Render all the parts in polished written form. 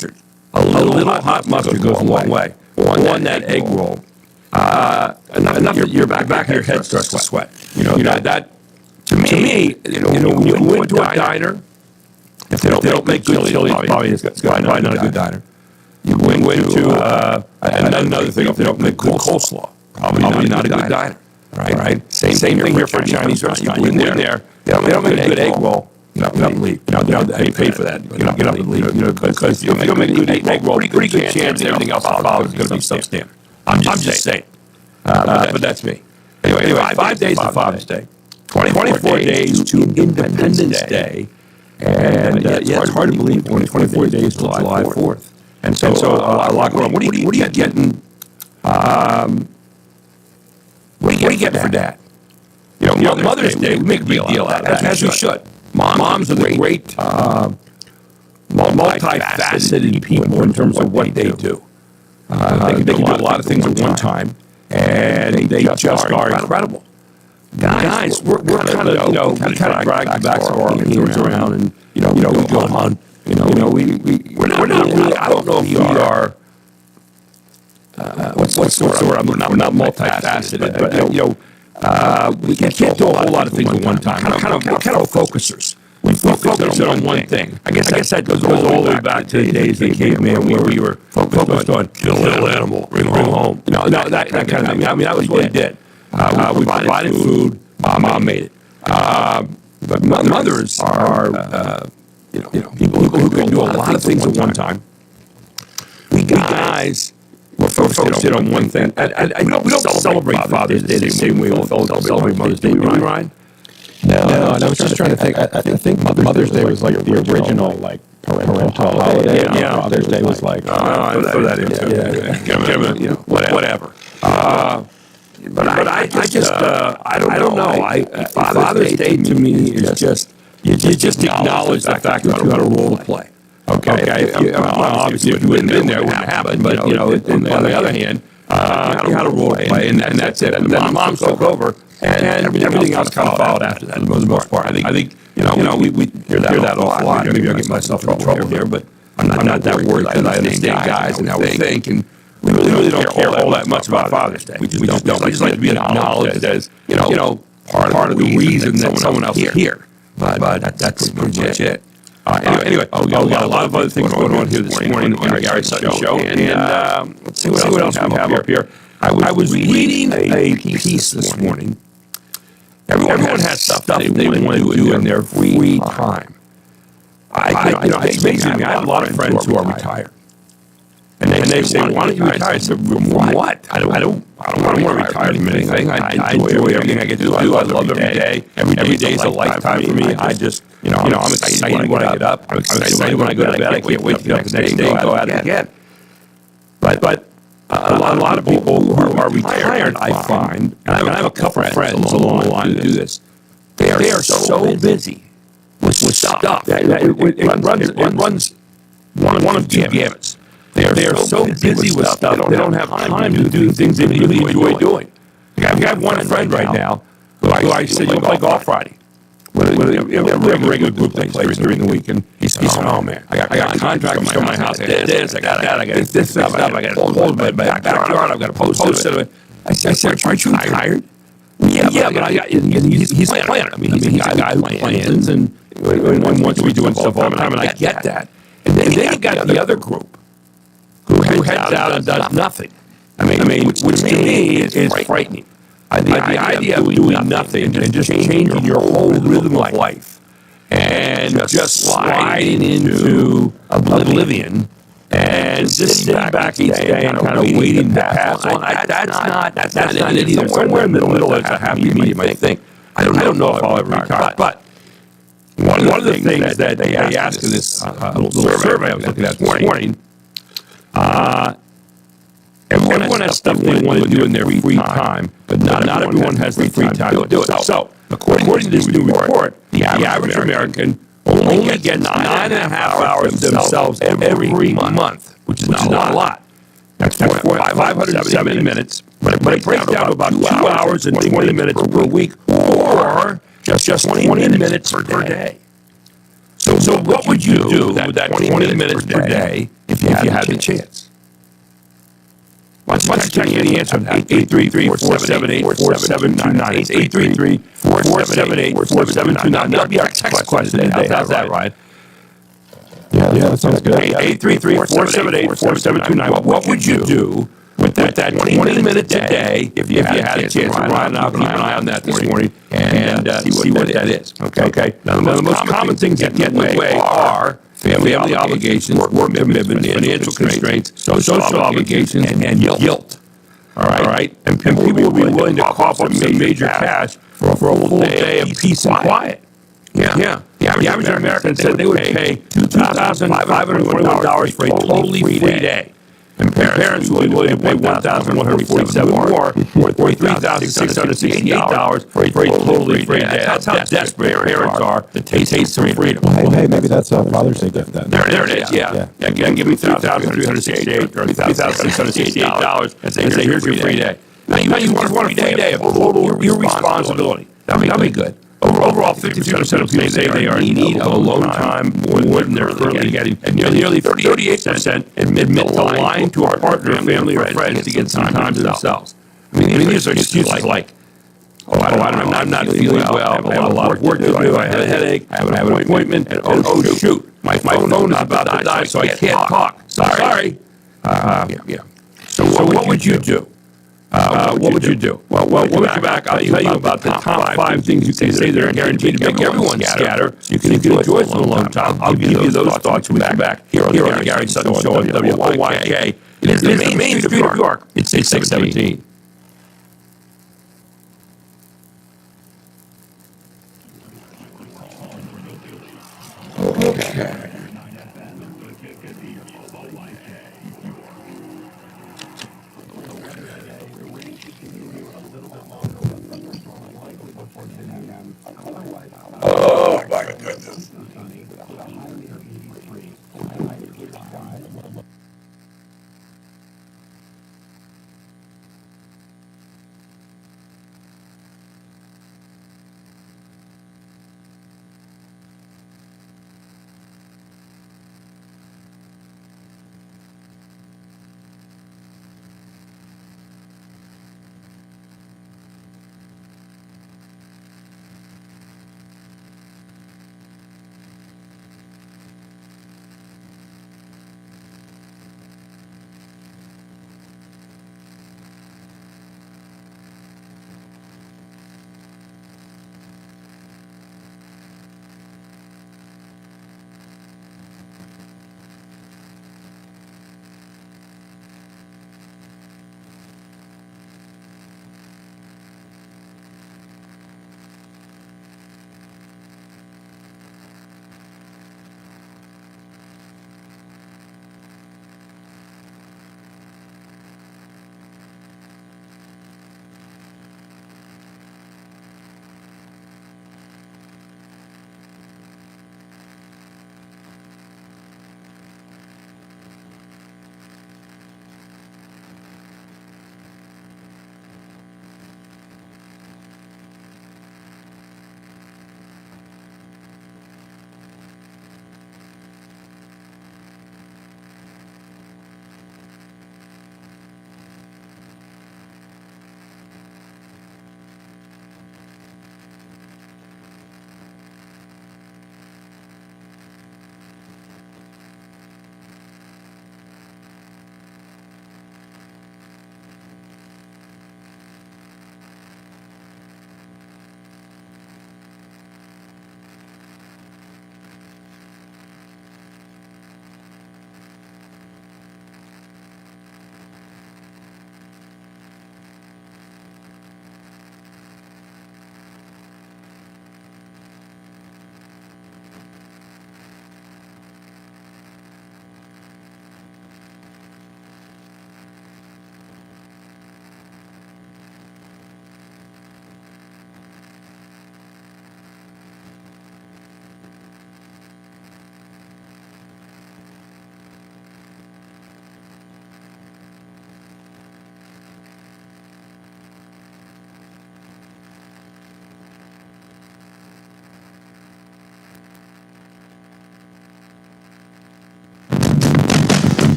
mustard. A little hot mustard goes a long way. On that egg roll, enough that your back of your head starts to sweat. That to me, when you go into a diner, if they don't make good chili, it's probably not a good diner. You go into another thing, if they don't make good coleslaw, probably not a good diner. Right? Same thing here for a Chinese restaurant. You go in there, they don't make a good egg roll. Get up and leave. They pay for that. Get up and leave. Because if you don't make a good egg roll, pretty good chance everything else follows is going to be substandard. I'm just saying. But that's me. Anyway, 5 days to Father's Day, 24 days to Independence Day, and it's hard to believe 24 days till July 4th. And so a lot going on. What are you getting? What are you getting for Dad? Mother's Day, we make a big deal out of that, as we should. Moms are the great multifaceted people in terms of what they do. They can do a lot of things at one time, and they just are incredible. Guys, we're kind of drag the backs of our hands around, and go on. We're not really. I don't know if we are. What's the word? We're not multifaceted, but we can't do a whole lot of things at one time. Kind of focusers. We focus on one thing. I guess that goes all the way back to the days of caveman, where we were focused on kill a little animal, bring it home. That kind of thing. I mean, that was what we did. We provided food. Mom made it. But mothers are people who can do a lot of things at one time. We guys. We're focused on one thing. We don't celebrate Father's Day the same way we celebrate Mother's Day. Do we, Ryan? No, and I was just trying to think. I think Mother's Day was like the original, like, parental holiday. Yeah, Father's Day was like... I throw that into whatever. But I don't know. Father's Day to me is just, you just acknowledge the fact that you got a role to play. Okay. Obviously, if you wouldn't have been there, it wouldn't happen. But on the other hand, you had a role to play, and that's it. And then Mom took over, and everything else kind of followed after that, for the most part. I think we hear that awful lot. Maybe I'll get myself in trouble here, but I'm not that worried because I understand guys and how we think, and we really don't care all that much about Father's Day. We just don't. We just like to be acknowledged as part of the reason that someone else is here. But that's pretty much it. Anyway, we got a lot of other things going on here this morning on the Gary Sutton Show, and let's see what else we have up here. I was reading a piece this morning. Everyone has stuff they want to do in their free time. It's amazing to me. I have a lot of friends who are retired, and they say, "Why don't you retire?" I said, "From what? I don't want to retire from anything. I enjoy everything I get to do. I love every day. Every day is a lifetime for me. I just, I'm excited when I get up. I'm excited when I go to bed. I can't wait to get up the next day and go at it again." But a lot of people who are retired, I find, and I have a couple of friends along the line that do this. They are so busy with stuff. It runs one of two gamuts. They are so busy with stuff, they don't have time to do things they really enjoy doing. I have one friend right now who I said, "You play golf Friday." We have a regular group that plays during the week, and he said, "Oh man, I got contracts on my house. This, I got that, I got this stuff, I got to hold my backyard, I've got to post it." I said, "Aren't you tired?" Yeah, but he's a planner. I mean, he's a guy who plans, and wants to be doing stuff all the time, and I get that. And then you got the other group who heads out and does nothing. I mean, which to me is frightening. The idea of doing nothing and just changing your whole rhythm of life and just sliding into oblivion and just sitting back each day and kind of waiting to pass on. That's not it either. Somewhere in the middle is a happy medium, I think. I don't know if I'll ever retire, but one of the things that they asked in this little survey I was looking at this morning, everyone has stuff they want to do in their free time, but not everyone has the free time to do it. So, according to this new report, the average American only gets 9.5 hours to themselves every month, which is not a lot. That's 570 minutes, but it breaks down to about 2 hours and 20 minutes per week, or just 20 minutes per day. So what would you do with that 20 minutes per day if had the chance. Why don't you text me the answer on that? 833-478-4729. It's 833-478-4729. That'll be our text question today. How's that, Ryan? Yeah, that sounds good. 833-478-4729. What would you do with that 20-minute today if you had a chance? Ryan and I'll keep an eye on that this morning and see what that is. Okay? Now, the most common things that get in the way are family obligations, work commitments, financial constraints, social obligations, and guilt. All right? And people will be willing to cough up some major cash for a full day of peace and quiet. Yeah. The average American said they would pay $2,521 for a totally free day. And parents will be willing to pay $1,147 more, or $3,668 for a totally free day. That's how desperate parents are to taste some freedom. Hey, maybe that's a Father's Day gift then. There it is, yeah. Give me $3,368 or $3,668 and say, here's your free day. Now you just want a free day of total irresponsibility. That'd be good. Overall, 52% of people say they are in need of alone time more than they're currently getting, and nearly 38% admit to lying to a partner, family, or friends to get some time to themselves. I mean, these are excuses like, I'm not feeling well, I have a lot of work to do, I had a headache, I have an appointment, and oh shoot, my phone is about to die, so I can't talk. Sorry. So what would you do? What would you do? Well, we'll get back. I'll tell you about the top 5 things you can say that are guaranteed to make everyone scatter. So you can enjoy some alone time. I'll give you those thoughts when we come back here on the Gary Sutton Show on WYK. It is the main street of York. It's 617. Okay. Oh my goodness.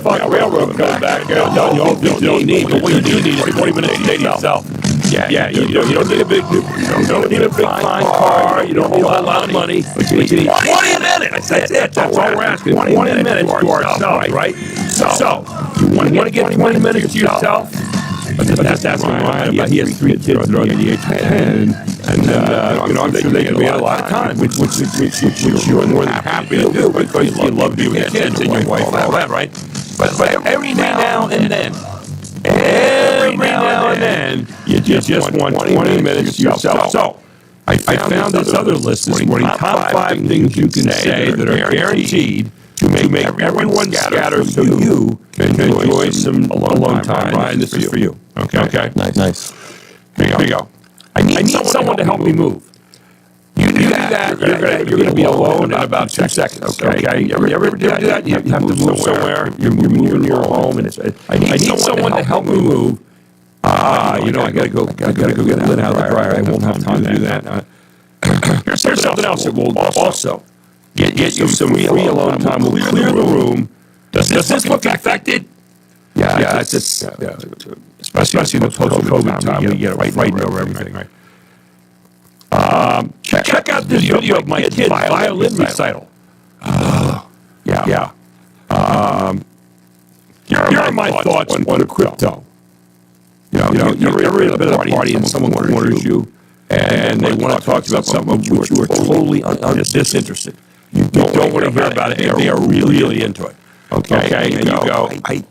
motherfucking railroad comes back. You don't need. But what you do need is 20 minutes to stay to yourself. Yeah. You don't need a big, don't need a big fine car. You don't need a lot of money. But you need 20 minutes. That's it. That's all we're asking. 20 minutes to ourselves, right? So you want to get 20 minutes to yourself. But that's what Ryan. Yeah, he has 3 kids that are under the age of 10, and I'm sure they can be a lot of time, which you're more than happy to do because you love being with your kids and your wife and all that, right? But every now and then, you just want 20 minutes to yourself. So I found this other list this morning, top 5 things you can say that are guaranteed to make everyone scatter so you can enjoy some alone time. Ryan, this is for you. Okay. Nice. Here you go. I need someone to help me move. You do that, you're going to be alone in about 2 seconds. Okay. You ever do that? You have to move somewhere. You're moving your home, and I need someone to help me move. I gotta go get the lid out of the dryer. I won't have time to do that. Here's something else that will also get you some free alone time. We'll clear the room. Does this look infected? Yeah, it's just, especially in the post-COVID time, we get it right over everything. Right. Check out this video of my kid's violin recital. Yeah. Here are my thoughts on crypto. You're in a bit of a party and someone corners you, and they want to talk about something which you are totally disinterested. You don't want to hear about it. They are really into it. Okay, and you go, I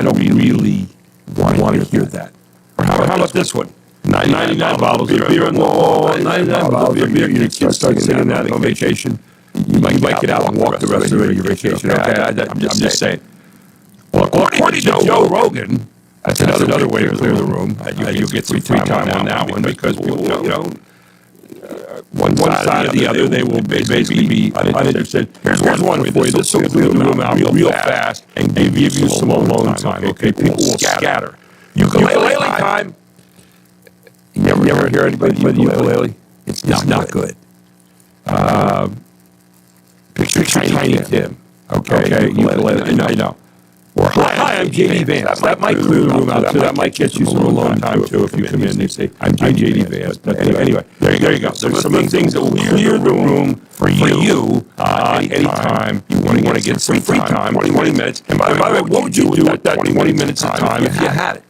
don't really want to hear that. Or how about this one? 99 bottles of beer in the hall, 99 bottles of beer. Your kids start singing that on vacation. You might get out and walk the rest of your vacation. Okay, I'm just saying. Well, according to Joe Rogan, that's another way to clear the room. You get some free time on that one because one side or the other, they will basically be uninterested. Here's one for you. This will clear the room out real fast and give you some alone time. Okay, people will scatter. Ukulele time. You ever hear anybody use ukulele? It's not good. Picture Tiny Tim. Okay, ukulele. I know. Or hi, I'm J.D. Vance. That might clear the room out too. That might get you some alone time too if you come in and you say, I'm J.D. Vance. But anyway, there you go. So some of the things that will clear the room for you anytime you want to get some free time, 20 minutes. And by the way, what would you do with that 20 minutes of time if you had it?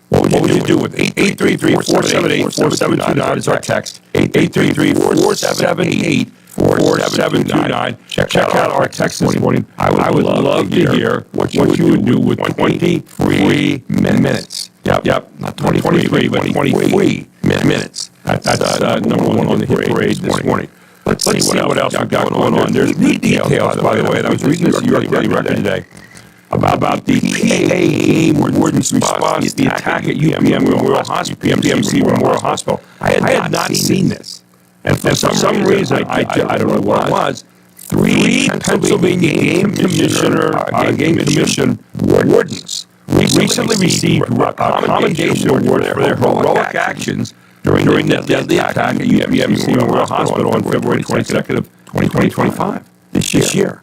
What would you do with it? 833-478-4729 is our text. 833-478-4729. Check out our text this morning. I would love to hear what you would do with 20 free minutes. Yep. Not 23, but 23 minutes. That's number one on the hit parade this morning. Let's see what else we've got going on. There's new details, by the way. I was reading this New York Daily Record today about the PA warden's response to the attack at UPM Memorial Hospital. I had not seen this. And for some reason, I don't know what it was, 3 Pennsylvania Game Commission wardens recently received a commendation award for their heroic actions during the deadly attack at UPMC Memorial Hospital on February 22nd of 2025, this year,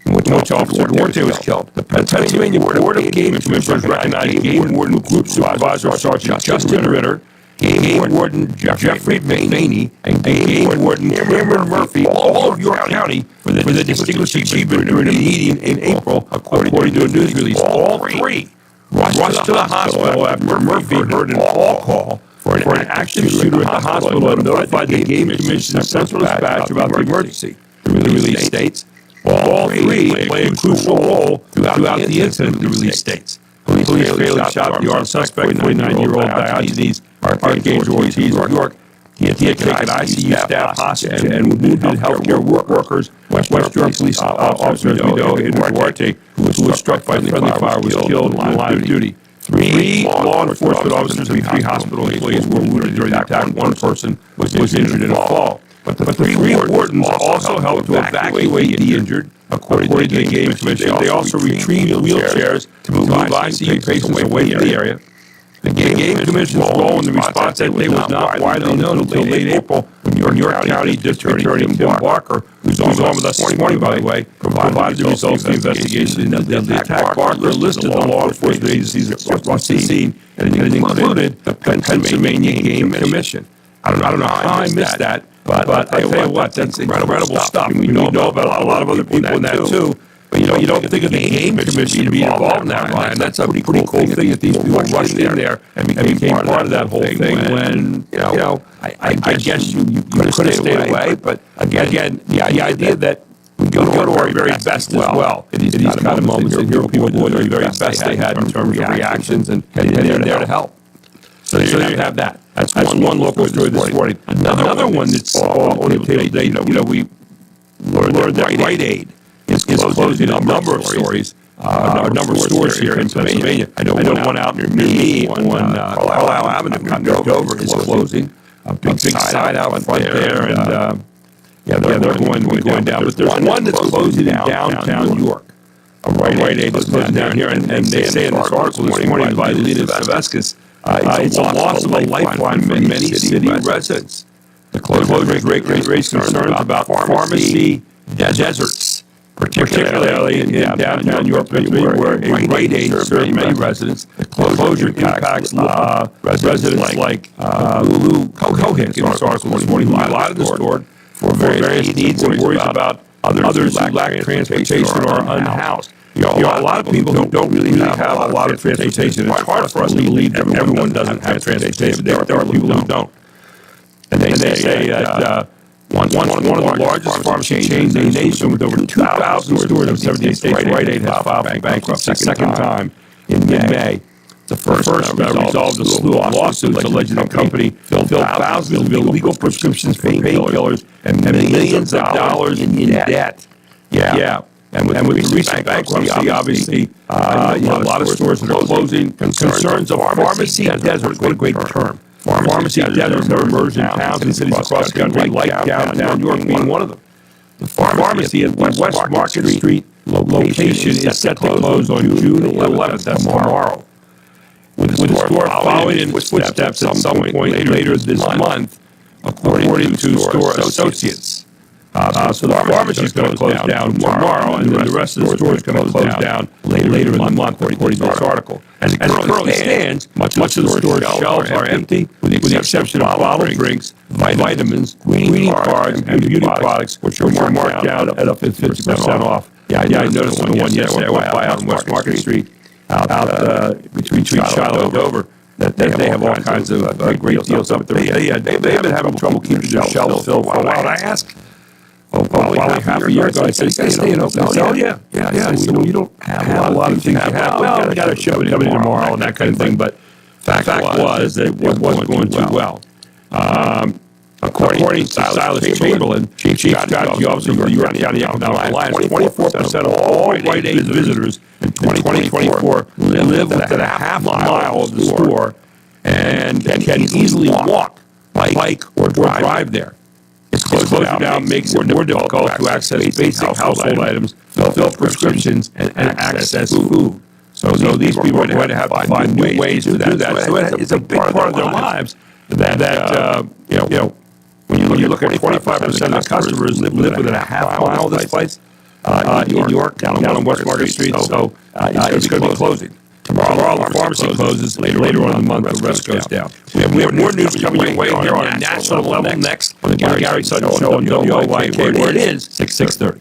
in which Officer Duarte was killed. The Pennsylvania Board of Game Commissioners recognized Game Warden Group Supervisor Sergeant Justin Ritter, Game Warden Jeffrey Vaney, and Game Warden Cameron Murphy, all of York County, for the distinguished achievement during a meeting in April, according to a news release. All 3 rushed to the hospital after Murphy heard an all-call for an active shooter at the hospital and notified the Game Commission's Central Dispatch about the emergency. The release states, all 3 played a crucial role throughout the incident, the release states. Police fatally shot the armed suspect, 49-year-old Diogenes Archangel Ortiz of York. He had taken ICU staff hostage and wounded healthcare workers. West York Police Officer Eduardo Duarte, who was struck by friendly fire, was killed in line of duty. 3 law enforcement officers and 3 hospital employees were wounded during the attack. 1 person was injured in a fall. But the 3 wardens also helped to evacuate the injured, according to the Game Commission. They also retrieved wheelchairs to move ICU patients away from the area. The Game Commission's role in the response that day was not widely known until late April, from York County District Attorney Tim Barker, who's on with us this morning, by the way, provided the results of the investigation. The attack Barker listed the law enforcement agencies across the scene, and it included the Pennsylvania Game Commission. I don't know how I missed that, but I tell you what, that's incredible stuff. We know about a lot of other people in that too. But you don't think of the Game Commission being involved in that, Ryan. That's a pretty cool thing that these people rushed in there and became part of that whole thing when, I guess you could have stayed away. But again, the idea that we go to our very best as well in these kind of moments and hear people doing the very best they had in terms of reactions and they're there to help. So you have that. That's one local story this morning. Another one that's on the table today, we learned that Rite Aid is closing a number of stores, a number of stores here in Pennsylvania. I know one out near me on Carlisle Avenue, Dover, is closing. A big sign out front there, and they're going down. But there's one that's closing in downtown York. A Rite Aid is closing down here, and they say in this article this morning by Lena Saveskis, it's a loss of a lifeline for many city residents. The closure raised concerns about pharmacy deserts, particularly in downtown York, where a Rite Aid serves many residents. The closure impacts residents like Lulu Kohik in this article this morning, who relied on the store for various needs and worries about others who lack transportation or are unhoused. A lot of people don't really have a lot of transportation. It's hard for us to believe everyone doesn't have transportation. There are people who don't. And they say that one of the largest pharmacy chains in the nation with over 2,000 stores in 78 states, Rite Aid has filed for bankruptcy a second time in May. The first resolved a slew of lawsuits alleging the company filled thousands of illegal prescriptions for painkillers and millions of dollars in debt. Yeah. And with recent bankruptcy, obviously, a lot of stores that are closing. Concerns of pharmacy deserts, what a great term. Pharmacy deserts are emerging in towns and cities across the country, like downtown York being one of them. The pharmacy at West Market Street location is set to close on June 11th. That's tomorrow. With the store following in footsteps at some point later this month, according to store associates. So the pharmacy is going to close down tomorrow, and then the rest of the store is going to close down later in the month, according to this article. As it currently stands, much of the store's shelves are empty, with the exception of bottled drinks, vitamins, greeting cards, and beauty products, which are marked down at up to 50% off. Yeah, I noticed the one yesterday I went by out on West Market Street, out between Shiloh and Dover, that they have all kinds of great deals up there. They've been having trouble keeping their shelves filled for a while. I asked, probably half a year ago, I said, you guys staying open? Oh, yeah. You don't have a lot of things to have. Well, we got to ship it coming in tomorrow and that kind of thing. But fact was that it wasn't going too well. According to Silas Chamberlain, Chief Strategy Officer for the York County Economic Alliance, 24% of all Rite Aid visitors in 2024 live within a half mile of the store and can easily walk, bike, or drive there. Its closing down makes it more difficult to access basic household items, fill prescriptions, and access food. So these people are going to have to find new ways to do that. So it's a big part of their lives that when you look at 25% of the customers live within a half mile of this place in York, down on West Market Street. So it's going to be closing. Tomorrow the pharmacy closes. Later on in the month, the rest goes down. We have more news coming your way here on a national level next on the Gary Sutton Show on WOYK, where it is 6:30.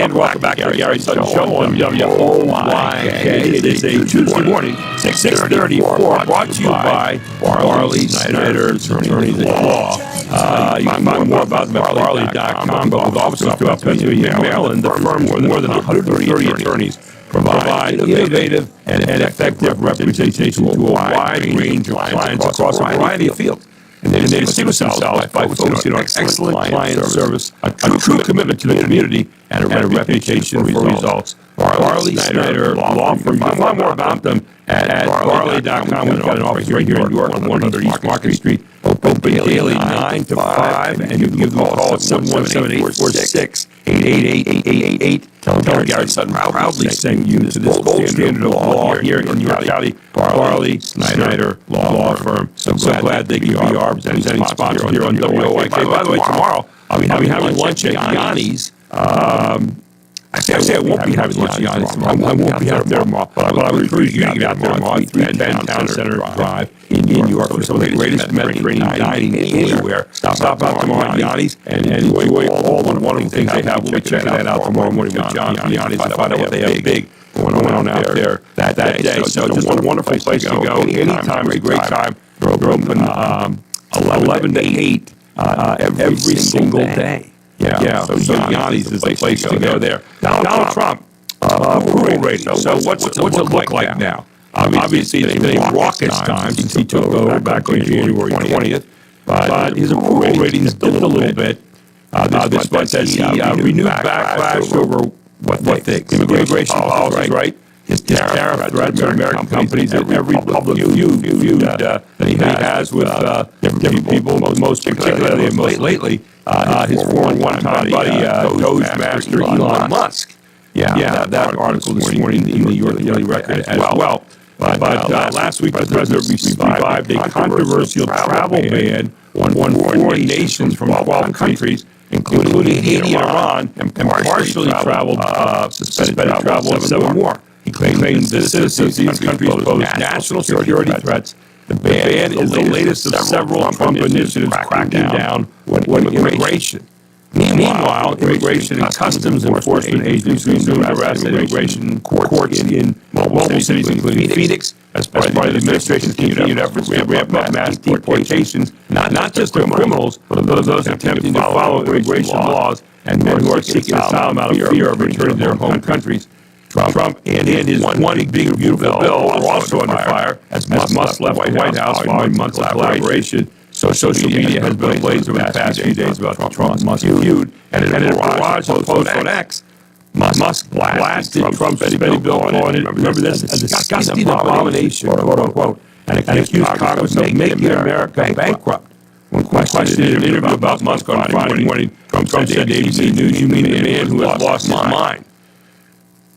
And welcome back to the Gary Sutton Show on WOYK. It is a Tuesday morning, 6:34, brought to you by Barley Snyder Attorneys at Law. You can find more about them at barley.com, but with offices throughout Pennsylvania and Maryland, the firm more than 130 attorneys provide innovative and effective representation to a wide range of clients across a variety of fields. And they distinguish themselves by focusing on excellent client service, a true commitment to the community, and a reputation for results. Barley Snyder Law Firm. You can find more about them at barley.com. We've got an office right here in York on 100 East Market Street. Open daily 9 to 5, and you can give them a call at 717-846-8888. Tell Gary Sutton proudly send you to this gold standard of law here in York County. Barley Snyder Law Firm. So glad they can be our presenting sponsor here on WOYK. By the way, tomorrow I'll be having lunch at Yanni's. Actually, I won't be having lunch at Yanni's tomorrow. I won't be out there tomorrow, but I would encourage you to get out there tomorrow. 310 Town Center Drive in York for some of the greatest Mediterranean dining anywhere. Stop out tomorrow at Yanni's and enjoy all the wonderful things they have. We'll be checking that out tomorrow morning with John from Yanni's to find out what they have big going on out there that day. So just a wonderful place to go. Anytime, a great time. They're open 11 to 8 every single day. Yeah, so Yanni's is the place to go there. Donald Trump, approval rating. So what's it look like now? Obviously, it's been a raucous time since he took over back on January 20th, but his approval rating has dipped a little bit this month as he renewed backlash over what things? Immigration policies, right? His tariff threats on American companies that every public view that he has with different people, most particularly and most lately, his former one-time buddy, Doge master Elon Musk. Yeah, that article this morning in the York Daily Record as well. But last week, the president revived a controversial travel ban on foreign nations from 12 countries, including Haiti and Iran, and partially suspended travel of 7 more. He claims that citizens of these countries pose national security threats. The ban is the latest of several Trump initiatives cracking down on immigration. Meanwhile, Immigration and Customs Enforcement agencies soon arrest immigration courts in multiple cities, including Phoenix, as part of the administration's continued efforts to ramp up mass deportations, not just of criminals, but of those attempting to follow immigration laws and who are seeking asylum out of fear of returning to their home countries. Trump and his one big beautiful bill are also under fire as Musk left the White House following months of collaboration. Social media has been ablaze over the past few days about Trump-Musk feud, and in a barrage of posts on X, Musk blasted Trump's spending bill on it. Remember this? A disgusting abomination, quote unquote, and accused Congress of making America bankrupt. When questioned in an interview about Musk on Friday morning, Trump said to ABC News, "You mean a man who has lost his mind."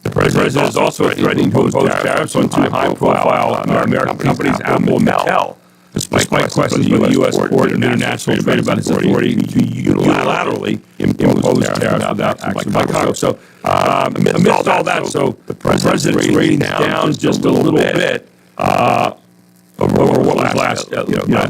The president is also threatening to impose tariffs on 2 high-profile American companies, Apple and Mattel, despite questions by the U.S. Court of International Trade about its authority to unilaterally impose tariffs without action by Congress. So, amidst all that, so the president's rating down just a little bit over what was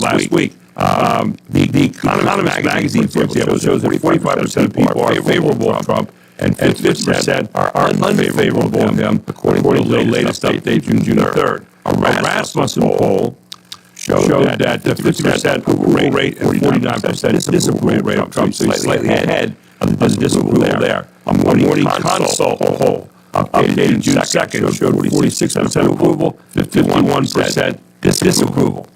last week. The Economist magazine, for example, shows that 45% of people are favorable of Trump, and 50% are unfavorable of him, according to the latest update, June 3rd. A Rasmussen poll showed that the 50% approval rate and 49% disapproval rate of Trump, so he's slightly ahead of the disapproval there. A Morning Consult poll updated June 2nd showed 46% approval, 51% disapproval.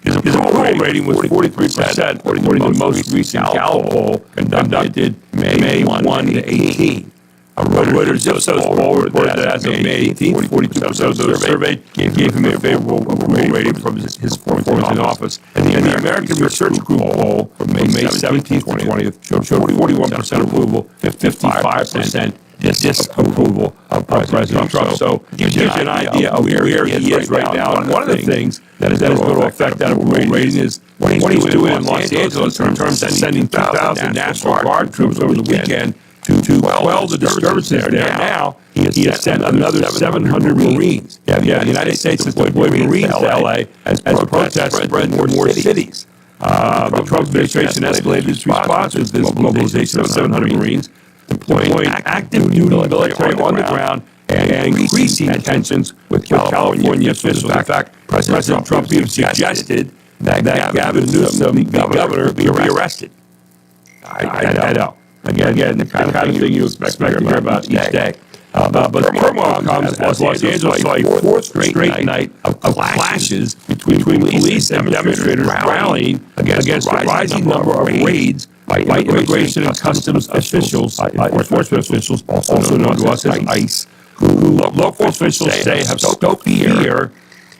His approval rating was 43%, according to the most recent Gallup poll conducted May 1 to 18. A Reuters Ipsos poll reported that as of May 18th, 42% of those surveyed gave him a favorable approval rating from his performance in office. And the American Research Group poll from May 17th to 20th showed 41% approval, 55% disapproval of President Trump. So it gives you an idea of where he is right now. And one of the things that is going to affect that approval rating is what he's doing in Los Angeles in terms of sending 2,000 National Guard troops over the weekend to quell the disturbances there. Now, he has sent another 700 Marines. The United States has deployed Marines to L.A. as protests spread in more cities. The Trump administration escalated its response to this mobilization of 700 Marines. deploying active duty military on the ground and increasing tensions with California officials. In fact, President Trump even suggested that Gavin Newsom, the governor, be arrested. I know. Again, the kind of thing you expect to hear about each day. But the turmoil comes as Los Angeles saw a fourth straight night of clashes between police and demonstrators rallying against the rising number of raids by immigration and customs officials, enforcement officials, also known to us as ICE, who local officials say have stoked fear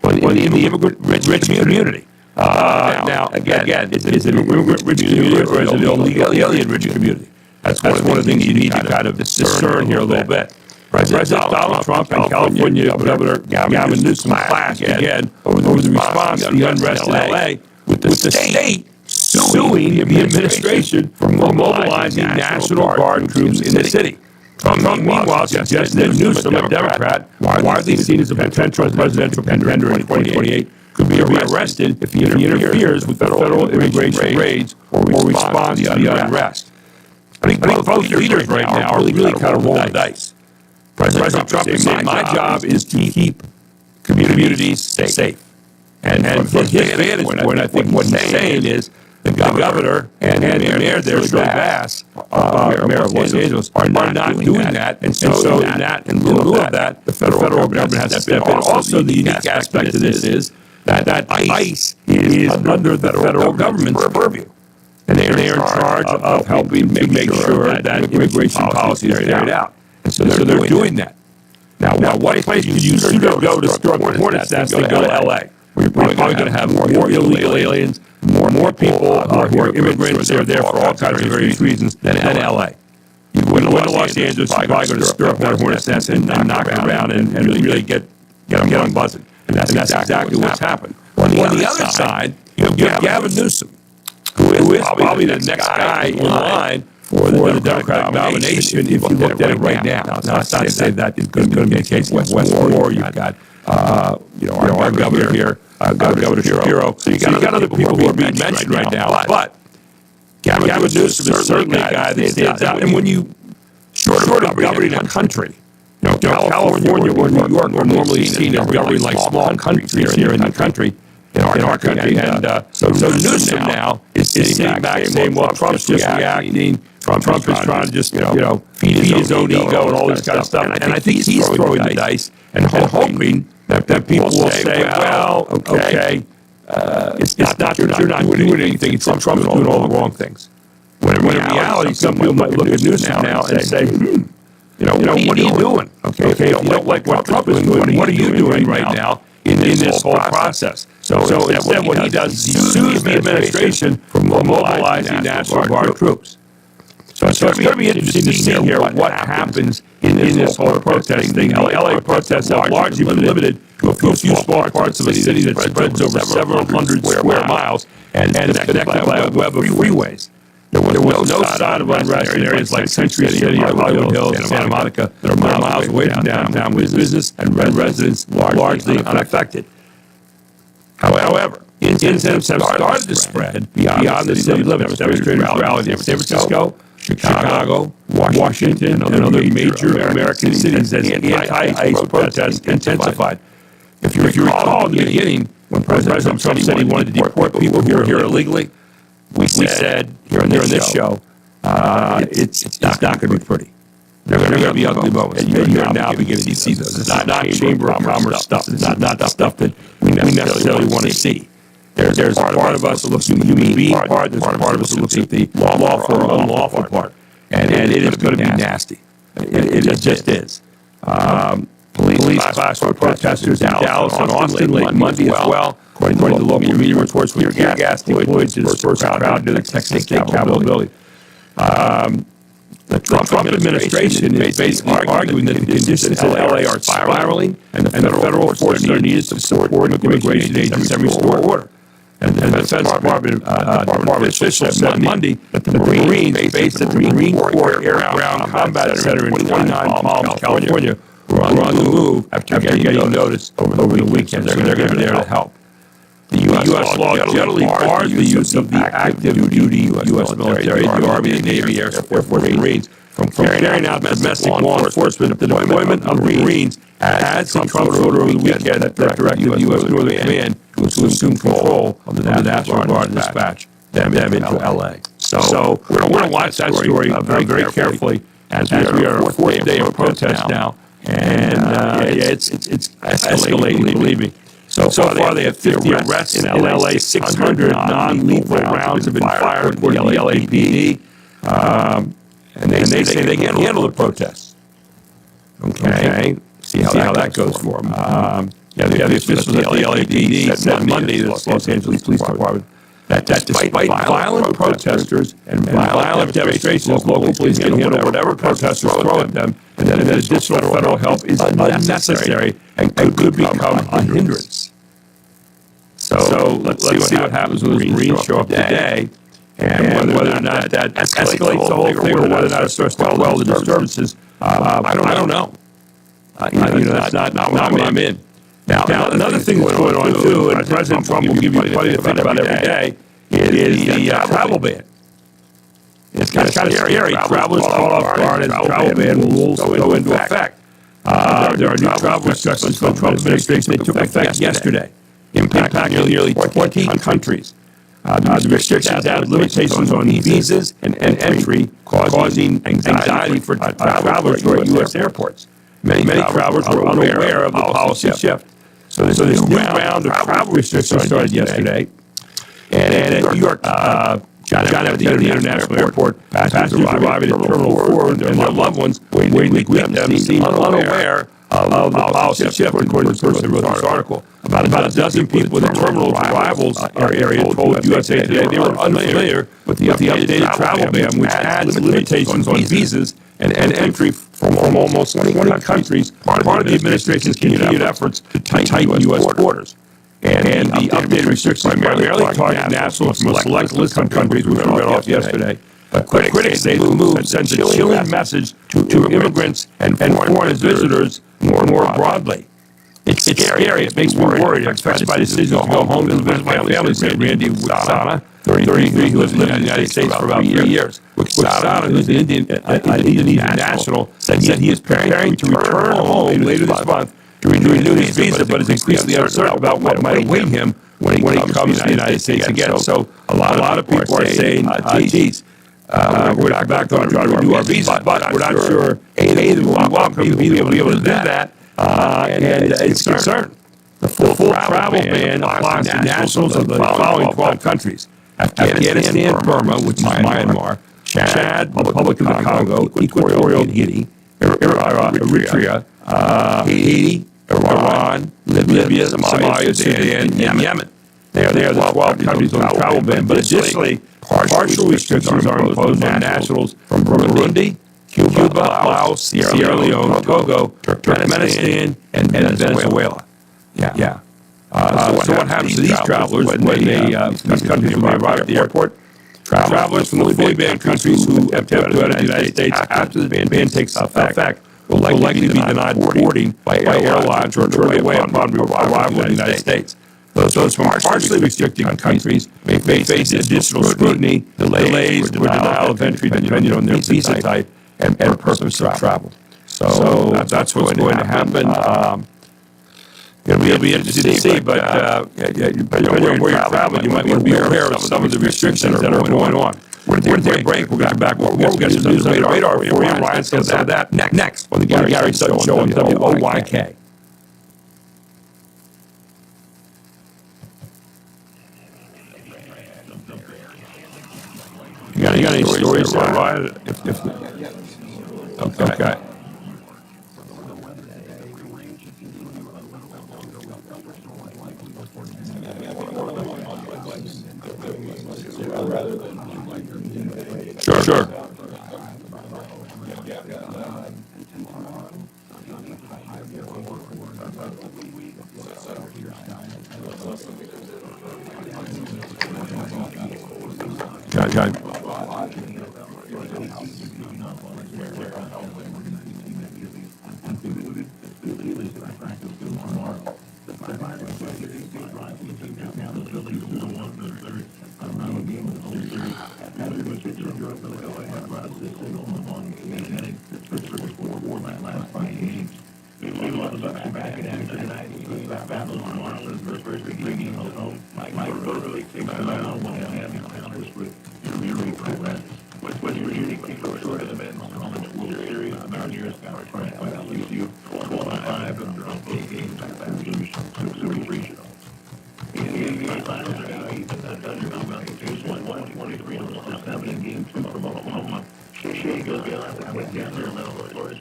in the immigrant-rich community. Now, again, is it an immigrant-rich community or is it an illegal alien-rich community? That's one of the things you need to kind of discern here a little bit. President Donald Trump and California Governor Gavin Newsom clashed again over the response to the unrest in L.A., with the state suing the administration for mobilizing National Guard troops in the city. Trump, meanwhile, suggested that Newsom, a Democrat, widely seen as a potential presidential contender in 2028, could be arrested if he interferes with federal immigration raids or responds to the unrest. I think both leaders right now are really kind of rolling the dice. President Trump is saying, my job is to keep communities safe. And from his vantage point, I think what he's saying is the governor and the mayor there, Shirley Bass, mayor of Los Angeles, are not doing that. And so in lieu of that, the federal government has to step in. Also, the unique aspect of this is that ICE is under the federal government's purview. And they are in charge of helping make sure that immigration policy is carried out. And so they're doing that. Now what place could you go to stir up the hornet's nest and go to L.A.? Where you're probably going to have more illegal aliens, more people who are immigrants. They're there for all kinds of various reasons than L.A. You go into Los Angeles, you're probably going to stir up that hornet's nest and knock around and really get them buzzing. And that's exactly what's happened. On the other side, you have Gavin Newsom, who is probably the next guy in line for the Democratic nomination if you looked at it right now. Now, it's not to say that is going to be the case in West Moore. You've got, our governor here, Governor Shapiro. So you got other people who are being mentioned right now. But Gavin Newsom is certainly a guy that stands out. And when you short of governing a country, California or New York are normally seen as governing like small countries here in the country. In our country, and so Newsom now is sitting back saying, "Well, Trump's just reacting. Trump is trying to just feed his own ego and all this kind of stuff." And I think he's throwing the dice and hoping that people will say, "Well, okay, it's not that you're not doing anything. It's Trump's doing all the wrong things." When in reality, some people might look at Newsom now and say, "What are you doing? Okay, if you don't like what Trump is doing, what are you doing right now in this whole process?" So instead, what he does is he sues the administration for mobilizing National Guard troops. So it's going to be interesting to see here what happens in this whole protest thing. LA protests have largely been limited to a few small parts of the city that spreads over several hundred square miles and is connected by a web of freeways. There was no sign of unrest in areas like Century City, Hollywood Hills, and Santa Monica that are miles away from downtown, with business and residents largely unaffected. However, incidents have started to spread beyond the city limits. Demonstrators rallied in San Francisco, Chicago, Washington, and other major American cities as anti-ICE protests intensified. If you recall in the beginning, when President Trump said he wanted to deport people here illegally, we said here in this show, it's not going to be pretty. There are going to be ugly moments. And you're now beginning to see this. It's not Chamber of Commerce stuff. It's not the stuff that we necessarily want to see. There's part of us that looks at the human being part. There's part of us that looks at the lawful or unlawful part. And it is going to be nasty. It just is. Police clashed with protesters in Dallas and Austin late Monday as well. According to local media reports, tear gas deployed to disperse a crowd near the Texas State Capitol building. The Trump administration is basically arguing that the conditions in LA are spiraling and the federal forces are needed to support immigration agents every store order. And the Defense Department officials said Monday that the Marines based at the Marine Corps Air Ground Combat Center in 29 Palms, California, were on the move after getting notice over the weekend. They're going to be there to help. The U.S. law generally bars the use of the active duty U.S. military, the Army, the Navy, Air Force, and Marines from carrying out domestic law enforcement. The deployment of Marines adds to Trump's order over the weekend that directed the U.S. Northern Command to assume control of the National Guard and dispatch them into L.A. So we're going to watch that story very carefully as we are on our fourth day of protest now. And it's escalating, believe me. So far, they have 50 arrests in L.A., 600 non-lethal rounds have been fired, according to the LAPD. And they say they can handle the protests. Okay? See how that goes for them. The officials at the LAPD said Monday, the Los Angeles Police Department, that despite violent protesters and violent demonstrations, local police can handle whatever protesters throw at them, and that additional federal help is unnecessary and could become a hindrance. So let's see what happens when the Marines show up today, and whether or not that escalates the whole thing, or whether or not it starts to quell the disturbances. I don't know. That's not what I'm in. Now, another thing that's going on, too, and President Trump will give you plenty to think about every day, is the travel ban. It's kind of scary. Travelers caught off guard as travel ban rules go into effect. There are new travel restrictions from the Trump administration that took effect yesterday, impacting nearly 20 countries. The restrictions add limitations on visas and entry, causing anxiety for travelers to U.S. airports. Many travelers were unaware of the policy shift. So this new round of travel restrictions started yesterday. And at New York, John F. Kennedy International Airport, passengers arriving at Terminal 4 and their loved ones waiting to greet them seemed unaware of the policy shift, according to the person who wrote this article. About a dozen people in the terminal arrivals area told USA Today they were unfamiliar with the updated travel ban, which adds limitations on visas and entry from almost 20 countries, part of the administration's continued efforts to tighten U.S. borders. And the updated restrictions primarily target nationals from a select list of countries, which we read off yesterday. But critics say the move sends a chilling message to immigrants and foreign visitors more broadly. It's scary. It makes me worried. I'm affected by decisions to go home to visit my family, said Randy Wuxana, 33, who has lived in the United States for about 3 years. Wuxana, who's an Indonesian national, said he is preparing to return home later this month to renew his visa, but is increasingly uncertain about what might await him when he comes to the United States again. So a lot of people are saying, geez, we're going to back on trying to renew our visa, but we're not sure, A, that we will welcome to be able to do that. And it's a concern. The full travel ban applies to nationals of the following 12 countries: Afghanistan, Burma, which is Myanmar, Chad, Republic of the Congo, Equatorial Guinea, Eritrea, Haiti, Iran, Libya, Somalia, Sudan, and Yemen. They are the 12 countries on the travel ban, but additionally, partial restrictions are imposed on nationals from Burundi, Cuba, Laos, Sierra Leone, Togo, Turkmenistan, and Venezuela. Yeah. So what happens to these travelers when these countries arrive at the airport? Travelers from the fully banned countries who attempt to enter the United States after the ban takes effect will likely be denied boarding by airlines or turned away upon arrival in the United States. Those from partially restricted countries may face additional scrutiny, delays, or denial of entry depending on their visa type and purpose of travel. So that's what's going to happen. It'll be interesting to see, but depending on where you're traveling, you might want to be aware of some of the restrictions that are going on. We're going to take a break. We'll get back. We'll get some news radar for you. Ryan says that next on the Gary Sutton Show on WOYK. You got any stories there, Ryan? Okay. Sure. Okay. games. We love back tonight. We got Babylon Marlins versus Green. Mike really thinks about what happened with your progress. What's your unique for sure the best college World Series about years ago. At least you 12-5 and you're on 8 games back to Super Regional. In the NBA Finals, even that Dodger won 23 to 7 in Game 2 from Oklahoma. Shea goes beyond that with down there level of course.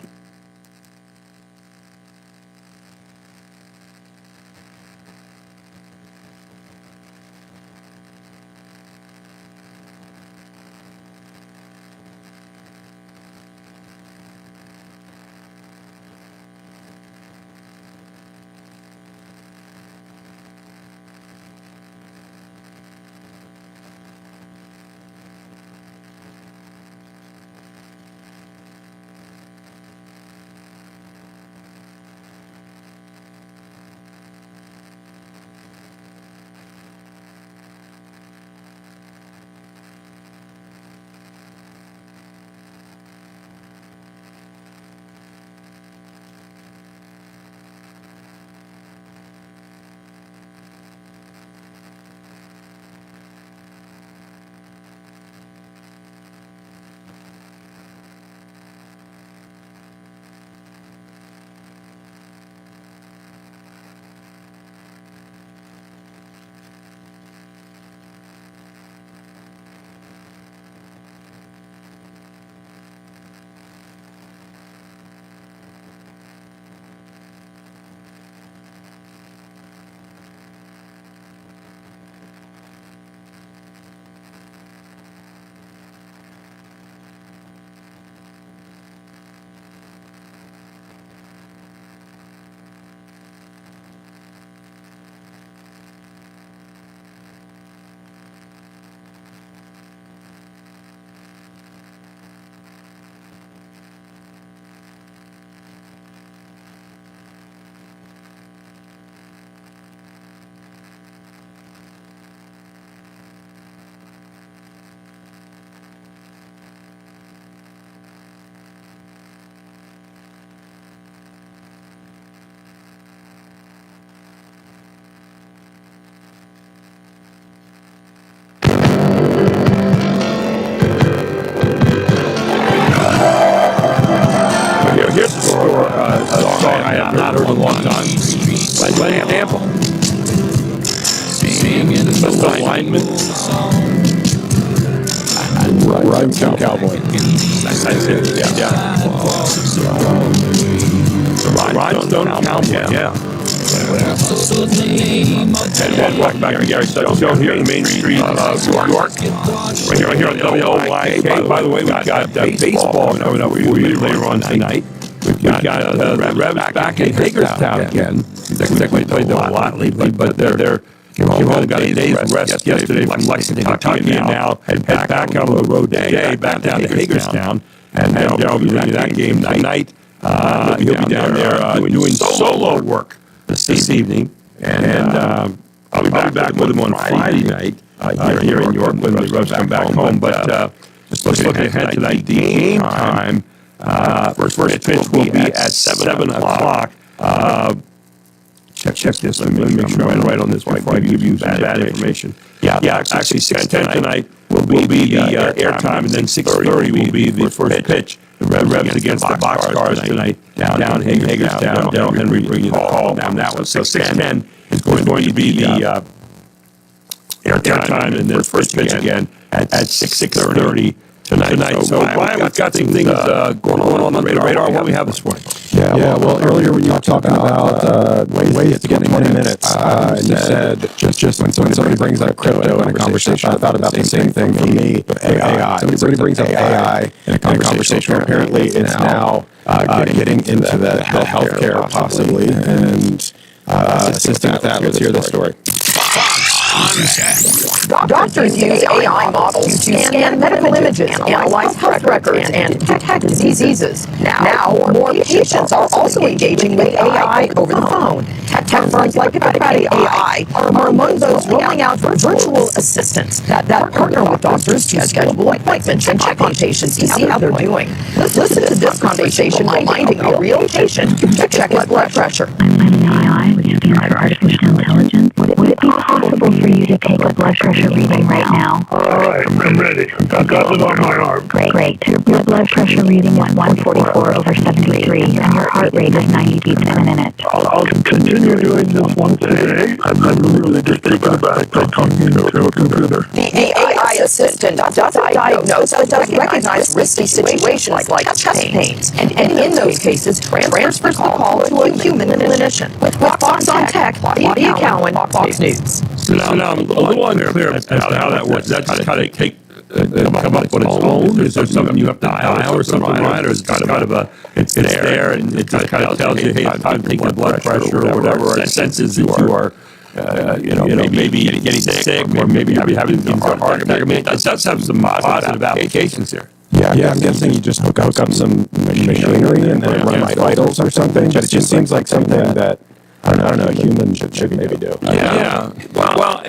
Here's the score. A song I have not heard in a long time. By example. Singing the lineman. Run Town Cowboy. That's it. Yeah. Rhinestone Cowboy. Yeah. And welcome back to Gary Sutton Show here on the main street of York. Right here on WLYK. By the way, we've got baseball coming up for you later on tonight. We've got the Revs back in Hagerstown again. They played them a lot lately, but they're came home, got a day's rest yesterday from Lexington, Kentucky, and now head back on the road today, back down to Hagerstown. And I'll be doing that game tonight. He'll be down there doing solo work this evening. And I'll be back with him on Friday night here in York when the Revs come back home. But just looking ahead tonight, the game time. First pitch will be at 7 o'clock. Check this. Let me make sure I'm right on this before I give you bad information. Yeah. Actually 6:10 tonight will be the airtime, and then 6:30 will be the first pitch. The Revs against the Boxcars tonight down Hagerstown. Del Henry bringing the call down that one. So 6:10 is going to be the airtime, and then first pitch again at 6:30. Tonight. So Brian, we've got some things going on the radar. What do we have this morning? Yeah, well, earlier when you were talking about ways to get 20 minutes, and you said just when somebody brings up crypto in a conversation, I thought about the same thing for me with AI. Somebody brings up AI in a conversation. Apparently, it's now getting into the healthcare possibly, and assisting with that. Let's hear the story. Doctors use AI models to scan medical images, analyze health records, and detect diseases. Now, more patients are also engaging with AI over the phone. Tech firms like Hippocratic AI are among those rolling out virtual assistants that partner with doctors to schedule appointments and check on patients to see how they're doing. Listen to this conversation reminding a real patient to check his blood pressure. AI, which stands for artificial intelligence. Would it be possible for you to take a blood pressure reading right now? All right, I'm ready. I've got it on my arm. Great. Your blood pressure reading is 144/73, and your heart rate is 90 beats per minute. I'll continue doing this once a day. I'm really just taken aback by talking to a computer. The AI assistant doesn't diagnose but does recognize risky situations like chest pains, and in those cases transfers the call to a human clinician. With Fox on Tech, B. Cowan, Fox News. Now, I'm a little unclear as to how that works. That's just kind of come up on its own? Is there something you have to dial or something, right? Or is it kind of a, it's there and it just kind of tells you, hey, it's time to take your blood pressure or whatever, or senses that you are, maybe getting sick, or maybe having a heart attack. I mean, it does have some positive applications here. Yeah, I'm guessing you just hook up some machinery and then run vitals or something, but it just seems like something that, I don't know, humans should maybe do. Yeah. Well,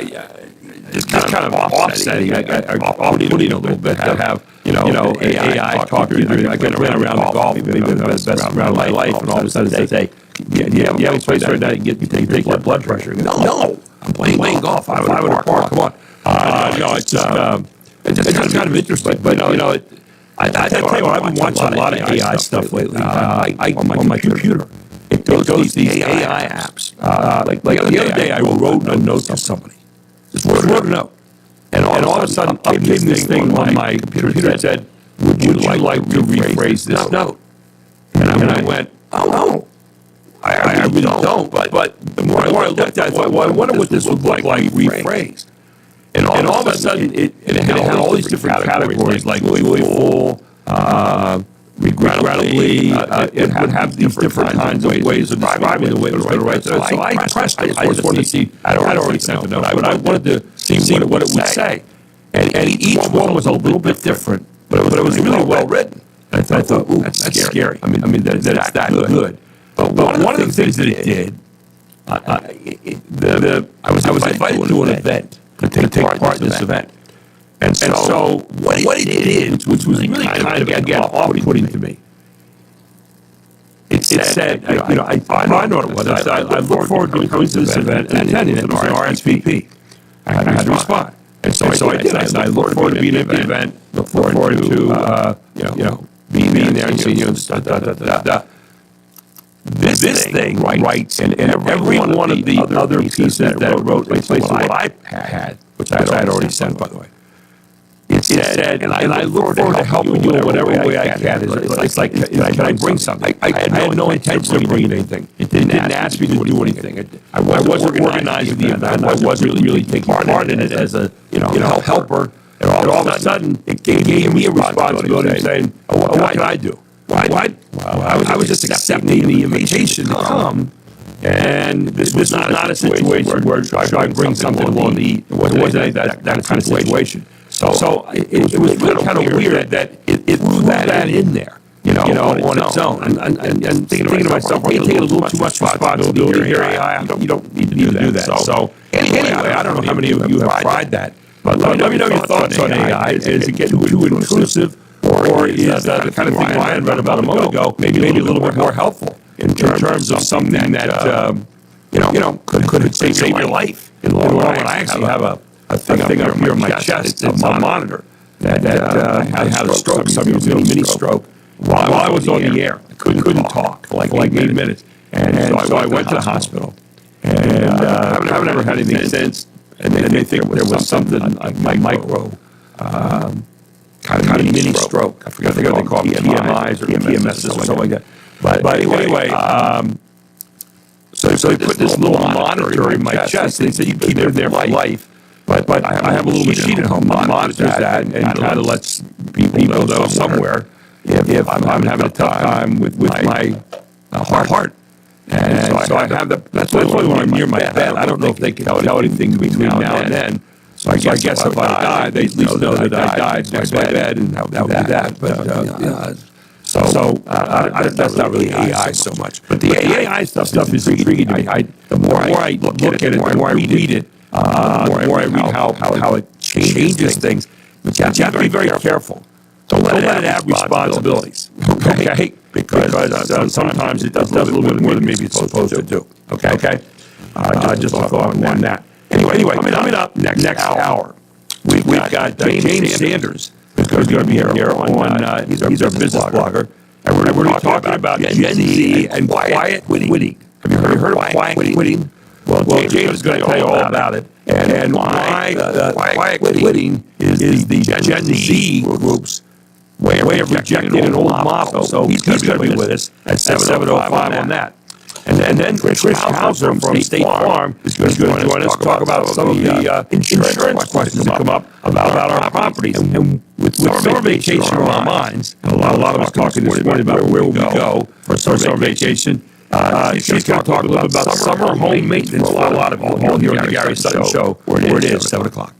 just kind of offsetting. Off-putting a little bit. Have AI talk to you. I get around the golf. Maybe the best around my life, and all of a sudden they say, "Do you have a place right now you take your blood pressure?" No, I'm playing golf. I'm out of the park. Come on. It's just kind of interesting. But I tell you what, I've been watching a lot of AI stuff lately. On my computer. It goes these AI apps. Like the other day, I wrote a note to somebody. Just wrote a note. And all of a sudden, up came this thing on my computer that said, would you like to rephrase this note? And I went, oh, no. I really don't. But the more I looked at it, I thought, well, I wonder what this would look like rephrased. And all of a sudden, it had all these different categories, like joyful, regrettably, it would have these different kinds of ways of describing the way it was going to write. So I pressed it. I just wanted to see, I'd already sent the note, but I wanted to see what it would say. And each one was a little bit different, but it was really well written. And I thought, ooh, that's scary. I mean, that it's that good. But one of the things that it did, I was invited to an event, to take part in this event. And so what it did, which was really kind of, again, off-putting to me, it said, I know what it was. I look forward to coming to this event and attending it. It was an RSVP. I had to respond. And so I did. I look forward to being at the event, look forward to, being there and seeing you and stuff, This thing writes, and every one of the other pieces that it wrote replaced what I had, which I had already sent, by the way. It said, and I look forward to helping you in whatever way I can. It's like, can I bring something? I had no intention of bringing anything. It didn't ask me to do anything. I wasn't organizing the event. I wasn't really taking part in it as a helper. And all of a sudden, it gave me a responsibility saying, what can I do? Why? I was just accepting the invitation to come. And this was not a situation where should I bring something along to eat. It wasn't that kind of situation. So it was really kind of weird that it threw that in there, on its own. And thinking to myself, well, you're taking a little too much responsibility here, AI. You don't need to do that. So anyway, I don't know how many of you have tried that, but let me know your thoughts on AI. Is it getting too intrusive, or is the kind of thing Ryan read about a moment ago maybe a little bit more helpful in terms of something that could save your life in the long run? I actually have a thing up here on my chest. It's a monitor that I had a stroke, some mini stroke, while I was on the air. I couldn't talk for like 8 minutes. And so I went to the hospital. And I haven't ever had anything since. And they think there was something like micro, kind of mini stroke. I forget what they call it, PMIs or PMSs or something like that. But anyway, so they put this little monitor in my chest. They said you keep it there for life. But I have a little machine at home that monitors that and kind of lets people know somewhere if I'm having a tough time with my heart. And so I have the, that's why when I'm near my bed, I don't know if they can tell anything between now and then. So I guess if I die, they at least know that I died next to my bed, and that would be that. But, that's not really AI so much. But the AI stuff is intriguing to me. The more I look at it, the more I read it, the more I read how it changes things. But you have to be very careful. Don't let it have responsibilities, okay? Because sometimes it does a little bit more than maybe it's supposed to do, okay? Just a thought on that. Anyway, coming up next hour, we've got James Sanders, who's going to be here on, he's our business blogger, and we're going to be talking about Gen Z and quiet quitting. Have you heard of quiet quitting? Well, James is going to tell you all about it, and why quiet quitting is the Gen Z group's way of rejecting an old model. So he's going to be with us at 7:05 on that. And then Chris Hauser from State Farm is going to join us to talk about some of the insurance questions that come up about our properties. And with summer vacation on our minds, and a lot of us talking this morning about where we go for summer vacation, she's going to talk a little bit about summer home maintenance for a lot of you here on the Gary Sutton Show, where it is 7 o'clock.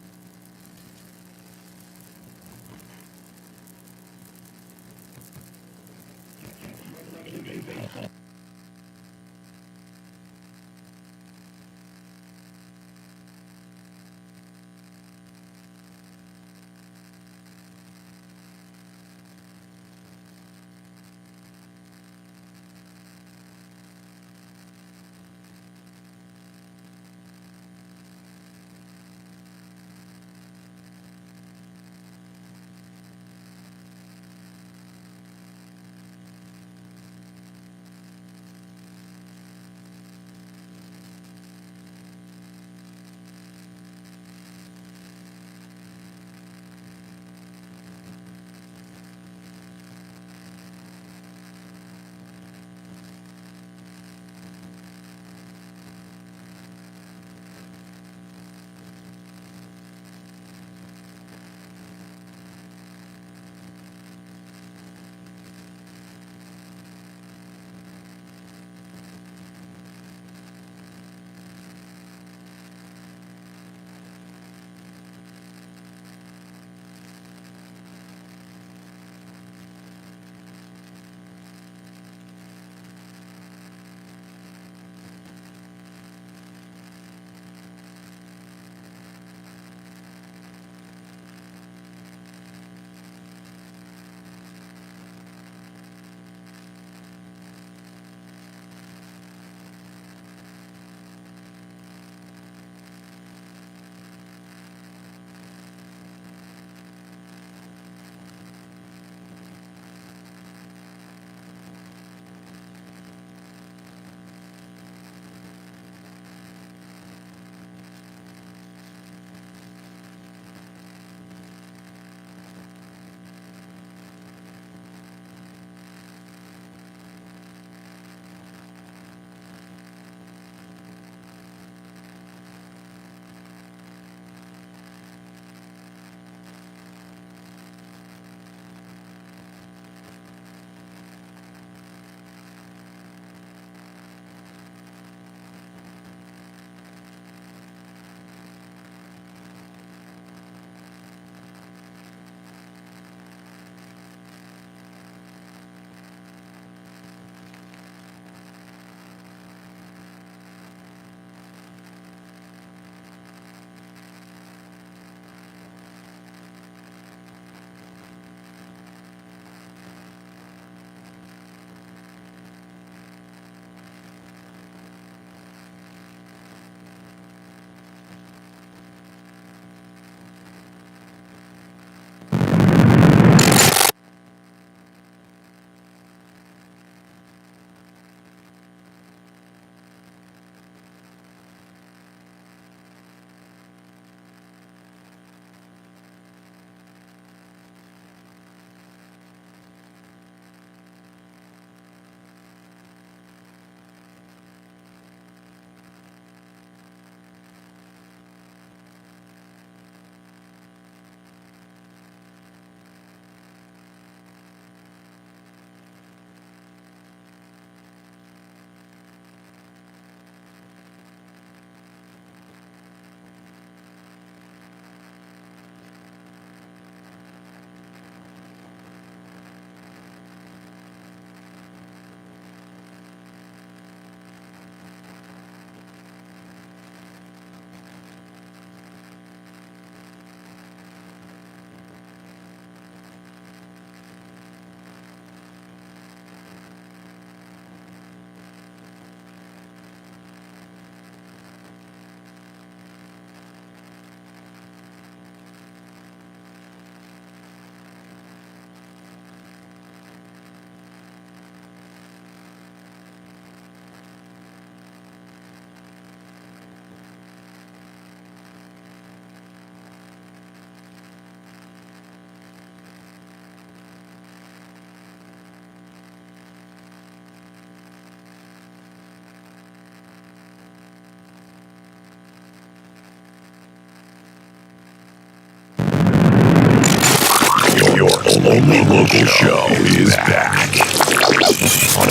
only local show is back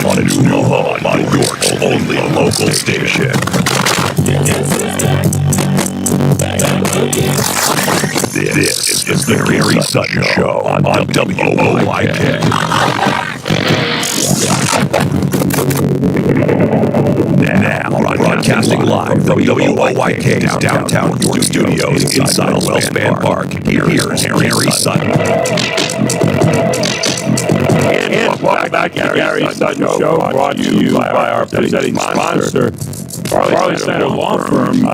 on a new home on York's only local station. This is the Gary Sutton Show on WOYK. Now, broadcasting live from WOYK's downtown York studios inside Wellspan Park, here's Gary Sutton. And welcome back to Gary Sutton Show, brought to you by our presenting sponsor, Farley Center Law Firm, who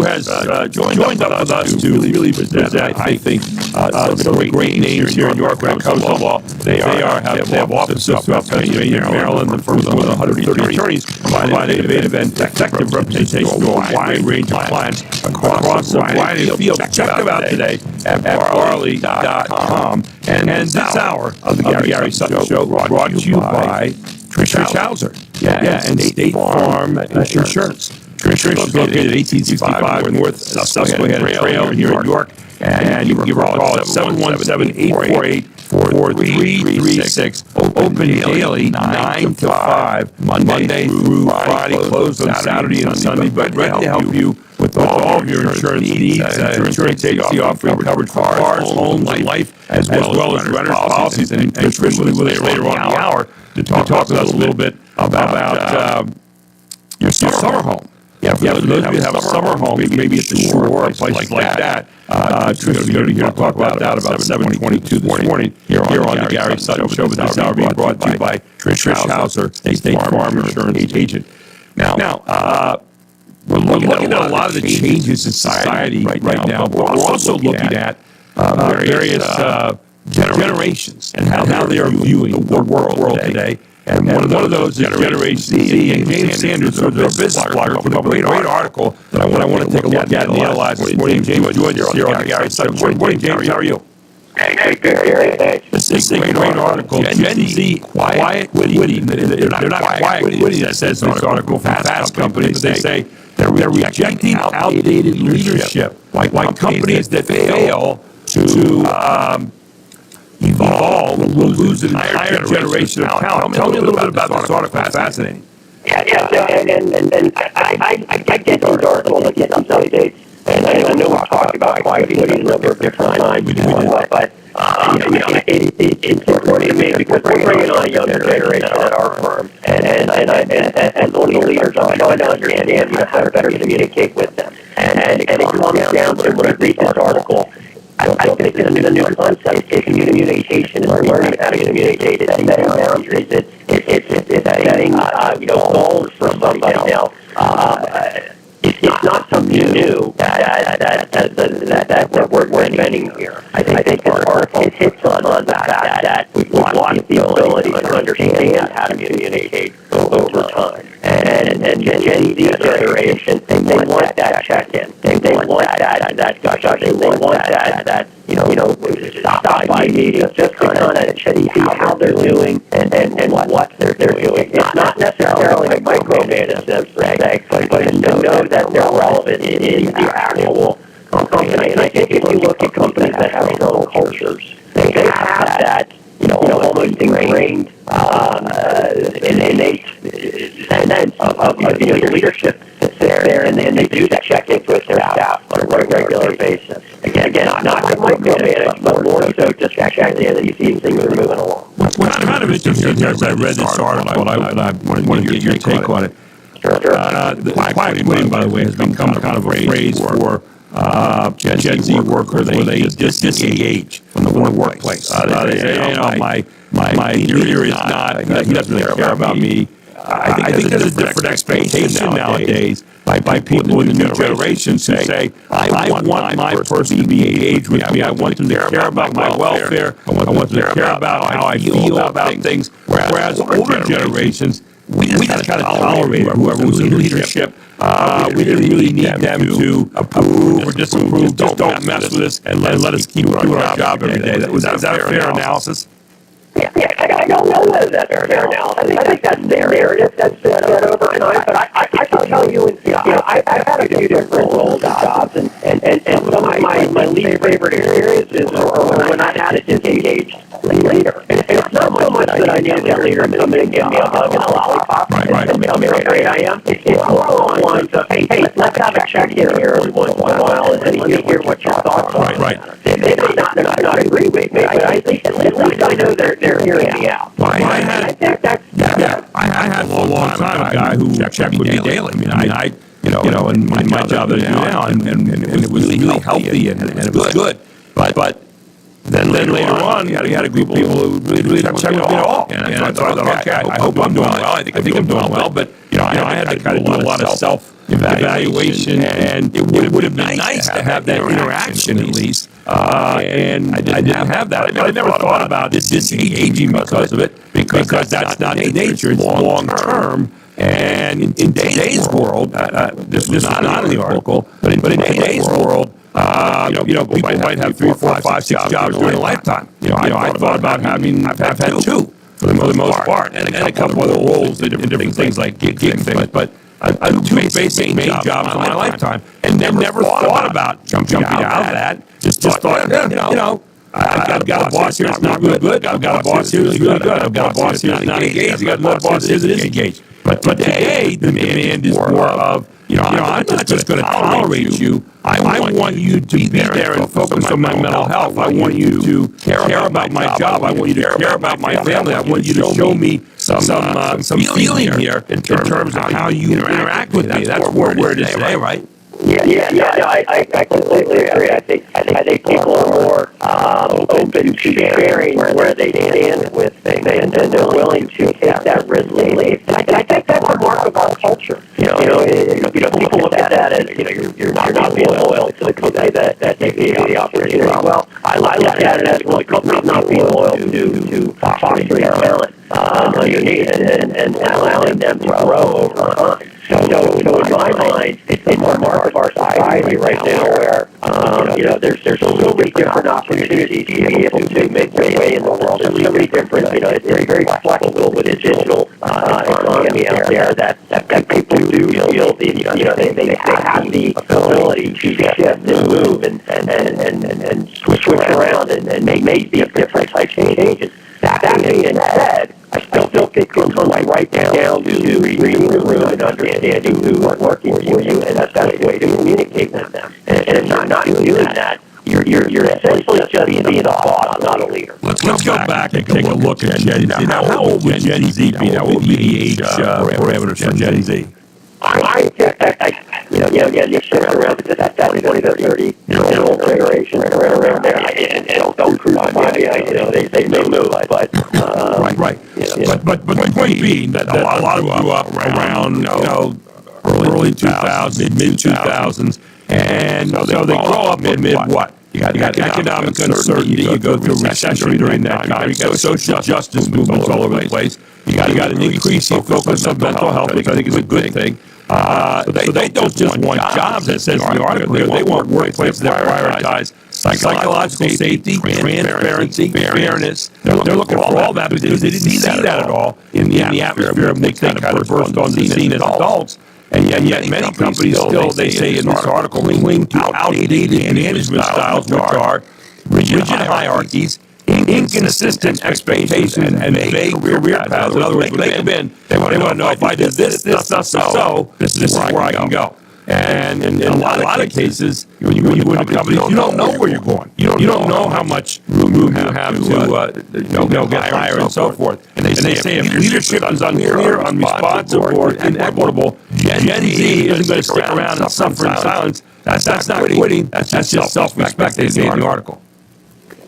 has joined up with us to really present, I think, some great names here in York when it comes to law. They have offices throughout Pennsylvania and Maryland, the firm with 130 attorneys, provide innovative and effective representation to a wide range of clients across a variety of fields. Check them out today at farley.com. And this hour of the Gary Sutton Show brought to you by Trish Hauser. And State Farm Insurance. Trish is located at 1865 North Susquehanna Trail here in York. And you can give her a call at 717-848-4336. Open daily, 9 to 5, Monday through Friday, closed on Saturday and Sunday, but ready to help you with all of your insurance needs. Insurance agency offering coverage for cars, homes, and life, as well as renter's policies. And Trish will be with us later on in the hour to talk with us a little bit about your summer home. Yeah, for those of you who have a summer home, maybe at the shore or a place like that. Trish is going to be here to talk about that about 7:22 this morning here on the Gary Sutton Show. But this hour being brought to you by Trish Hauser, State Farm Insurance Agent. Now, we're looking at a lot of the changes in society right now, but we're also looking at various generations and how they are viewing the world today. And one of those is Generation Z. And James Sanders, our business blogger, put up a great article that I want to take a look at and analyze this morning. James joins us here on the Gary Sutton Show. Morning, James. How are you? Hey, Gary. This is a great article. Gen Z, quiet, witty. They're not quiet, witty. That says this article from Fast Company. They say they're rejecting outdated leadership, like companies that fail to evolve will lose an entire generation of talent. Tell me a little bit about this article. It's fascinating. And I get these articles like some dates, and I know we've talked about quite a number of different times, but it's important to me because we're bringing on a younger generation at our firm, and as one of the leaders, I'm trying to understand how to better communicate with them. And it comes down to when I read this article, I think it's a new concept. It's communication. It's learning how to communicate. It's setting boundaries. It's setting goals for somebody now. It's not something new that we're inventing here. I think this article hits on that we've lost the ability to understand how to communicate over time. And Gen Z generation, they want that check-in. They want that discussion. They want that stop by me just to kind of see how they're doing and what they're doing. It's not necessarily like micromanage them per se, but to know that they're relevant in the actual company. And I think if you look at companies that have strong cultures, they have that almost ingrained innate sense of your leadership that's there, and they do that check-ins with their staff on a regular basis. Again, not to micromanage, but more so just checking in and see if things are moving along. What's kind of interesting as I read this article, and I wanted to get your take on it. The quiet quitting, by the way, has become kind of a phrase for Gen Z workers where they disengage from the workplace. They say, my leader is not, he doesn't really care about me. I think there's a different expectation nowadays by people in the new generations who say, I want my person to be engaged with me. I want them to care about my welfare. I want them to care about how I feel about things. Whereas older generations, we just kind of tolerated whoever was in leadership. We didn't really need them to approve or disapprove. Just don't mess with us and let us keep doing our job every day. Is that a fair analysis? Yeah, I don't know whether that's fair analysis. I think that's their narrative that's been over time, but I can tell you, I've had a few different roles and jobs, and some of my least favorite experiences or when I had to disengage me a hug and a lollipop. Right. And tell me how great I am. It's more along the lines of, hey, let's have a check here every once in a while and hear what your thoughts are. Right. They may not agree with me, but I think at least I know they're hearing me out. I think that's I had for a long time a guy who checked with me daily. I in my job that I do now, and it was really healthy and it was good. But then later on, you had a group of people who really didn't check with me at all. And so I thought, okay, I hope I'm doing well. I think I'm doing well. But I had to kind of do a lot of self-evaluation, and it would have been nice to have that interaction at least. And I didn't have that. I never thought about disengaging because of it, because that's not in nature. It's long term. And in today's world, this was not in the article, but in today's world, people might have 3, 4, 5, 6 jobs during a lifetime. I thought about I've had 2 for the most part, and a couple other roles in different things like gig things, but I do 2 basic main jobs in my lifetime, and never thought about jumping out of that. Just thought, I've got a boss here that's not real good. I've got a boss here that's really good. I've got a boss here that's not engaged. I've got another boss here that is engaged. But today, the demand is more of, I'm not just going to tolerate you. I want you to be there and focus on my mental health. I want you to care about my job. I want you to care about my family. I want you to show me some feeling here in terms of how you interact with me. That's where it is today, right? Yeah, I completely agree. I think people are more open to sharing where they stand with things, and they're willing to take that risk and leave. And I think that's a mark of our culture. People look at that as you're not being loyal to the company that they gave you the opportunity. Well, I look at it as the company's not being loyal to fostering talent underneath and allowing them to grow over time. So in my mind, it's more mark of our society right now where, there's so many different opportunities to be able to make their way in the world. There's so many different, it's very flexible with the digital economy out there that people do feel they have the ability to shift and move and switch around and make these different types of changes. That being said, I still think it comes right down to reading the room and understanding who are working for you, and that's the way to communicate with them. And if not doing that, you're essentially just being a boss, not a leader. Let's go back and take a look at Gen Z. Now, how old would Gen Z be? Now, what would be the age parameters for Gen Z? You shift around to that 20 to 30 old generation around there. And don't cruise my mind. They may move, but right. But the point being that a lot of grew up around early 2000s, mid 2000s, and so they grow up amid what? You got economic uncertainty. You go through a recession during that time. You got social justice movements all over the place. You got an increasing focus on mental health, which I think is a good thing. So they don't just want jobs, that says in the article here. They want workplaces that prioritize psychological safety, transparency, fairness. They're looking for all that because they didn't see that at all in the atmosphere of which they kind of burst on the scene as adults. And yet many companies still, they say in this article, cling to outdated management styles, which are rigid hierarchies, inconsistent expectations, and vague career paths. In other words, when they come in, they want to know if I did this, so, this is where I can go. And in a lot of cases, when you go into companies, you don't know where you're going. You don't know how much room you have to get higher and so forth. And they say if leadership is unclear, unresponsive, or inequitable, Gen Z isn't going to stick around and suffer in silence. That's not quitting. That's just self-respect, they say in the article.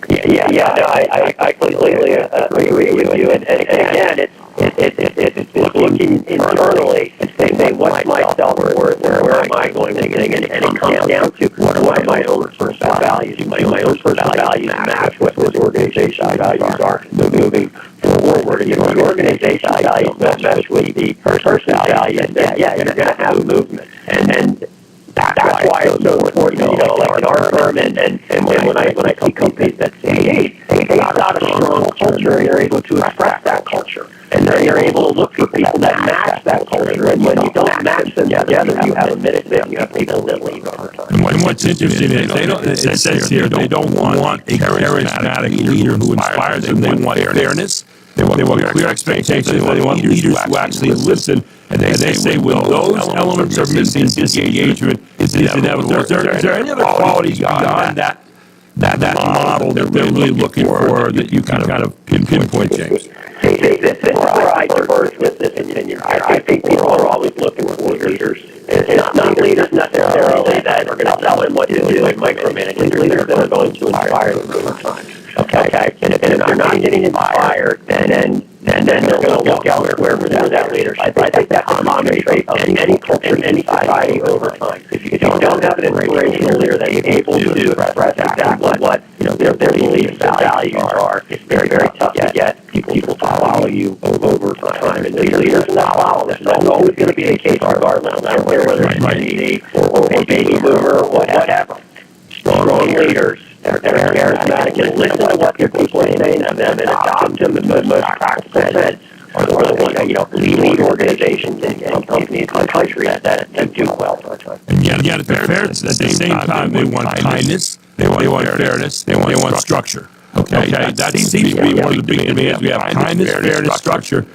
I completely agree with you. And again, it's looking internally and saying, what's my self-worth, where am I going, and it comes down to what are my own personal values. Do my own personal values match what this organization's values are moving forward? If the organization's values match with the personal values, then you're going to have a movement. And that's why it's so important, like in our firm, and when I see companies that say, hey, they've got a strong culture, and they're able to express that culture, and they're able to look for people that match that culture, and when you don't match them together, you have a minute there, you have people that leave over time. And what's interesting is it says here they don't want a charismatic leader who inspires them. They want fairness. They want clear expectations. They want leaders who actually listen. And they say when those elements are missing, disengagement is inevitable. Is there any other qualities beyond that model that they're really looking for that you can kind of pinpoint, James? This is where I diverge with this opinion. I think people are always looking for leaders. It's not leaders necessarily that are going to tell them what to do and micromanage. Leaders that are going to inspire them over time. Okay? And if they're not getting inspired, then they're going to look elsewhere for that leadership. I think that's a common trait of any culture and any society over time. If you don't have an inspirational leader that's able to express exactly what their beliefs and values are, it's very, very tough to get people to follow you over time. And leaders will follow this. That's always going to be the case regardless, whether it's Gen Z or baby boomer or whatever. Strong leaders, they're charismatic and listen to what their people are saying to them and adopt them in the most practical sense. Are the ones that lead organizations and companies and countries that do well for a time. And yet at the same time, they want kindness, they want fairness, they want structure. Okay, that seems to be one of the big demands. We have kindness, fairness, structure,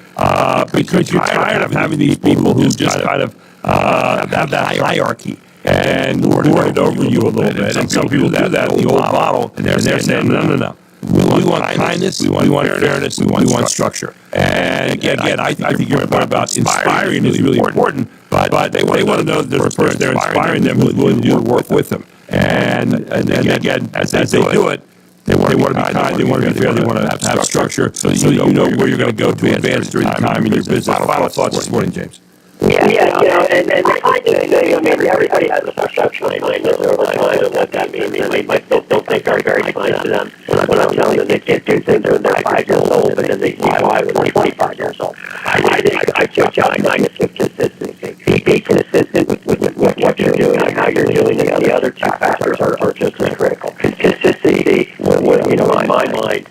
because you're tired of having these people who just kind of have that hierarchy and lord it over you a little bit. And some people do that in the old model, and they're saying, no. We want kindness, we want fairness, we want structure. And again, I think your point about inspiring is really important, but they want to know that there's a person there inspiring them who's willing to do the work with them. And again, as they do it, they want to be kind, they want to be fair, they want to have structure so that you know where you're going to go to advance during the time in your business. Final thoughts this morning, James. Yeah, and the kind of thing, I mean, everybody has a perception of kindness over time and what that means. They might still think very, very kind to them when I'm telling them they can't do things when they're 5 years old, but then they see why when they're 25 years old. I think I judge kindness with consistency. Be consistent with what you're doing and how you're doing it. The other two factors are just as critical. Consistency, in my mind,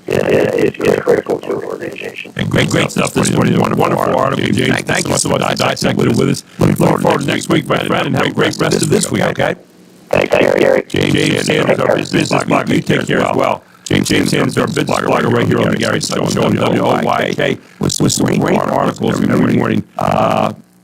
is critical to an organization. And great stuff this morning. Wonderful article, James. Thank you so much for dissecting it with us. Looking forward to next week, my friend, and have a great rest of this week, okay? Thanks, Gary. James Sanders, our business blogger. You take care as well. James Sanders, our business blogger, right here on the Gary Sutton Show on WOYK, with some great articles every morning.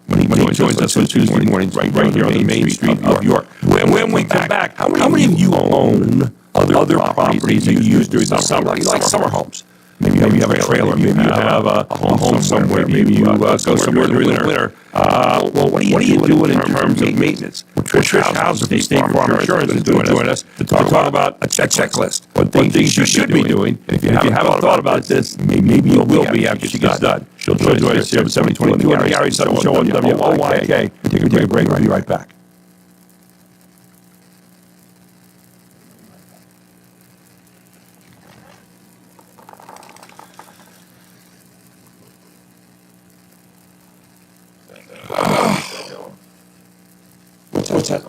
When he joins us on Tuesday mornings, right here on the main street of York. When we come back, how many of you own other properties that you use during the summer? You like summer homes. Maybe you have a trailer, maybe you have a home somewhere, maybe you go somewhere during the winter. Well, what are you doing in terms of maintenance? Well, Trish Hauser from State Farm Insurance is going to join us to talk about a checklist. What things you should be doing. And if you haven't thought about this, maybe you will be after she gets done. She'll join us here at 7:22 on the Gary Sutton Show on WOYK. Take a break. We'll be right back. What's that?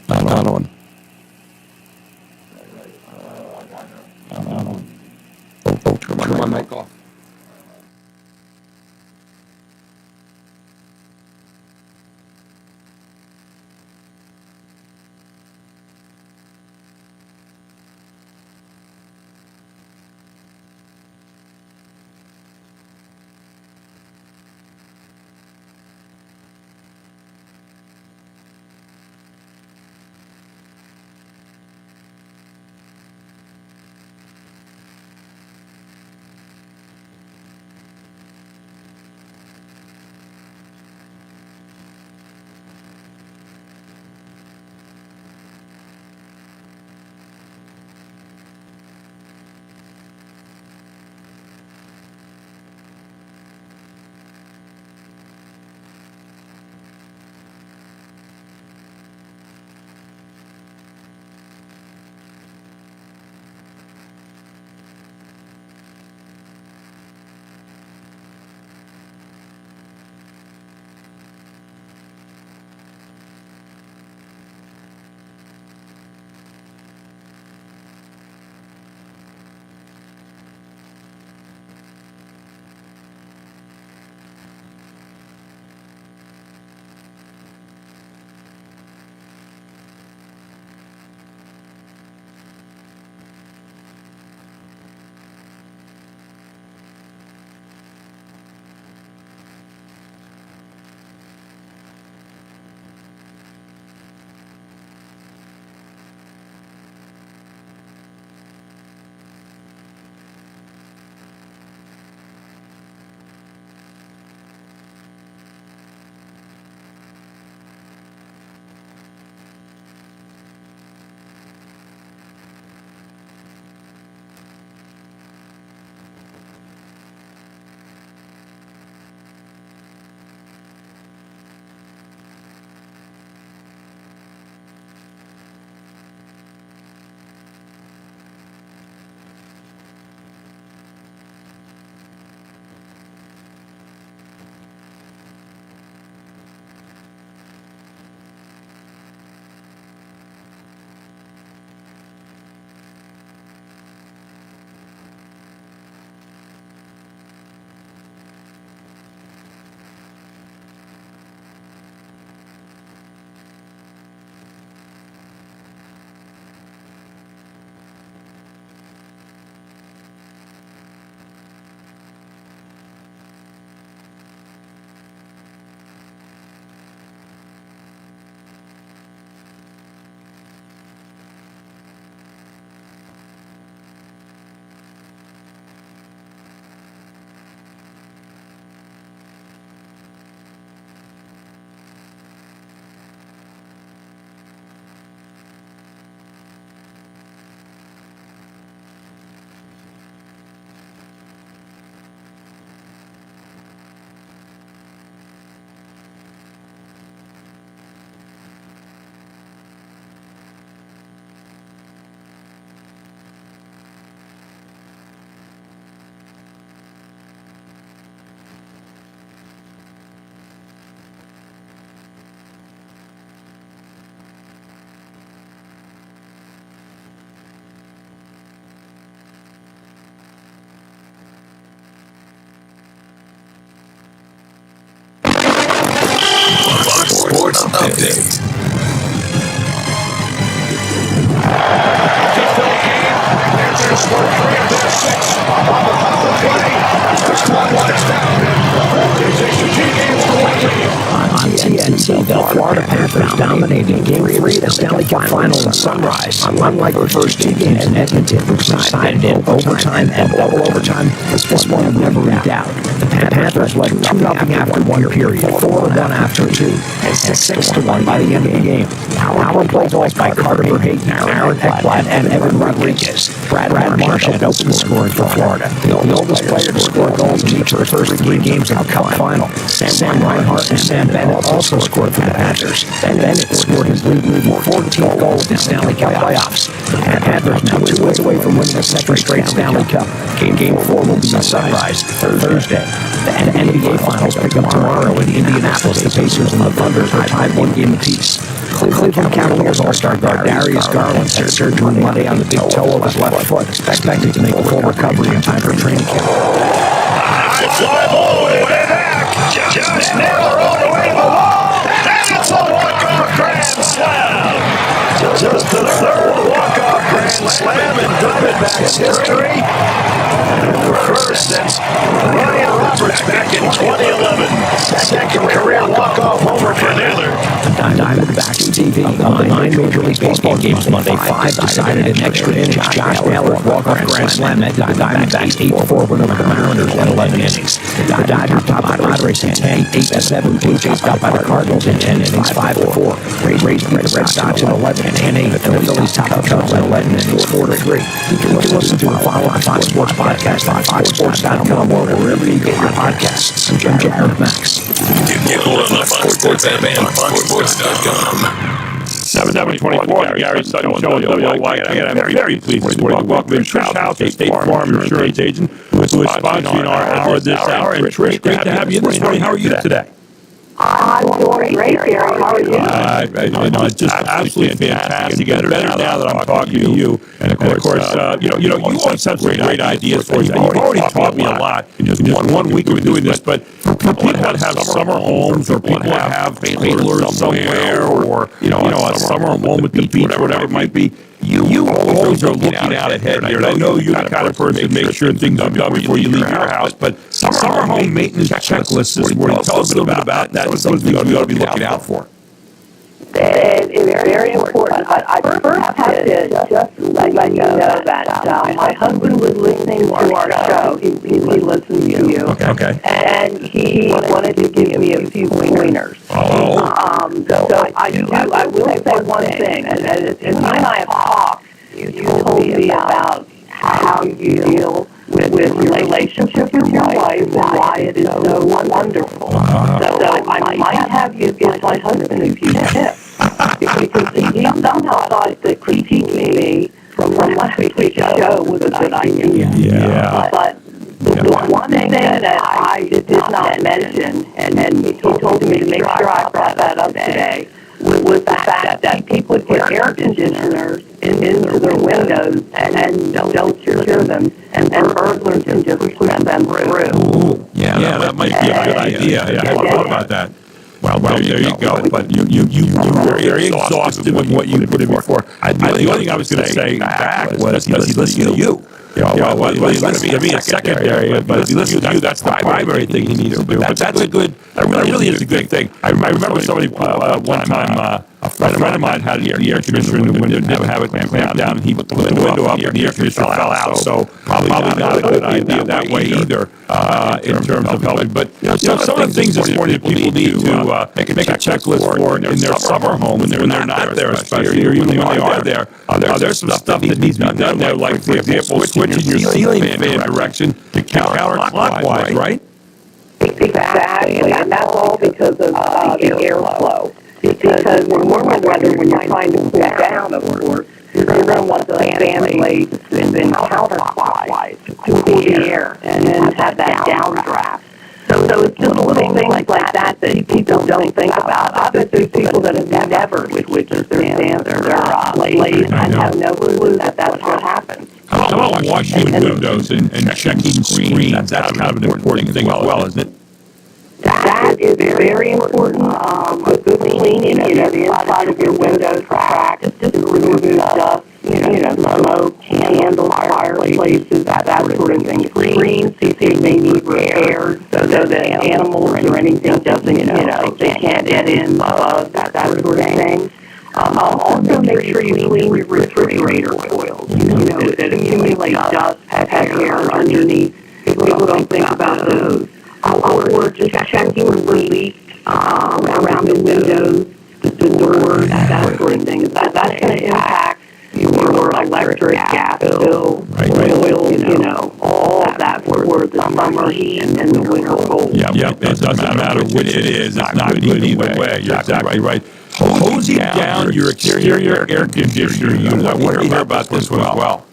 Not on. Turn my mic off. Update. On TNT, the Florida Panthers dominated Game 3 of the Stanley Cup Final in Sunrise. Unlike the first two games in Edmonton, which decided in overtime and double overtime, this one was never in doubt. The Panthers led 2-0 after one period, 4-1 after two, and 6-1 by the end of the game. Power play goals by Carter Hayton, Aaron Ekblad, and Evan Rodriguez. Brad Marchand opened the scoring for Florida, the oldest player to score goals in each of the first three games of the Cup Final. Sam Reinhart and Sam Bennett also scored for the Panthers. Bennett scored his league-leading 14th goal in the Stanley Cup playoffs. The Panthers now 2 wins away from winning a second straight Stanley Cup. Game 4 will be in Sunrise Thursday. The NBA Finals pick up tomorrow in Indianapolis. The Pacers and the Thunder are tied 1 game apiece. Cleveland Cavaliers All-Star guard Darius Garland had surgery Monday on the big toe of his left foot, expected to make a full recovery in time for training camp. Fly all the way back. Just never on the way below. And it's a walk-off grand slam. Just the third walk-off grand slam in Diamondbacks history. And the first since Ryan Roberts back in 2011. Second career walk-off homer for Naylor. Diamondbacks TV on the 9 Major League Baseball games Monday. 5 decided in extra innings. Josh Naylor's walk-off grand slam at the Diamondbacks 8-4 win over the Mariners in 11 innings. The Dodgers topped the Padres in 10, 8-7. Blue Jays got by the Cardinals in 10 innings, 5-4. Rays beat the Red Sox in 11 and 8. And the Phillies topped the Cubs in 11 innings, 4-3. You can listen to and follow our Fox Sports podcast on foxsports.com or wherever you get your podcasts. I'm Jared Max. Get hold of the Fox Sports app and foxsports.com. 7-7-24, Gary Sutton Show at WLY. I'm very pleased to welcome in Trish House, a State Farm insurance agent, who is sponsoring our hour this hour. And Trish, great to have you this morning. How are you today? I'm doing great, Gary. How are you? It's just absolutely fantastic. And better now that I'm talking to you. And of course, you always have some great ideas for you. You've already taught me a lot in just one week of doing this. But for people that have summer homes, or people that have trailers somewhere, or a summer home at the beach, whatever it might be, you always are looking out ahead here. And I know you're the kind of person to make sure things are done before you leave your house. But summer home maintenance checklist is where you tell us a little bit about that. Some things we ought to be looking out for. It is very important. I first have to just let you know that my husband was listening to our show. He listened to you. Okay. And he wanted to give me a few pointers. So I will say one thing. And when I have talked, you told me about how you deal with relationship with your wife and why it is so wonderful. So I might have you give my husband a few tips. Because he somehow thought that critiquing me from last week's show was a good idea. Yeah. But the one thing that I did not mention, and he told me to make sure I brought that up today, was the fact that people put air conditioners into their windows and don't secure them, and burglars can just push them through. Ooh, yeah, that might be a good idea. I hadn't thought about that. Well, there you go. But you were very exhaustive in what you put in before. The only thing I was going to say back was he listened to you. Well, he listened to me a secondary, but if he listens to you, that's the primary thing he needs to do. But that's a good, that really is a good thing. I remember somebody one time, a friend of mine had the air conditioner in the window, didn't have it clamped down, and he put the window up, and the air conditioner fell out. So probably not a good idea that way either in terms of helping. But some of the things this morning people need to make a checklist for in their summer home when they're not there, especially, or even when they are there. There's some stuff that needs to be done there, like, for example, switching your ceiling fan direction to counterclockwise, right? Exactly, and that's all because of the airflow. Because in warmer weather, when you're trying to cool down, of course, you're going to want the fan blade to spin counterclockwise to cool the air and then have that downdraft. So it's just little things like that people don't think about. I bet there's people that have never switched their fans or their blades and have no clue that that's what happens. How about washing windows and checking screens? That's kind of an important thing as well, isn't it? That is very important. A good clean cleaning, the inside of your windows, cracks, just remove dust, smoke, candles, fireplaces, that sort of thing. Screens, see if they need repairs, so that animals or anything doesn't, they can't get in, bugs, that sort of thing. Also make sure you clean your refrigerator coils. That accumulate dust, have hair underneath. People don't think about those. Or just checking leaks around the windows, the doors, that sort of thing. That's going to impact your electric, gas bill, oil, all of that for the summer heat and the winter cold. Yep. It doesn't matter which it is. It's not good either way. You're exactly right. Hosing down your exterior air conditioner unit. I want to hear about this one as well.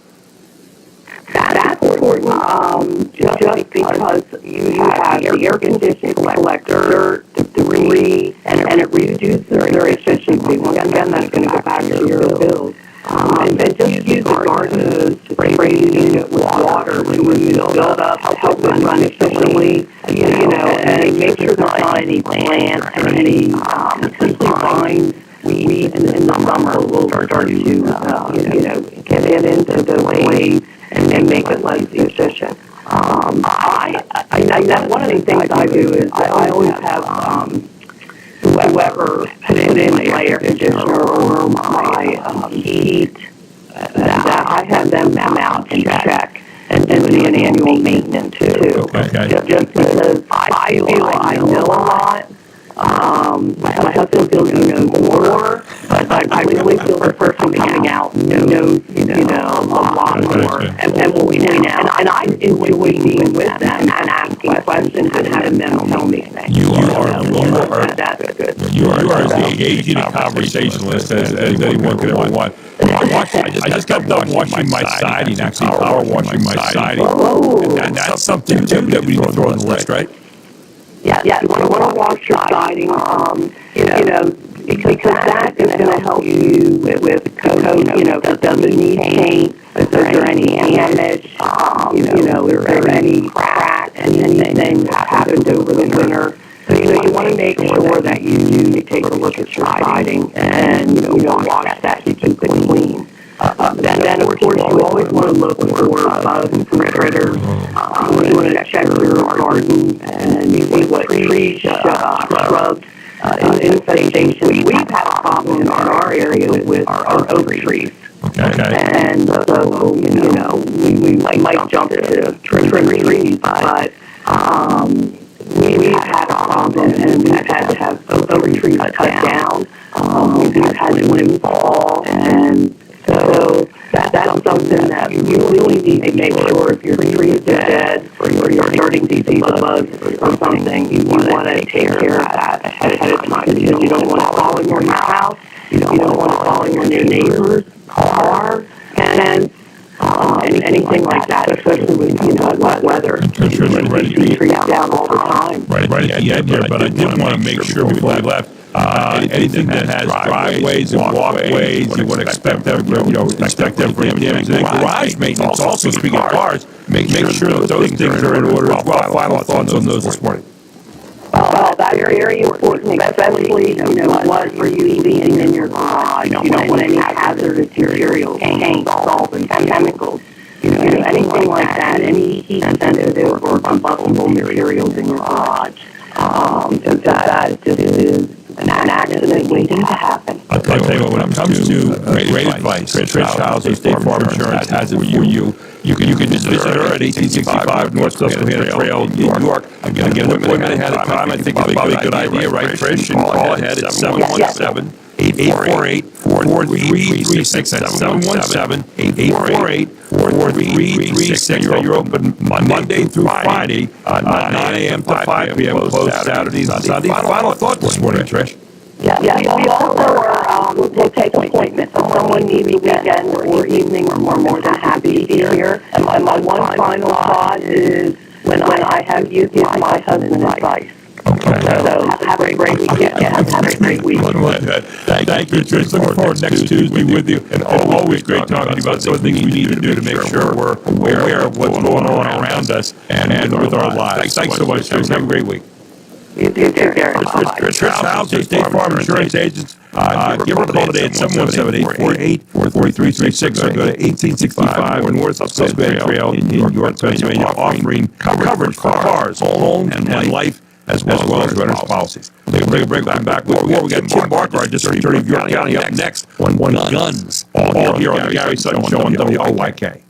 That's important, just because you have the air conditioning collector, debris, and it reduces their efficiency. Once again, that's going to go back to your bills. And just use the garden hose to spray the unit with water when you build up, help it run efficiently, and make sure there's not any plants or any essentially vines, weeds in the summer will start to, get into the waves and make it less efficient. One of the things I do is I always have whoever put in my air conditioner or my heat, that I have them come out and check and do an annual maintenance too. Okay. Just because I feel I know a lot. My husband feels he knows more, but I really feel the person coming out knows, a lot more and will point out. And I enjoy meeting with them and asking questions and having them tell me things. You are as So, engaging a conversationalist as anyone could ever want. I just got done washing my siding, actually power washing my siding. And that's something too that we need to throw on the list, right? Yeah, you want to wash your siding, because that is going to help you with coat, does it need paint, is there any damage, is there any crack, anything that happened over the winter. So, you want to make sure that you do take a look at your siding and, wash that, keep it clean. Then, of course, you always want to look for bugs and critters. You want to check your garden and see what trees, shrubs, infestation. We've had a problem in our area with our oak trees. Okay. And so, we might jump to trim trees, but we've had a problem and we've had to have oak trees cut down. We've had limbs fall, and so that's something that you really need to make sure if your tree is dead or you're starting to see bugs or something, you want to take care of that ahead of time because you don't want to fall in your house, you don't want to fall in your neighbor's car, and anything like that, especially with wet weather. Sure, You trees down all the time. Right at the end here, but I did want to make sure before we left. Anything that has driveways and walkways, you would expect them, expect them for damage. And garage maintenance, also speaking of cars, make sure that those things are in order as well. Final thoughts on those this morning. Well, that's very important, especially, what are you using in your garage? You don't want any hazardous materials, paint, salt, and chemicals. Anything like that, any heat-sensitive or combustible materials in your garage. Because that just is an accident waiting to happen. I'll tell you what, when it comes to great advice, Trish Hauser, State Farm Insurance has it for you. You can just visit her at 1865 North Susquehanna Trail, New York. Again, an appointment ahead of time, I think is probably a good idea, right, Trish? And call ahead at 717-848-4336. That's 717-848-4336. You're open Monday through Friday, 9 a.m. to 5 p.m. Closed Saturdays and Sundays. Final thought this morning, Trish. Yeah, we also are, we'll take appointments. If someone needs a weekend or evening, we're more than happy to be here. And my one final thought is when I have you give my husband advice. Okay. So have a great weekend. Have a great week. Thank you, Trish. Looking forward next Tuesday with you. And always great talking about some of the things we need to do to make sure we're aware of what's going on around us and with our lives. Thanks so much, Trish. Have a great week. You take care. Chris Houser, State Farm Insurance Agents. Give her a call today at 717-848-4336 or go to 1865 North Susquehanna Trail in York, Pennsylvania, offering coverage for cars, homes, and life, as well as renter's policies. We'll take a break. We'll come back with more. We got Tim Barker, our District Attorney of York County, up next on guns. All here on the Gary Sutton Show on WOYK.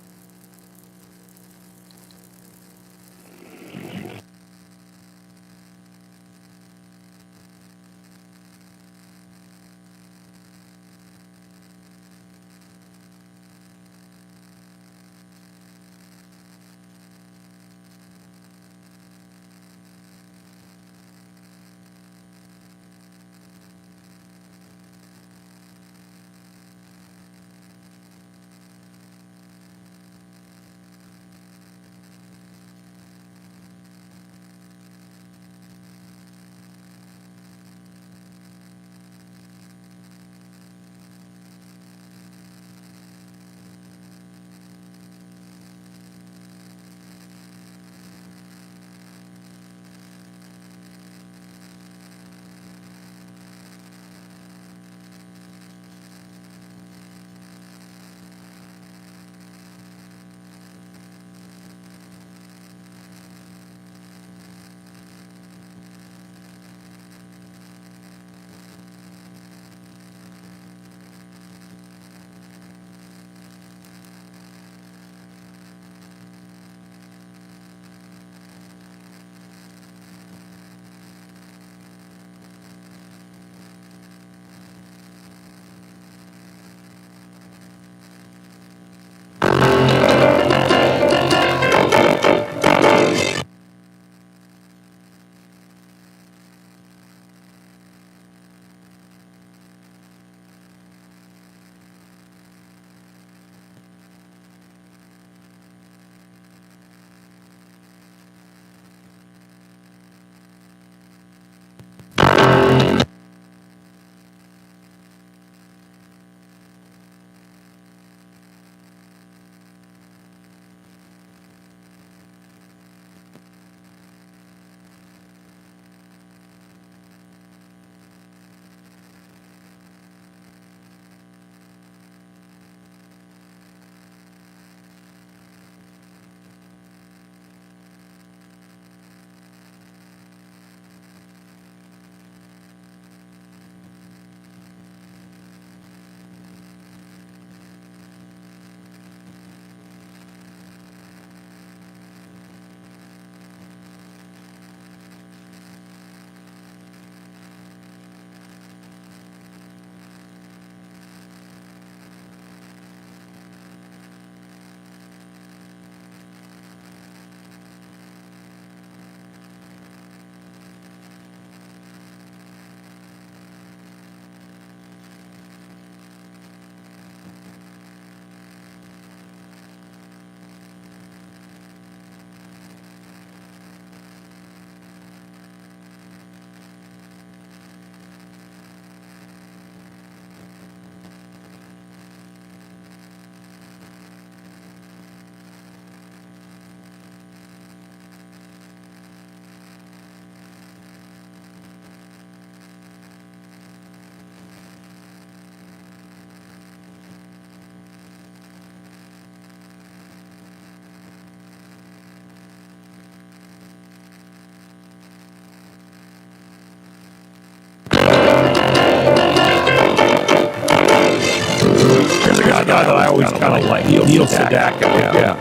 Guy that I always kind of like, Neil Sedaka. Yeah.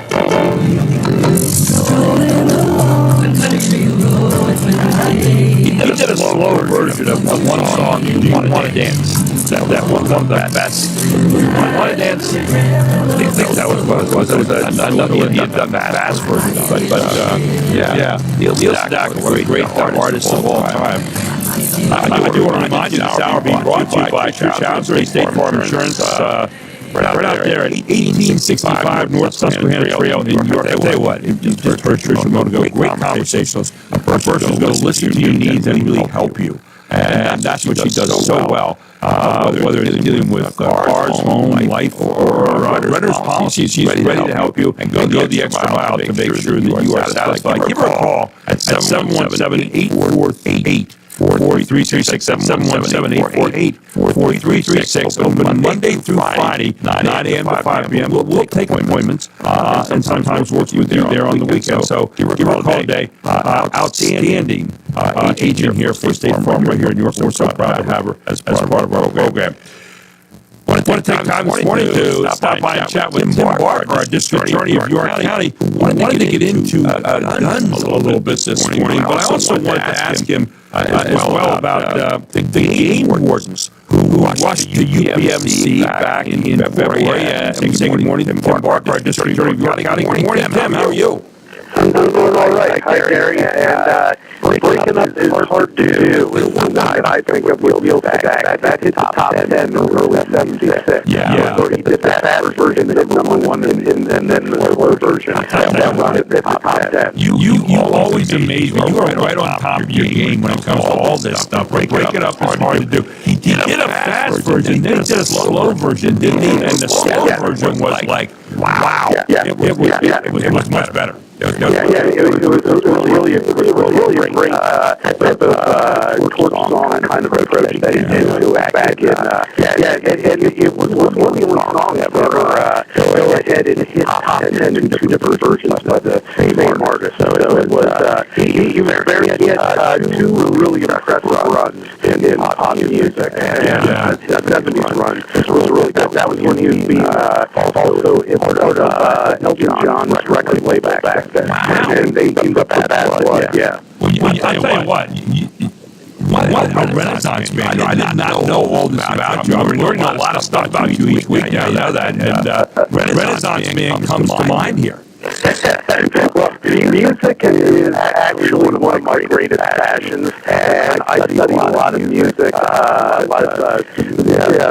He did a slower version of one song, "Wanna Dance." That one of the best. "Wanna Dance." I think that was another one. He had done the fast version of it. But yeah, Neil Sedaka, one of the great artists of all time. I do want to remind you this hour being brought to you by Chris Houser, State Farm Insurance. Right out there at 1865 North Susquehanna Trail in York. I tell you what, you just heard Trish going to go great conversations. A person who's going to listen to your needs and really help you. and that's what she does so well. Whether it's dealing with cars, home, life, or renter's policy, she's ready to help you and go the extra mile to make sure that you are satisfied. Give her a call at 717-848-4336, 717-848-4336. Open Monday through Friday, 9 a.m. to 5 p.m. We'll take appointments, and sometimes work with you there on the weekend. So give her a call today. Outstanding agent here for State Farm right here in York. We're so proud to have her as part of our program. I want to take time this morning to stop by and chat with Tim Barker, our district attorney of York County. Wanted to get into guns a little bit this morning, but I also wanted to ask him as well about the game wardens who rushed to UPMC back in February. And say good morning to Tim Barker, our district attorney of York County. Good morning, Tim. How are you? I'm doing all right. Hi, Gary. And breaking up is hard to do. I think of Wheels Back. That hit the top 10 in early 76. Yeah. He did that fast version, that number one, and then the slow version. That one hit the top 10. You always amaze me. You are right on top of your game when it comes to all this stuff. Break it up is hard to do. He did a fast version, then he did a slow version, didn't he? And the slow version was like, wow. It was much better. It was really a great torch song kind of approach that he did to back in. And it was the only song ever go ahead and hit top 10 in two different versions by the same artist. So it was he had two really impressive runs in pop music, and that 70s run was really good. That was when he was being also part of Elton John's record label back then. Wow. And they used up that bad blood. Yeah. Well, I tell you what. What a Renaissance man. I did not know all this about you. I'm learning a lot of stuff about you each week. I know that. And Renaissance man comes to mind here. Well, music is actually one of my greatest passions, and I study a lot of music,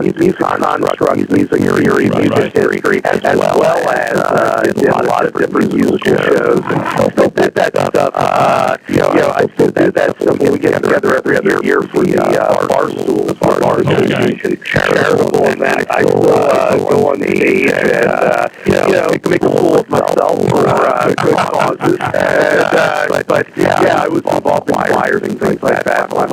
music constructs, music theory, music history, as well as did a lot of different musical shows, and still did that stuff. I still do that stuff when we get together every other year for the Barstool Association charitable event. I still go on stage and make a fool of myself for good causes. But I was involved in choirs and things like that. My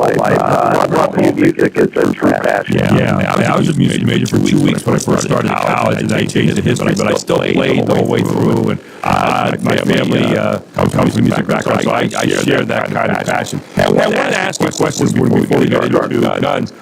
love music has been true passion. Yeah. I was a music major for 2 weeks when I first started college, and I changed the history, but I still played the whole way through. And my family comes from music background, so I share that kind of passion. And I wanted to ask you questions before we get into guns.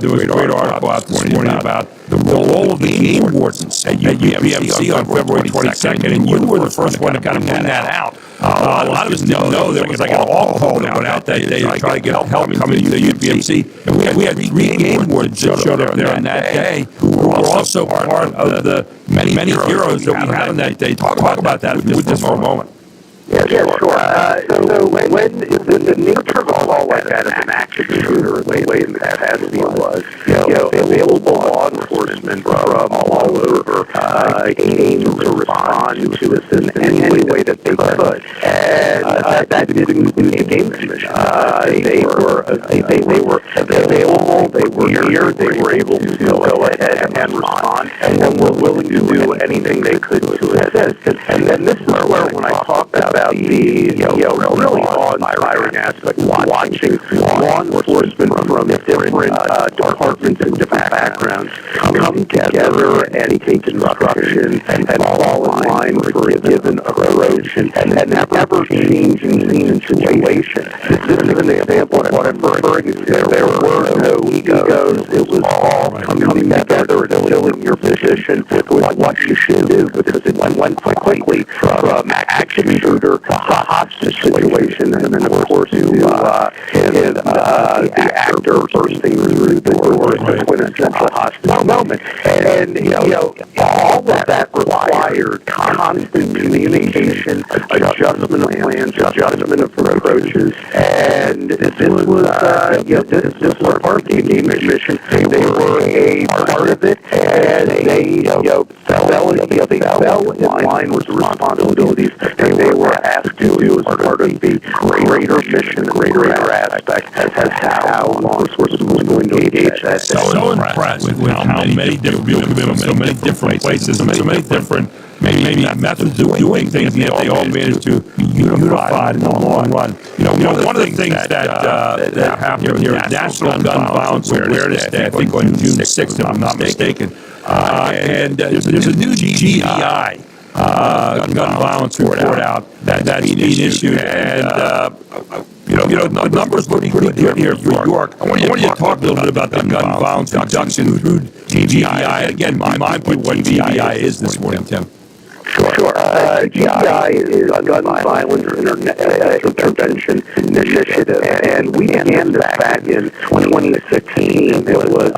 There was a great article out this morning about the role of the game wardens at UPMC on February 22nd, and you were the first one to kind of point that out. A lot of us didn't know there was like an all-call that went out that day to try to get help coming to the UPMC. And we had 3 game wardens that showed up there on that day who were also part of the many heroes that we had on that day. Talk about that just for a moment. Yeah, sure. So when the nature of a call like that, an action shooter, the way in the capacity was, available law enforcement from all over came to respond to us in any way that they could, and that didn't include the game commission. They were available, they were here, they were able to go ahead and respond, and were willing to do anything they could to assist. And this is where, when I talk about the really awe-inspiring aspect, watching law enforcement from different departments and different backgrounds come together and take instruction and fall in line for a given approach and never changing situation. This is an example of what I'm referring to. There were no egos. It was all coming together and filling your position with what you should do, because it went quickly from action shooter to hostage situation, and then of course to the actor bursting through the door, the quintessential hostage moment. And all of that required constant communication, adjustment of plans, adjustment of approaches, and this was this was part of the game mission. They were a part of it, and they fell in line with the responsibilities that they were asked do as part of the greater mission, the greater aspect, as how law enforcement was going to engage that. So impressed with how many different people have been in so many different places, so many different maybe methods of doing things, yet they all managed to be unified in the long run. One of the things that happened here is National Gun Violence Awareness Day, I think on June 6th, if I'm not mistaken. And there's a new GVI gun violence report out that's being issued, and the numbers look pretty good here for York. I want you to talk a little bit about the gun violence reduction through GVI. And again, remind people what GVI is this morning, Tim. Sure. GVI is Gun Violence Intervention Initiative, and we began this back in 2016. It was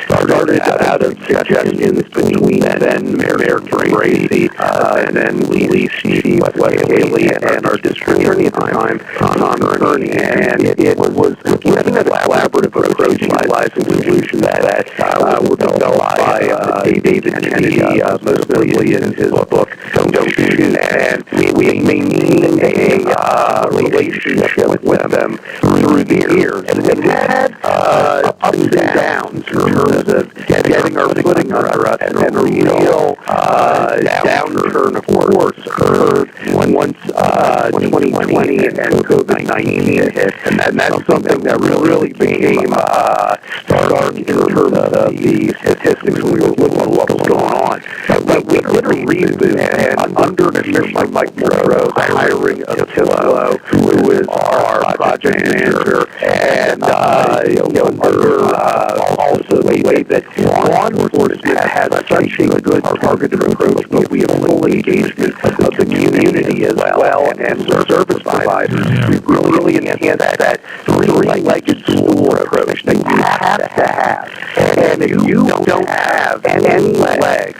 started out of suggestions between then Mayor Brady and then Police Chief Wes Haley and our district attorney at the time, Tom Kearney, and it was looking at a collaborative approach utilizing solutions that were developed by David Kennedy, most notably in his book, Don't Shoot, and we maintained a relationship with them through the years. And it had ups and downs in terms of getting our footing under us, and a real downturn, of course, occurred once 2020 and COVID-19 hit, and that's something that really became stark in terms of the statistics when we were looking at what was going on. But we did a reboot, and under Commissioner Mike Monroe, hiring of Tillo, who is our project manager, and under also the way that law enforcement has such a good targeted approach, but we have full engagement of the community as well, and service providers. We really enhance that three-legged stool approach that you have to have. And if you don't have any leg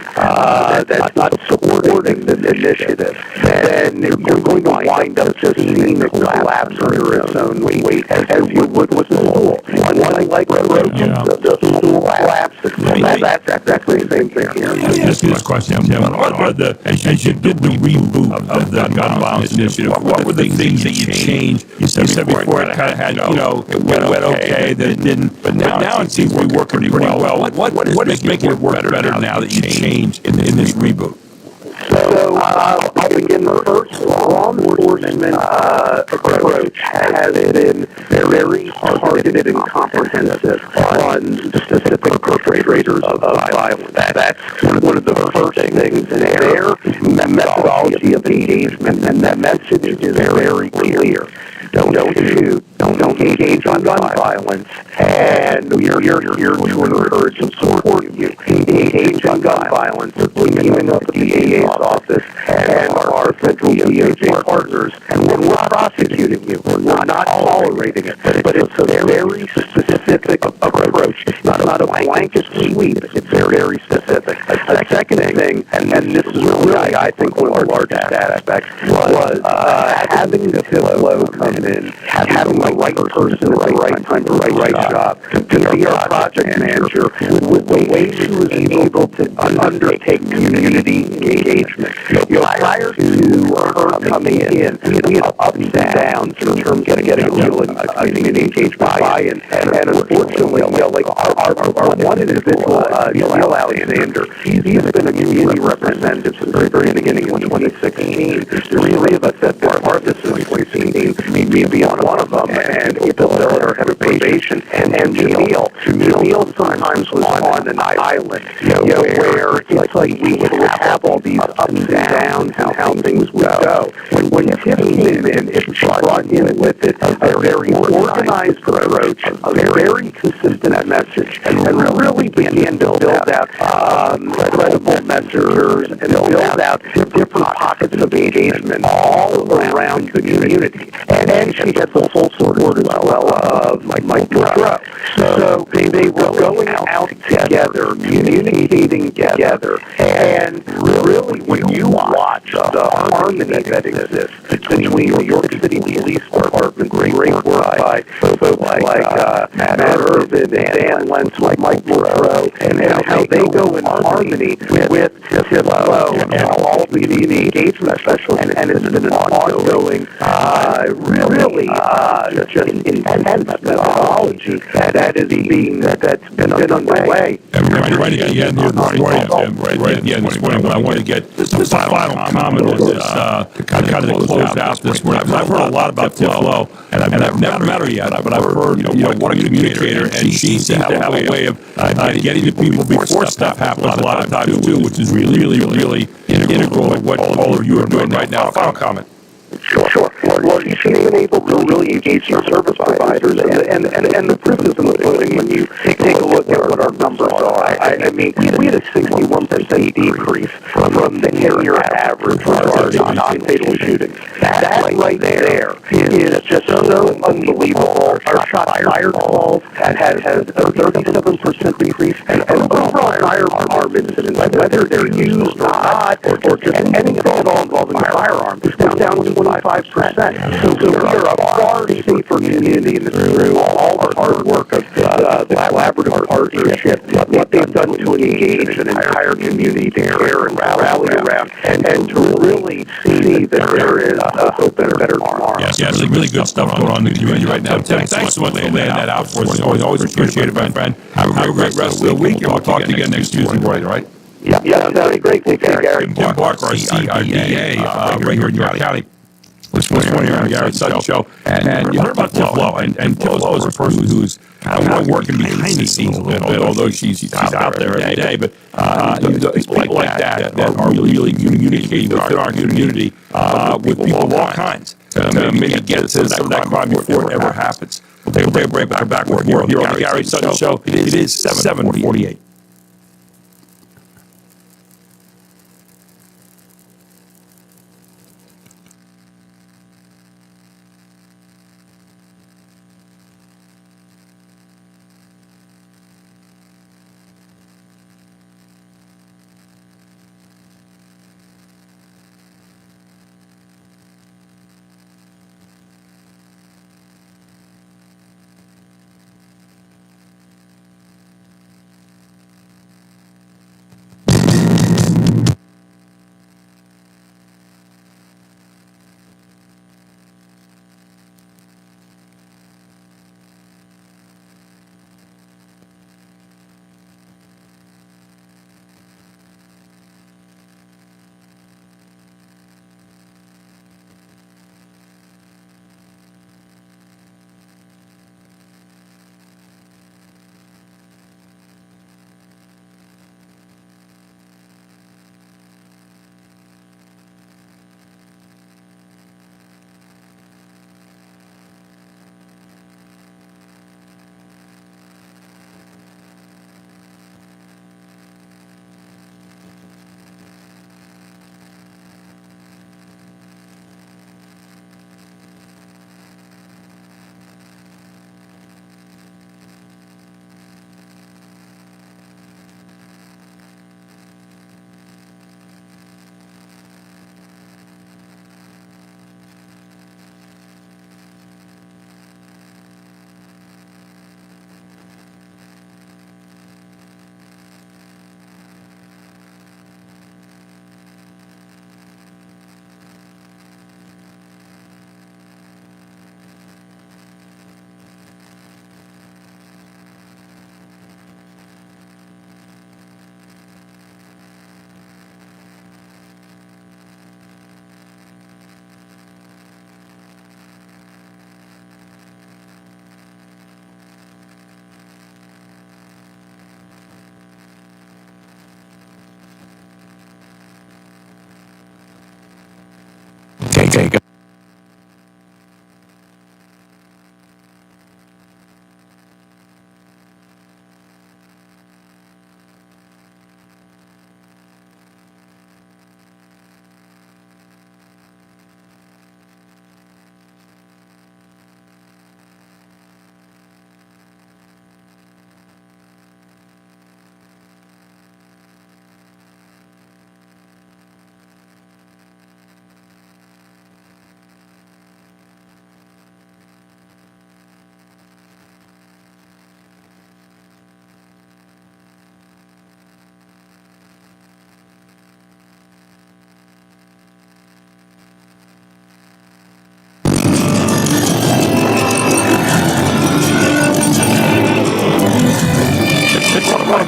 that's not supporting this initiative, then you're going to wind up just seeing it collapse under its own weight, as you would with the stool. One leg approach, the stool collapses. That's exactly the same thing here. Just this question, Tim. As you did the reboot of the gun violence initiative, what were the things that you changed? You said before it kind of had, it went okay, then it didn't, but now it seems to be working pretty well. What is making it work better now that you changed in this reboot? So I'll begin the first. Law enforcement approach has been very targeted and comprehensive on specific perpetrators of violence. That's one of the first things. And their methodology of engagement and that message is very clear. Don't shoot. Don't engage on gun violence, and we're here to encourage and support you. Engage on gun violence. We're teaming up with the DA's office and our federal DOJ partners, and we're prosecuting you. We're not tolerating it, but it's a very specific approach. It's not a blanket sweep. It's very specific. A second thing, and this is really, I think, one of the largest aspects, was having the flow come in, having the right person at the right time for the right job, to be our project manager with the way she was able to undertake community engagement. Prior to her coming in, we had ups and downs in terms of getting a real community engagement buy-in, and unfortunately, our one individual, Neil Alexander, he's been a community representative since the very beginning in 2016. There's three of us that are part of this since 2016, me being one of them, and Bill Miller, head of probation, and Jamil. Jamil sometimes was on an island, where it's like we would have all these ups and downs and how things would go. When Tim came in, it brought in with it a very organized approach, a very consistent message, and really began to build out credible messengers and build out different pockets of engagement all around the community. And she had the full support as well of Mike Monroe. So they were going out together, communicating together, and really when you watch the harmony that exists between the New York City Police Department, great work by both folks like Matt Irvin, Dan Lentz, Mike Moreau, and how they go in harmony with Tiflo and all the engagement specialists, and it's been an ongoing, really just intense methodology that's been underway. And right at the end here this morning, right at the end this morning, I want to get just the final comment on this, to kind of close out this morning. Because I've heard a lot about Tiflo, and I've never met her yet, but I've heard, what a communicator, and she seems to have a way of getting to people before stuff happens a lot of times too, which is really integral to what all of you are doing right now. Final comment. Sure. Well, she's been able to really engage your service providers, and the proof is in the pudding when you take a look at what our numbers are. I mean, we had a 61% decrease from the 10-year average for our non-fatal shootings. That right there is just so unbelievable. Our shot fired calls has a 37% decrease, and overall firearm incidents, whether they're used or not, or just anything at all involving a firearm, is down 25%. So we are a far safer community, and through all the hard work of the collaborative partnership, what they've done to engage an entire community to care and rally around, and to really see that there is a better tomorrow. Yes, really good stuff going on in the community right now. Tim, thanks so much for laying that out for us. Always appreciate it, my friend. Have a great rest of the week, and we'll talk to you again next Tuesday morning, right? Yeah, that'd be great. Thank you, Gary. Tim Barker, our CRDA, right here in York County. This morning on the Gary Sutton Show. And you heard about Tiflo, and Tiflo is a person who's kind of working behind the scenes a little bit, although she's out there every day. But it's people like that are really communicating within our community with people of all kinds. Maybe get to that crime before it ever happens. We'll take a break, back here on the Gary Sutton Show. It is 7:48.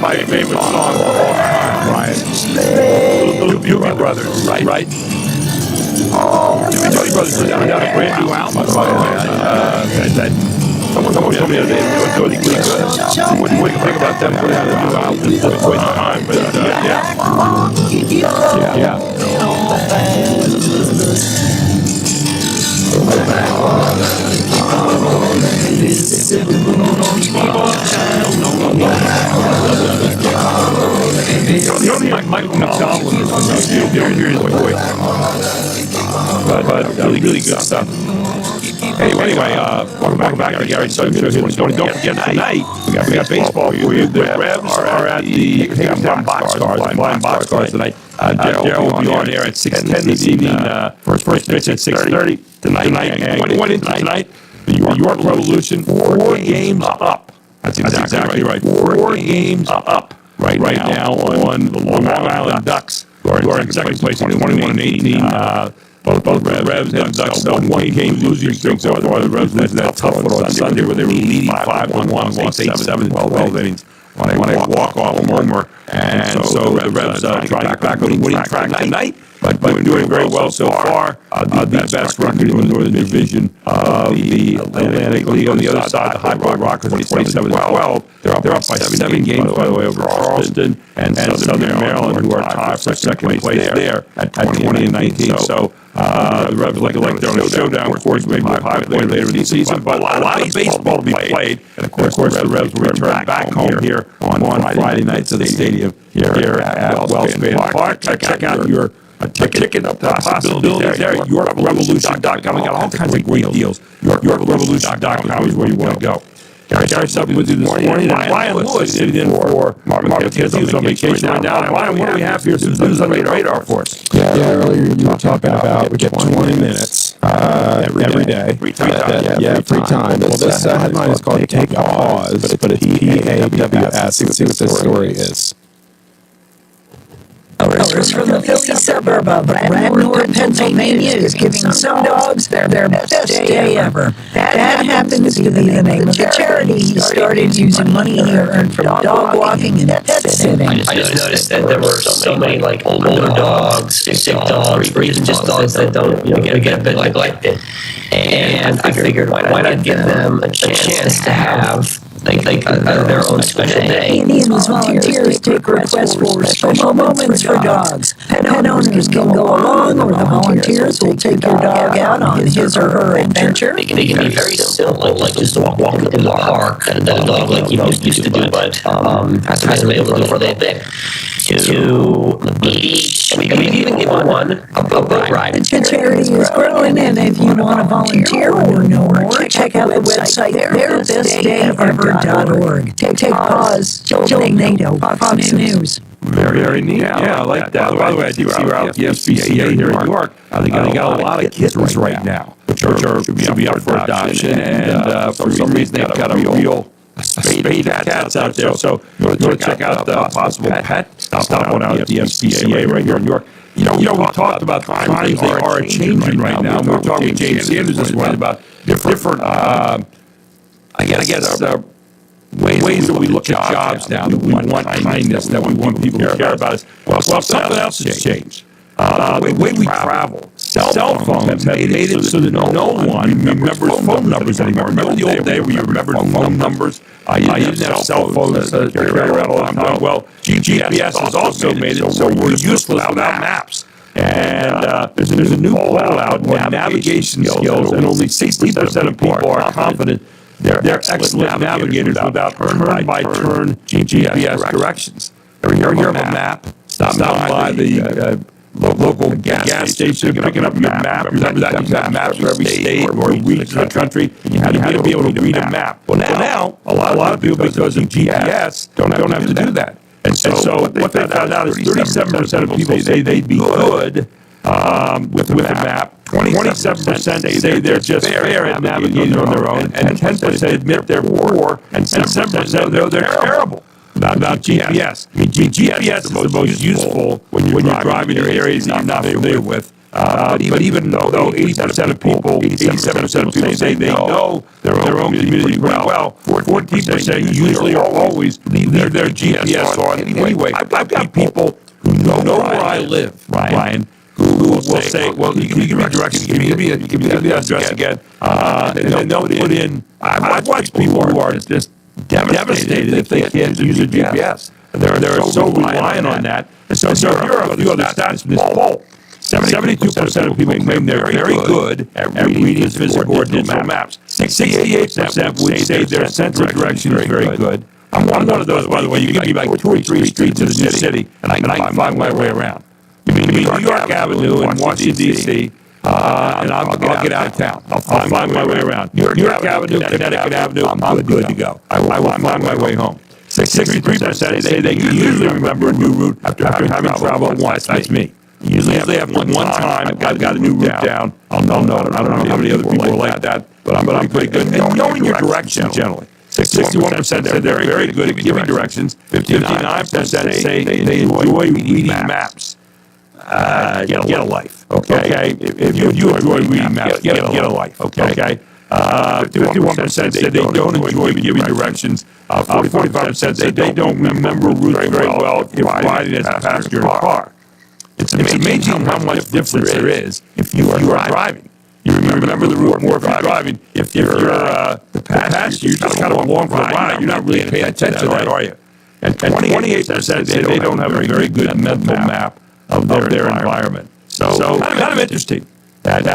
my favorite songs of all time, Brian. The Doobie Brothers, right? The Doobie Brothers put out a brand new album, by the way. Someone told me the other day it was really good. What do you think about them putting out a new album at this point in time? But the only Michael McDonald in this one, you don't hear his voice. But really good stuff. Anyway, welcome back to Gary Sutton Show here. Don't forget tonight we got baseball for you. The Revs are at the Hagerstown Boxcars, flying Boxcars tonight. Daryl will be on there at 6:10 this evening. First pitch at 6:30 tonight. 21 into tonight. The York Revolution, 4 games up. That's exactly right. 4 games up right now on the Long Island Ducks, who are in second place, 21-18. Both Revs and Ducks, one game losing streak so far. The Revs led that tough one on Sunday where they were leading 5-1, lost 8-7, 12 innings on a walk-off homer. And so the Revs trying to get back on the winning track tonight. But doing very well so far. The best record in the Northern Division of the Atlantic League. On the other side, the High Road Rockers are 27-12. They're up by 7 games, by the way, over Charleston and Southern Maryland, who are tied for second place there at 20-19. So the Revs like they're on a showdown course, maybe a high point later in the season. But a lot of baseball to be played. And of course, the Revs will return back home here on Friday night to the stadium here at Wellspan Park. Check out your ticket possibilities there. YorkRevolution.com. We got all kinds of great deals. YorkRevolution.com is where you want to go. Gary Sutton with you this morning. And Brian Lewis sitting in for Marvin Kidd. He was on vacation right now. Brian, what do we have here? Some news on the radar for us. Yeah, earlier you were talking about we get 20 minutes every day. Free time. Free time. Well, this headline is called Take a Pause, but it's PAWS. Let's see what this story is. Owners from the Philly suburb of Radnor, Pennsylvania, is giving some dogs their best day ever. That happens to be the name of the charity he started using money he earned from dog walking and pet sitting. I just noticed that there were so many like older dogs, sick dogs, or even just dogs that don't get a bit neglected. And I figured why not give them a chance to have their own special day. Indians volunteers take requests for special moments for dogs. Pet owners can go along, or the volunteers will take your dog out on his or her adventure. They can be very simple, like just walking in the park, and the dog like you used to do, but has to be able to do for a little bit. To the beach, and we can even give one a boat ride. The charity is growing, and if you want to volunteer or know more, check out the website theirbestdayever.org. Take pause, donate, Fox News. Very neat. Yeah, I like that. By the way, I do see we're out at the SPCA here in York. They got a lot of kittens right now, which should be up for adoption. And for some reason, they've got a real spade cats out there. So you want to check out the possible pet? Stop one out at the SPCA right here in York. You know, we talked about times they are changing right now. We were talking with James Sanders this morning about different I guess ways that we look at jobs now, that we want kindness, that we want people to care about us. Well, something else has changed. The way we travel. Cell phones have made it so that no one remembers phone numbers anymore. Remember the old day where you remembered phone numbers? You didn't have cell phones to carry around all the time. Well, GPS has also made it so we're useless without maps. And there's a new poll out on navigation skills, and only 60% of people are confident they're excellent navigators without turn-by-turn GPS directions. Ever hear of a map? Stop by the local gas station, picking up your map. Remember that? You got maps for every state or region of the country. You had to be able to read a map. Well, now a lot of people, because of GPS, don't have to do that. And so what they found out is 37% of people say they'd be good with a map. 27% say they're just fair at navigating on their own, and 10% admit they're poor, and 7% they're terrible about GPS. I mean, GPS is the most useful when you're driving in areas that you're not familiar with. But even though 87% of people say they know their own community pretty well, 14% usually or always leave leave their GPS on anyway. I've got people who know where I live, Ryan, who will say, well, you give me directions, give me the address again, and then they'll put in, I've watched people who are just devastated if they can't use a GPS. They're so reliant on that. And so here are a few other stats from this poll. 72% of people claim they're very good at reading physical or digital maps. 68% would say their sense of direction is very good. I'm one of those, by the way. You give me like 2 or 3 streets in the new city, and I can find my way around. You mean New York Avenue in Washington, D.C., and I'll get out of town. I'll find my way around. New York Avenue, Connecticut Avenue, I'm good to go. I will find my way home. 63% say they usually remember a new route after having traveled once. That's me. Usually have one time, I've got a new route down. I'll know. I don't know how many other people are like that, but I'm pretty good. And knowing your directions generally. 61% said they're very good at giving directions. 59% say they enjoy reading maps. Get a life, okay? If you enjoy reading maps, get a life, okay? 51% said they don't enjoy giving directions. 45% said they don't remember routes very well if riding as a passenger in a car. It's amazing how much difference there is if you are driving. You remember the route more if you're driving. If you're the passenger, you're just kind of along for the ride. You're not really paying attention to that, are you? And 28% say they don't have a very good mental map of their environment. So kind of interesting that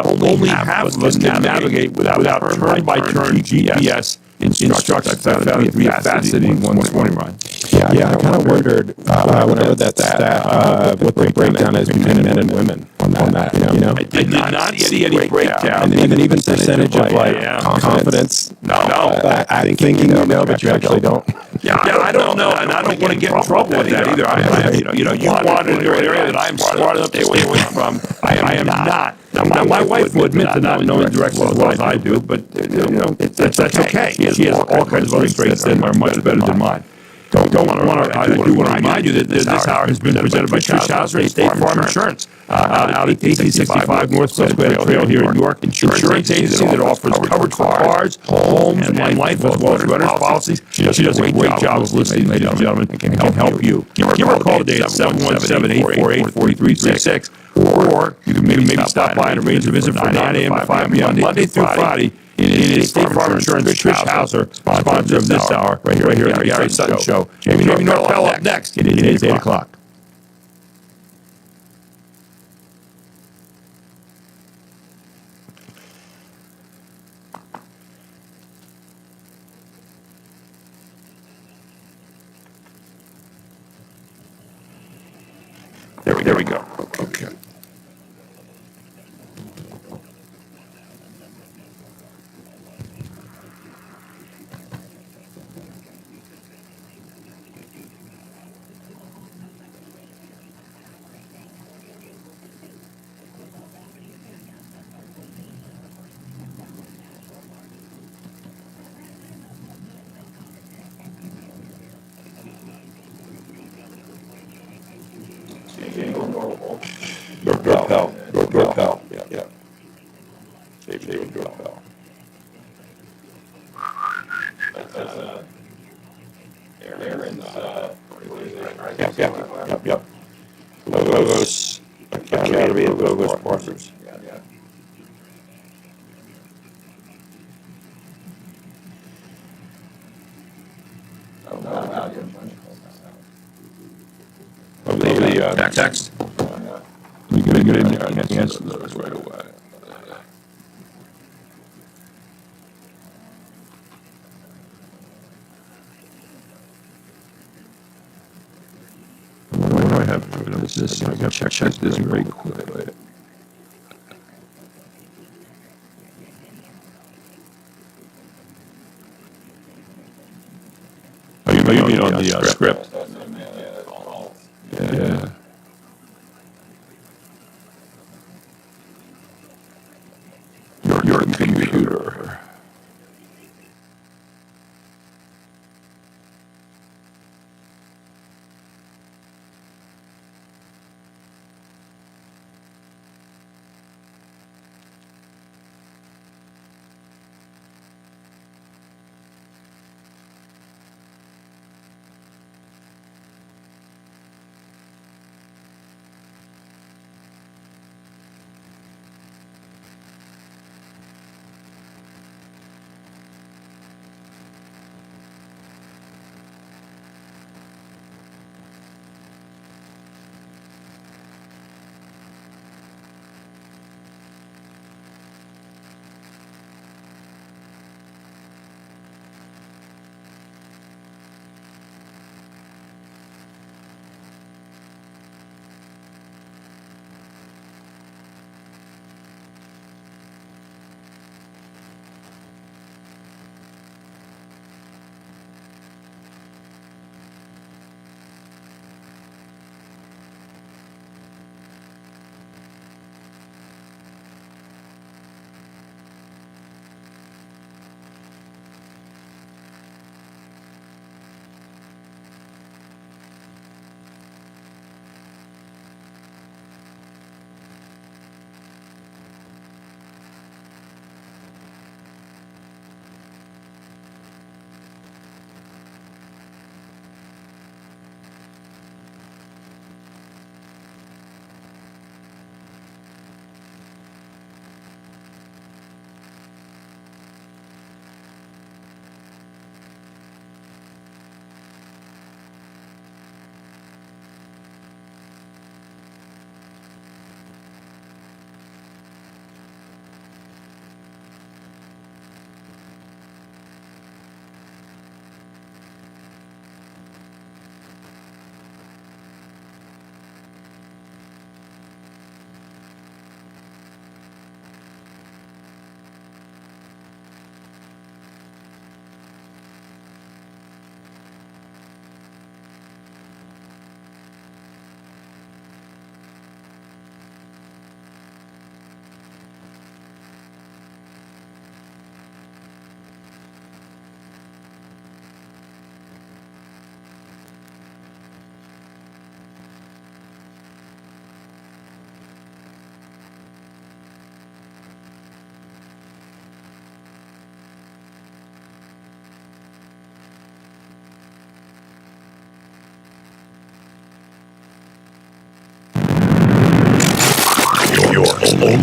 only half of us can navigate without turn-by-turn GPS instructions. I found it to be a fascinating 120 run. Yeah, I kind of wondered whenever that stat, what the breakdown is between men and women on that. You know? I did not see any breakdown. And even percentage of confidence. No. I think you know, but you actually don't. Yeah, I don't know, and I don't want to get in trouble with that either. You wanted an area that I'm smart enough to stay away from. I am not. Now, my wife will admit to not knowing directions as well as I do, but that's okay. She has all kinds of other strengths that are much better than mine. I do want to remind you that this hour has been presented by Trish Hauser at State Farm Insurance out at 1865 North Cliffsville Trail here in New York. Insurance agency that offers coverage for cars, homes, and life as well as renter's policies. She does a great job of listening, ladies and gentlemen, and can help you. Give her a call today at 717-848-4336, or you can maybe stop by and arrange a visit from 9 a.m. to 5 p.m. Monday through Friday. It is State Farm Insurance, Trish Hauser, sponsor of this hour, right here at the Gary Sutton Show. Jamie Northwell up next. It is 8 o'clock. There we go. Okay. Doorbell. Yeah. Save doorbell. Aaron's, Yep. Logos Academy and Logos Partners. Yeah. Of the text. You get in there and answer those right away. What do I have? This I got check this very quickly. Oh, you mean on the script? Yeah. Your computer.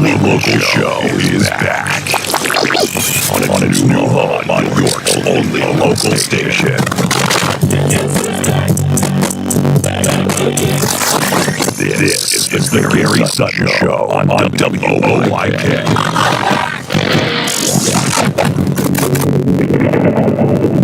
only local show is back. On its new home on York's only local station. This is the Gary Sutton Show on WOYK.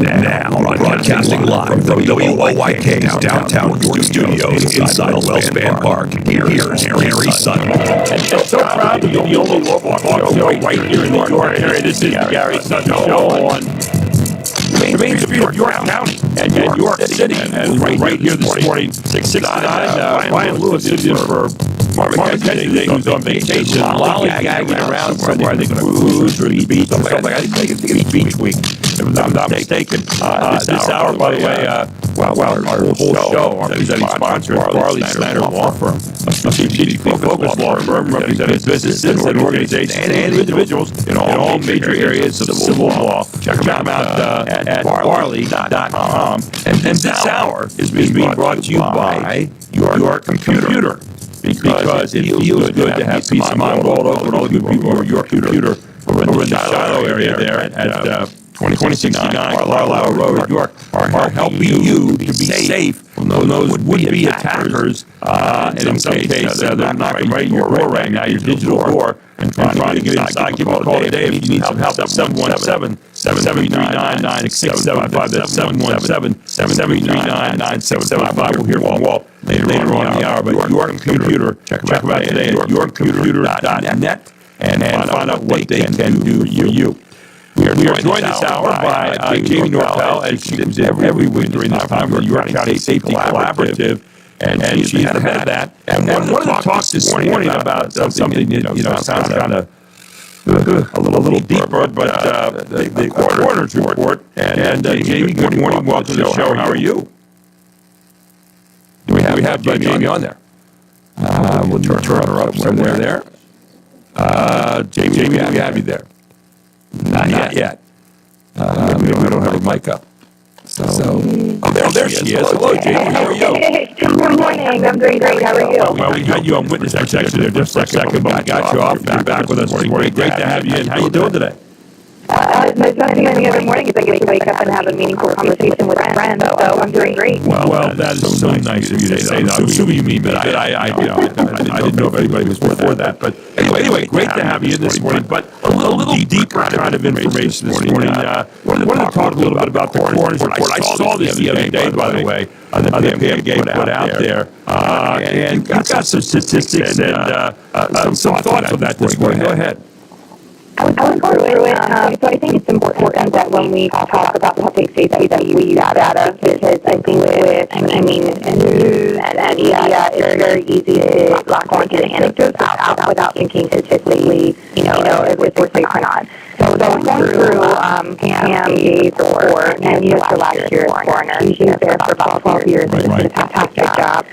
Now, broadcasting live from WOYK's downtown York studios inside Wellspan Park, here's Gary Sutton. And so proud to be the only local talk show right here in the York area. This is the Gary Sutton Show on the main street of York County and York City. And right here this morning, 669, Brian Lewis is in for Marvin today, who's on vacation, lollygagging around somewhere. I think cruise or the beach or something. I think it's beach week, if I'm not mistaken. This hour, by the way, our whole show, our presenting sponsor, Barley Snyder Law Firm, a CPG focused law firm representing businesses and organizations and individuals in all major areas of civil law. Check them out at barley.com. And this hour is being brought to you by your computer. Because it feels good to have peace of mind rolled over and all the good people of your computer over in the Shiloh area there at 2069 Carlisle Road, York, are helping you to be safe from those would-be attackers. And in some cases, they're knocking right in your door right now, your digital door, and trying to get inside. Give a call today if you need some help at 717-739-9675. That's 717-739-9675. We'll hear from Walt later on in the hour. But your computer, check them out today at yourcomputer.net and find out what they can do for you. We are joined this hour by Jamie Norfell, and she was every week during this time for the York County Safety Collaborative, and she's the head of that. And one of the talks this morning about something that sounds kind of a little deeper, but the coroner's report. And Jamie, good morning, welcome to the show. How are you? Do we have Jamie on there? We'll turn her up somewhere there. Jamie, we have you there. Not yet. We don't have a mic up. So there she is. Hello, Jamie. How are you? Good morning. I'm doing great. How are you? Well, we had you on witness protection there just for a second, but we got you off. You're back with us this morning. Great to have you in. How you doing today? There's nothing any other morning is I get to wake up and have a meaningful conversation with friends, so I'm doing great. Well, that is so nice of you to say that. I'm assuming you mean that. I didn't know if anybody was before that. But anyway, great to have you in this morning. But a little deeper kind of information this morning. I wanted to talk a little bit about the coroner's report. I saw this the other day, by the way, that the PMG put out there. And you've got some statistics and some thoughts on that this morning. Go ahead. I was going through it, so I think it's important that when we talk about public safety that we use data, because I think with news and media, it's very easy to lock onto the anecdotes out without thinking statistically, if we're safe or not. So going through Pam's report, and last year's coroner, she was there for about 12 years and did a fantastic job.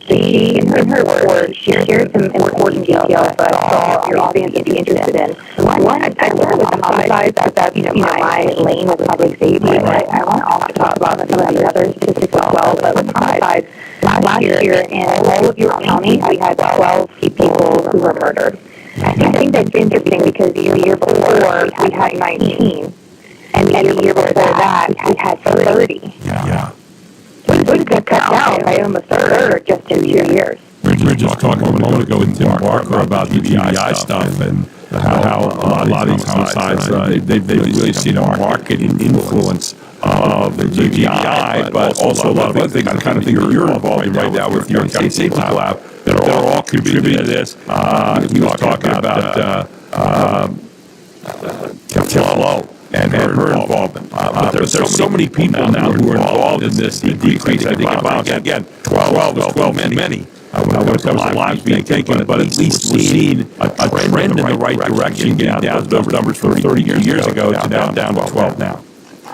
She, in her report, shared some important details that I saw your audience would be interested in. One, I started with the homicides, that's my lane with public safety, but I want to also talk about some of the other statistics as well, but with homicides, last year in all of York County, we had 12 people who were murdered. I think that's interesting because the year before, we had 19, and the year before that, we had 30. Yeah. We got cut down by almost a third just in 2 years. We were just talking a moment ago with Tim Barker about the GBI stuff and how a lot of these homicides, they've really seen a market influence of the GBI, but also a lot of other things, the kind of things you're involved in right now with your County Safety Lab that are all contributing to this. He was talking about Hello and her involvement. But there's so many people now who are involved in this decrease. I think about, again, 12 is many. When it comes to lives being taken, but at least we're seeing a trend in the right direction, getting down those numbers from 30 years ago to down to 12 now.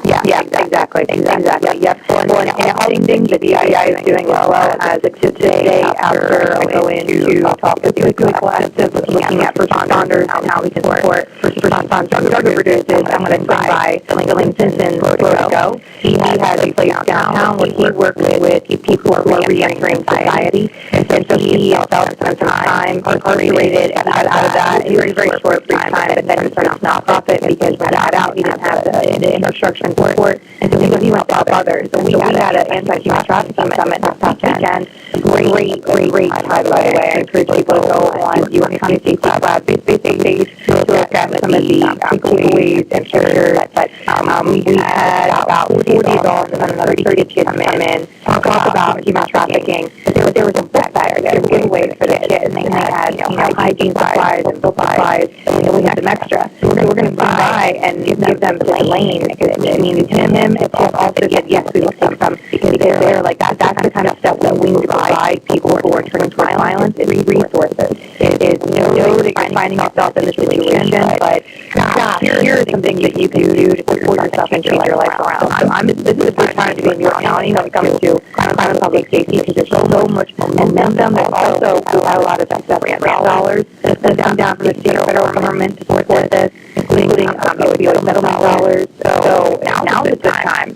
Yeah, exactly. Exactly. Yep. Well, and all things that DEI is doing as well as today after I go into talk with you collective, looking at first responders and how we can support first responders drug overdoses. I'm going to swing by Billings Simpson's Go. He has a place downtown where he works with people who are re-entering society, and so he himself spent some time incarcerated and out of that in a very short time, but then he started a nonprofit because when he got out, he didn't have the infrastructure and support, and so he went to help others. So we had an anti-human trafficking summit this past weekend. Great time, by the way. I encourage people to go on U.S. County Safety Lab Facebook page to look at some of the takeaways and pictures. But we had about 40 adults and another 30 kids come in, talk about human trafficking. But there was a book bag there, giveaways for the kids, and they had hygiene supplies and book supplies, and we had some extra. So we're going to buy and give them to Lane, because him also said, yes, we will take some, because they're like, that's the kind of stuff that we provide people who are turning towards violence. It's resources. It is know that you're finding yourself in this situation, but gosh, here are some things that you can do to support yourself and change your life around. This is a good time to be in New York County when it comes to crime and public safety, because there's so much momentum. There's also a lot of grant dollars that come down from the state or federal government to support this, including opioid settlement dollars. So now's a good time.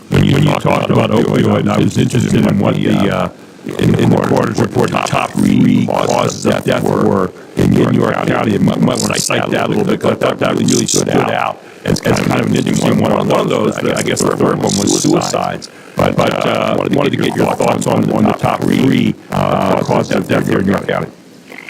When you talked about opioid, I was interested in what in the coroner's report, the top 3 causes of death were in New York County. And might want to cite that a little bit, because that really stood out as kind of an interesting one. One of those, I guess the third one was suicides. But wanted to get your thoughts on the top 3 causes of death here in New York County.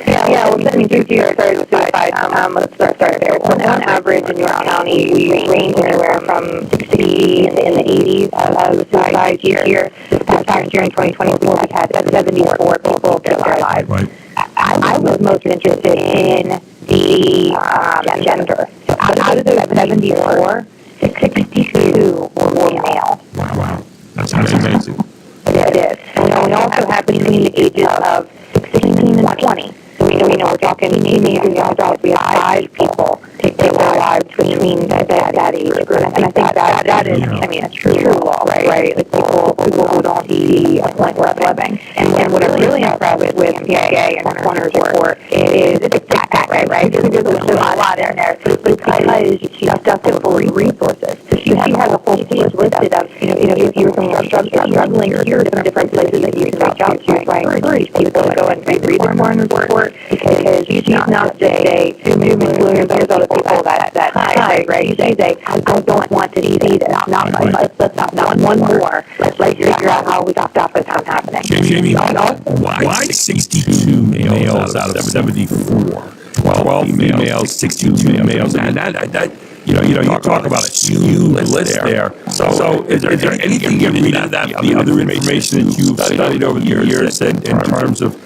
Yeah, well, let me do suicide. Let's start there. So on average in New York County, we range anywhere from 60 in the 80s of suicides here. This past year in 2024, we had 74 people get their lives. Right. I was most interested in the gender. So out of those 74, 62 were male. Wow. That's amazing. It is. And we also have between the ages of 16 and 20. So we know we're talking teenagers, young adults. We have 5 people take their lives between that age group. And I think that is, a true law, right? Like people who don't see a point worth living. And what I'm really impressed with PA and Coroner's report is it's that, right? There's a lot in there. Because she does full resources. So she has a whole page listed of, if you're struggling, here are some different places that you can reach out to. So I encourage people to go and read the Coroner's report, because she's not just a doom and gloom. Here's all the people that hide, right? She's I don't want to see this. Let's not one more. Let's figure out how we stop this from happening. Jamie, why 62 males out of 74? 12 females, 62 males, and that you talk about a huge list there. So is there anything you read out that the other information that you've studied over the years in terms of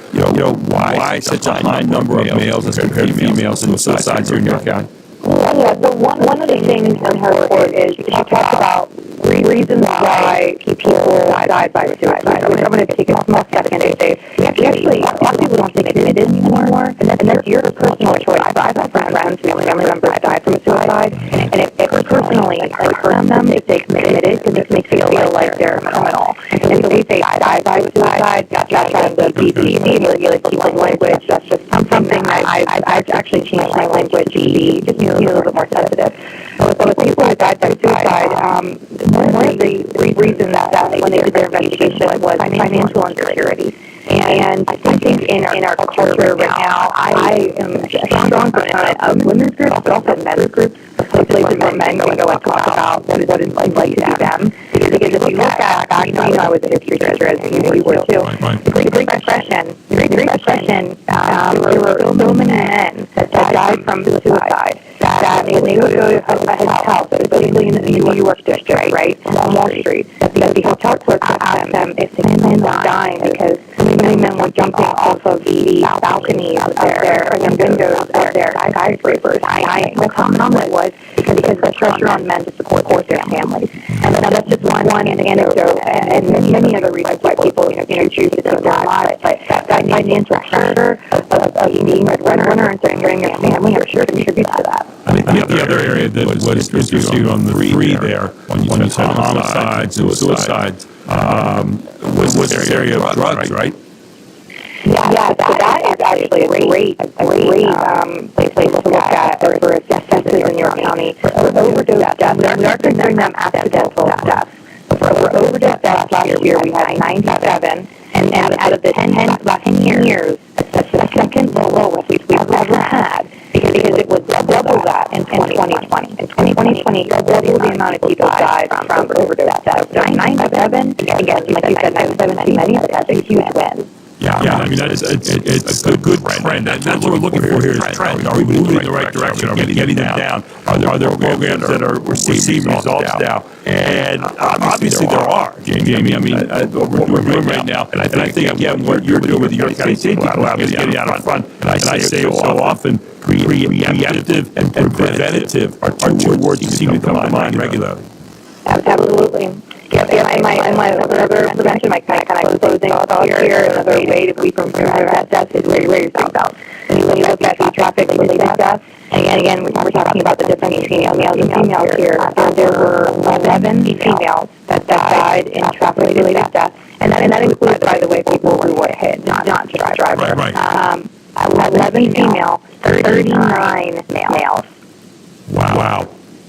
why such a high number of males as compared to females in suicides here in New York County? Yeah, so one of the things in her report is she talks about reasons why people died by suicide. I'm going to take a small second to say, actually, a lot of people don't think it is anymore, and that's your personal choice. I've had friends, family members died from a suicide, and if it personally hurts them, they commit it, because it makes you feel like they're criminal. And so we say, died by suicide, that's trying to be really keep language. That's just something that I've actually changed my language to be just a little bit more sensitive. So with people who died by suicide, one of the reasons that when they did their investigation was financial insecurity. And I think in our culture right now, I am a strong proponent of women's groups, but also men's groups, places where men can go and talk about what it's like to them. Because if you look back, I was a history teacher, as you were too. The Great Depression, there were so many men that died from suicide. That they go to his house, basically in the New York district, right, on Wall Street, that the hotel clerk asked them if the men were dying because many men were jumping off of the balconies of their windows of their skyscrapers, dying. The comment was because the pressure on men to support their families. And that's just one anecdote, and many other reasons why people choose to take their lives. But that financial pressure of being a breadwinner and supporting your family, I'm sure contributes to that. I think the other area that was interesting on the three there, when you said homicides, suicides, was this area of drugs, right? Yeah, so that is actually a great place to look at for assessors in your county for overdose deaths. We are considering them accidental deaths. For overdose deaths last year, we had 97, and out of the 10 years, that's the second lowest we've ever had, because it was double that in 2020. In 2020, double the amount of people died from overdose deaths. So 97, again, like you said, 97 too many, but that's a huge win. Yeah, I mean, it's a good trend. That's what we're looking for here is trend. Are we moving in the right direction? Are we getting them down? Are there programs that are receiving results now? And obviously there are, Jamie. I mean, what we're doing right now. And I think, again, what you're doing with the York County Safety Lab is getting out in front. And I say it so often, preemptive and preventative are two words that seem to come to mind regularly. Absolutely. My other prevention, my kind of closing thought here, another way to keep from prevent deaths is wear your seatbelt. When you look at the traffic-related deaths, and again, we're talking about the difference between males and females here. There were 11 females that died in traffic-related deaths, and that includes, by the way, people who were hit, not driver. Right. 11 female, 39 males. Wow.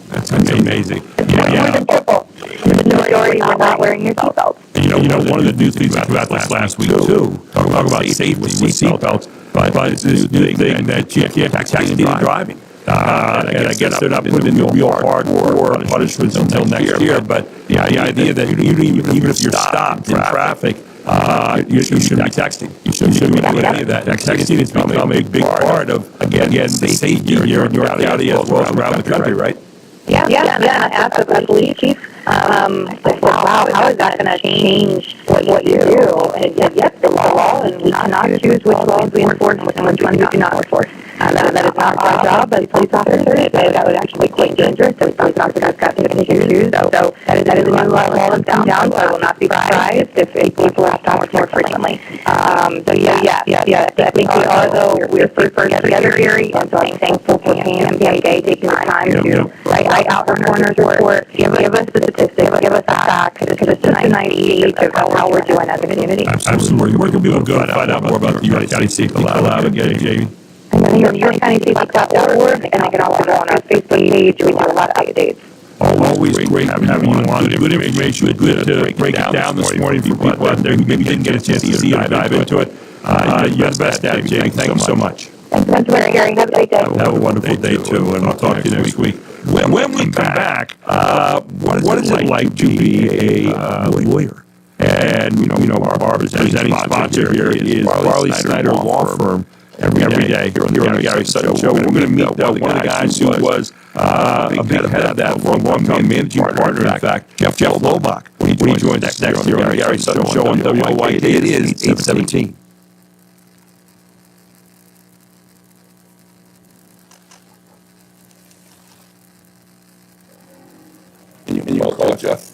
That's amazing. More than triple. The majority were not wearing your seatbelts. You know, one of the new things about this last week too, talk about safety with seatbelts, but it's this new thing that you can't texting driving. And I guess they're not putting in the real hardcore punishments until next year, but the idea that even if you're stopped in traffic, you shouldn't be texting. You shouldn't be doing any of that. Texting has become a big part of, again, the safety here in York County as well as around the country, right? Yeah, and I asked the police chief, I said, wow, how is that going to change what you do? And he said, yep, the law, and we cannot choose which laws we enforce and which ones we do not enforce. That is not our job as police officers. That would actually be quite dangerous. So police officers got to pick and choose. So that is a new law that's down, so I will not be surprised if people are stopped more frequently. So yeah, I think we are, though, we're first together here, and so I'm thankful for PMPA taking the time to write out our coroner's report, give us the statistics, give us the facts, just a nice gauge of how we're doing as a community. Absolutely. Where can people go to find out more about the York County Safety Lab again, Jamie? And then YorkCountySafety.org, and they can also go on our Facebook page. We do a lot of updates. Always great having you on. Good information. Good to break it down this morning for people out there who maybe didn't get a chance to see it, dive into it. You're the best at it, Jamie. Thank you so much. Thanks so much, Gary. Have a great day. Have a wonderful day, too, and I'll talk to you next week. When we come back, what is it like to be a lawyer? And, our presenting sponsor here is Barley Snyder Law Firm. Every day here on the Gary Sutton Show. We're going to meet one of the guys who was a big head of that for a long time, managing partner, in fact, Jeff Lobach, when he joins us next year on the Gary Sutton Show on WYK. It is 8:17. And you call Jeff.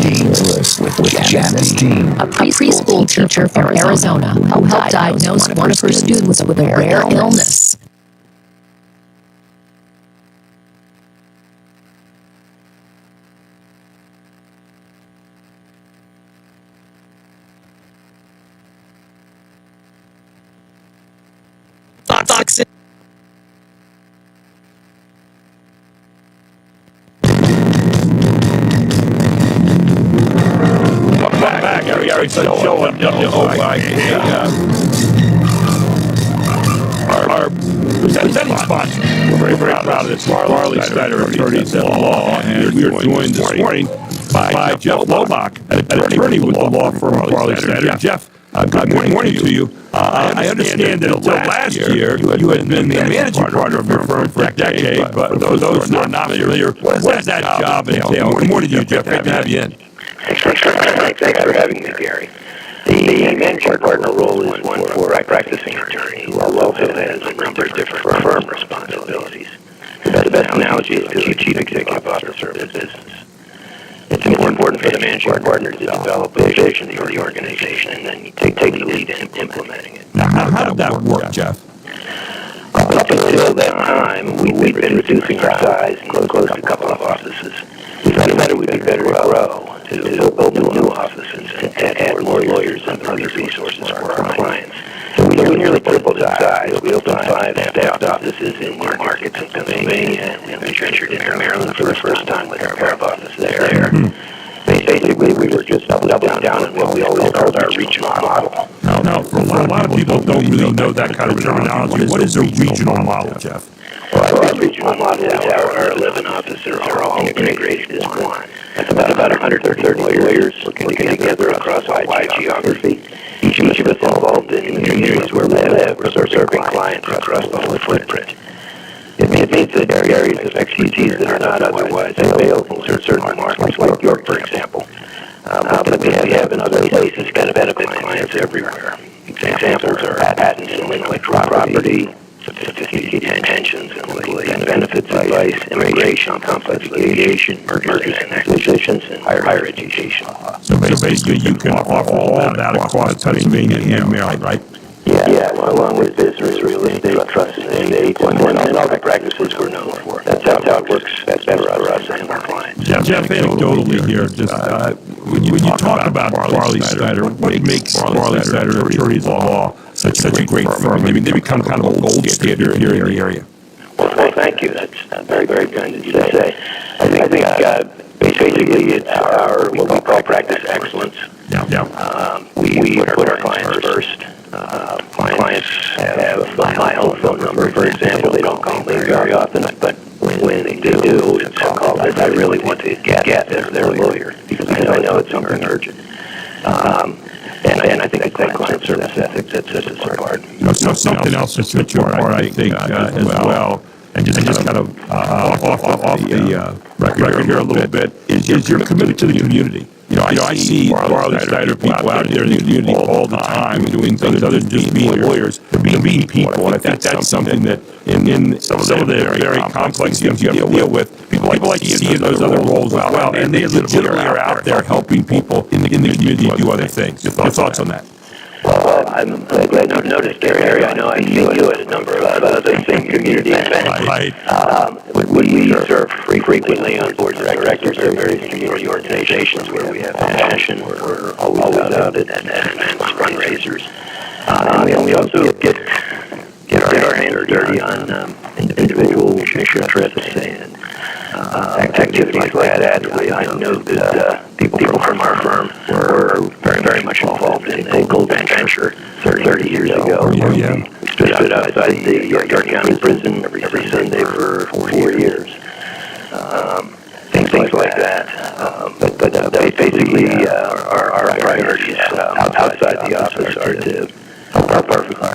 Dangerous with Janice Dean, a preschool teacher from Arizona who helped diagnose one of her students with a rare illness. Toxic. Back, Gary, so our presenting sponsor. We're very proud of this. Marley Snyder, attorneys at law, and we are joined this morning by Jeff Lobach, an attorney with the law firm Marley Snyder. Jeff, good morning to you. I understand that until last year, you had been the managing partner of your firm for a decade, but for those who are not familiar, what does that job entail? Good morning to you, Jeff. Great to have you in. Thanks for having me, Gary. The managing partner role is one for a practicing attorney who also has a number of different firm responsibilities. The best analogy is to a chief executive officer of a business. It's important for the managing partner to develop a vision for the organization and then take the lead in implementing it. Now, how did that work, Jeff? Up until that time, we'd been reducing our size and closed a couple of offices. We thought it would be better to grow, to open new offices and add more lawyers and other resources for our clients. So we nearly tripled in size. We opened 5 staff offices in markets in Pennsylvania, and we ventured into Maryland for the first time with our pair of offices there. Basically, we were just doubling down on what we always called our regional model. Now, for a lot of people don't really know that kind of terminology. What is a regional model, Jeff? Well, our regional model is how our 11 offices are all integrated as one. That's about 130 lawyers working together across wide geography. Each of us involved in the communities where we live, serving clients across the whole footprint. It means that there are areas of expertise that are not otherwise available in certain markets, like York, for example. But we have in other places that benefit clients everywhere. Examples are patents and intellectual property, sophisticated pensions and benefits advice, immigration, complex litigation, mergers and acquisitions, and higher education. So basically, you can offer all that across Pennsylvania and Maryland, right? Yeah, along with business, real estate, trust, and estates, and all the practices we're known for. That's how it works best for us and our clients. Jeff, anecdotally here, just when you talk about Marley Snyder, what makes Marley Snyder Attorneys Law such a great firm? I mean, they become kind of a gold standard here in the area. Well, thank you. That's very, very kind of you to say. I think basically it's our what we call practice excellence. We put our clients first. Clients have my own phone number, for example. They don't call me very often, but when they do, it's called. I really want to get their lawyer because I know it's something urgent. And I think that client service ethic sets us apart. Something else that sets you apart, I think, as well. And just kind of off the record here a little bit, is your commitment to the community. You know, I see Marley Snyder people out there in the community all the time doing things other than just being lawyers. They're being people, and I think that's something that in some of the very complex things you have to deal with, people like to see in those other roles as well. And they legitimately are out there helping people in the community do other things. Your thoughts on that? Well, I'm glad you noticed, Gary. I know I've seen you at a number of other same community events. Right. We serve frequently on boards of directors of various community organizations where we have passion. We're always out at events, fundraisers. And we also get our hands dirty on individual mission trips and activities like that. I know that people from our firm were very much involved in a gold venture 30 years ago. We stood outside the York County prison every Sunday for 4 years. Things like that. But basically, our priorities outside the office are to help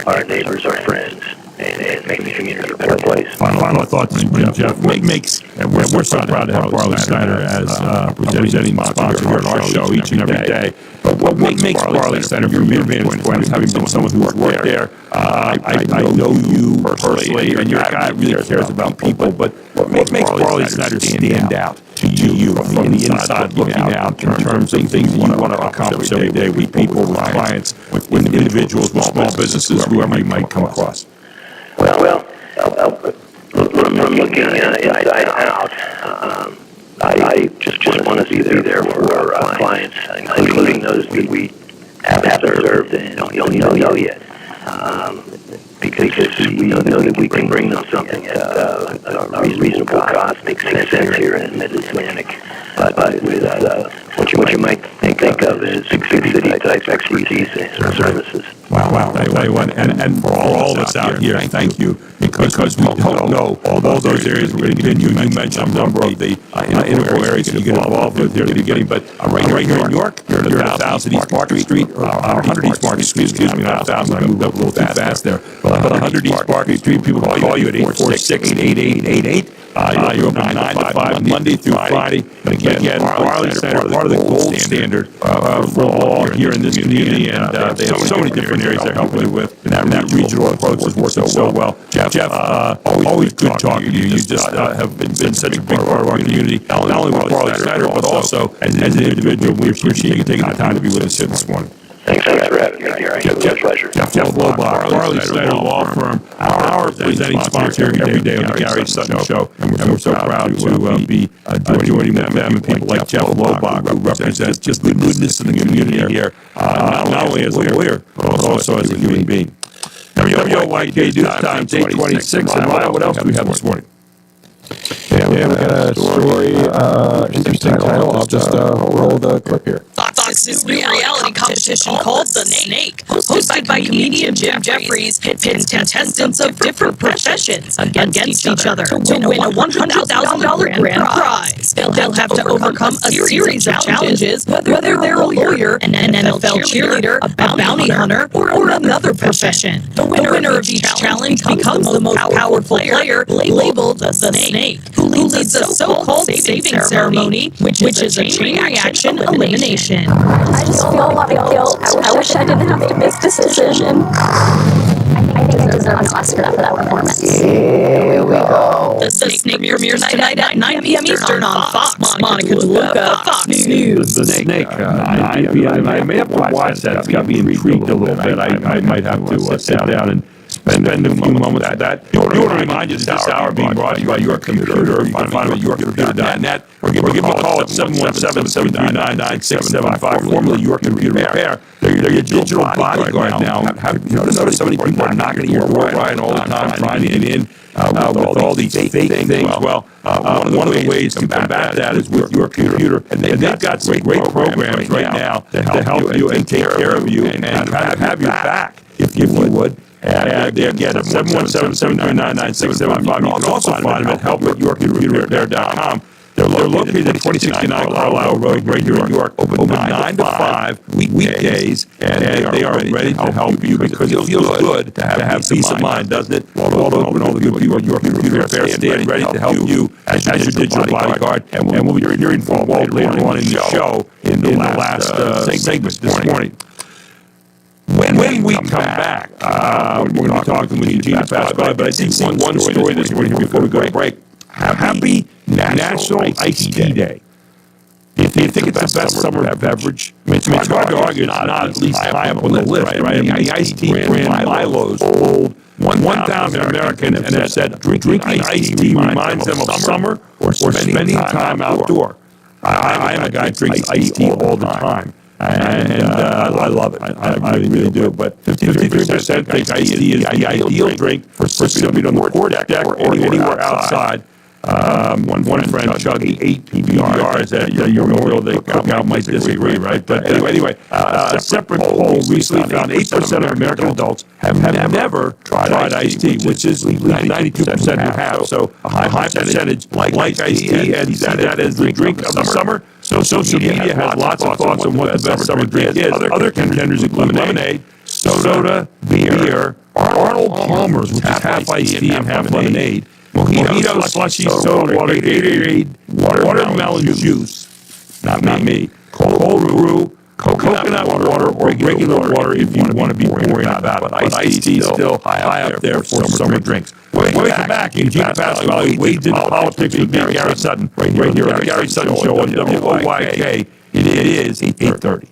our neighbors, our friends, and make the community a better place. Final thoughts, Jeff. We're so proud to have Marley Snyder as presenting sponsor here on our show each and every day. But what makes Marley Snyder your vantage point, having been someone who worked there? I know you personally, and you're a guy that really cares about people, but what makes Marley Snyder stand out to you from the inside looking out in terms of things you want to accomplish every day with people, with clients, with individuals, with small businesses, whoever you might come across? Well, from looking inside out, I just want to be there for clients, including those that we haven't served and don't know yet. Because we know that we can bring them something at a reasonable cost, makes sense here in the Mid-Atlantic. But with what you might think of as big city type expertise and services. Wow. I tell you what, and for all of us out here, thank you, because we don't know all those areas we're going to get into. You mentioned a number of the integral areas that you get involved with here at the beginning, but right here in New York, you're at 1000 East Market Street, or 100 East Market Street, excuse me, not 1000, I moved up a little too fast there, but 100 East Market Street, people call you at 846-8888. You're open 9 to 5, Monday through Friday. But again, Barley Center, part of the gold standard for law here in this community, and they have so many different areas they're helping you with, and that regional approach is working so well. Jeff, always good talking to you. You just have been such a big part of our community, not only with Barley Center, but also as an individual. We appreciate you taking the time to be with us here this morning. Thanks for having me, Gary. It's a pleasure. Jeff Lobach, Barley Center Law Firm, our presenting sponsor every day on the Gary Sutton Show, and we're so proud to be joining them and people like Jeff Lobach, who represents just the goodness of the community here, not only as a lawyer, but also as a human being. WYK News Time, 8:26, and Ryan, what else do we have this morning? Yeah, we got a story, interesting title. I'll just roll the clip here. Fox's new reality competition called The Snake, hosted by comedian Jim Jeffries, pits contestants of different professions against each other to win a $100,000 grand prize. They'll have to overcome a series of challenges, whether they're a lawyer, an NFL cheerleader, a bounty hunter, or another profession. The winner of each challenge becomes the most powerful player, labeled the Snake, who leads a so-called saving ceremony, which is a chain reaction elimination. I just feel a lot of guilt. I wish I didn't have to make this decision. I think I deserve an Oscar for that performance. Here we go. The Snake premieres tonight at 9 p.m. Eastern on Fox. Monica DeLuca, Fox News. The Snake, 9 p.m. I may have to watch that. It's got me intrigued a little bit. I might have to sit down and spend a few moments with that. You want to remind you that this hour being brought to you by Your Computer. You can find it at yourcomputer.net, or give them a call at 717-739-9675, formerly Your Computer Repair. They're your digital bodyguard now. Have you noticed so many people are knocking at your door, Brian, all the time, trying to get in with all these fake things? Well, one of the ways to combat that is with Your Computer, and they've got some great programs right now to help you and take care of you and have your back, if you would. And again, at 717-739-9675. You can also find them at help@yourcomputerrepair.com. They're located at 2069 Carlisle Road, right here in New York, open 9 to 5 weekdays, and they are ready to help you because it feels good to have peace of mind, doesn't it? All the good people at Your Computer Repair stand ready to help you as your digital bodyguard, and we'll be hearing from Walt later on in the show in the last segment this morning. When we come back, we're going to be talking with Eugene Pasquale, but I think one story this morning here before we go to break. Happy National Iced Tea Day. Do you think it's the best summer beverage? I mean, it's hard to argue it's not at least high up on the list, right? I mean, the iced tea brand Milo's polled 1,000 Americans and have said drinking iced tea reminds them of summer or spending time outdoor. I am a guy who drinks iced tea all the time. And I love it. I really do. But 53% think iced tea is the ideal drink for sipping on the porch deck or anywhere outside. One friend chugged 8 PBRs at your Memorial Day cookout might disagree, right? But anyway, a separate poll recently found 8% of American adults have never tried iced tea, which is 92% who have. So a high percentage like iced tea and see that as the drink of the summer. So social media has lots of thoughts on what the best summer drink is. Other contenders include lemonade, soda, beer, Arnold Palmer's, which is half iced tea and half lemonade, Mojito, slushy, soda water, Gatorade, watermelon juice, not me, cold brew, coconut water, or regular water if you want to be boring about it. But iced tea is still high up there for summer drinks. Well, Way back in Deep Past Valley, Wade did politics with Gary Sutton, right here on the Gary Sutton Show on WOYK. It is 8:30.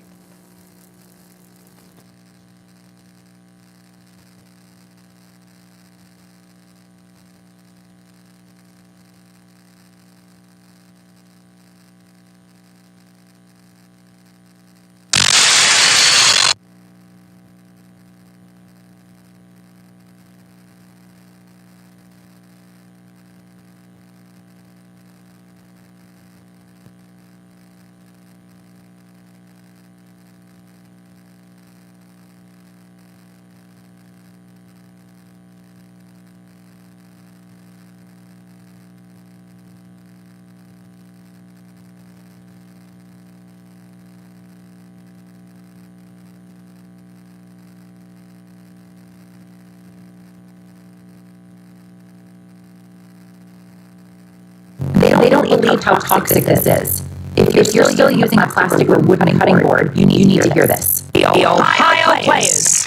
They don't believe how toxic this is. If you're still using a plastic or wood cutting board, you need to hear this. The Ohio Players.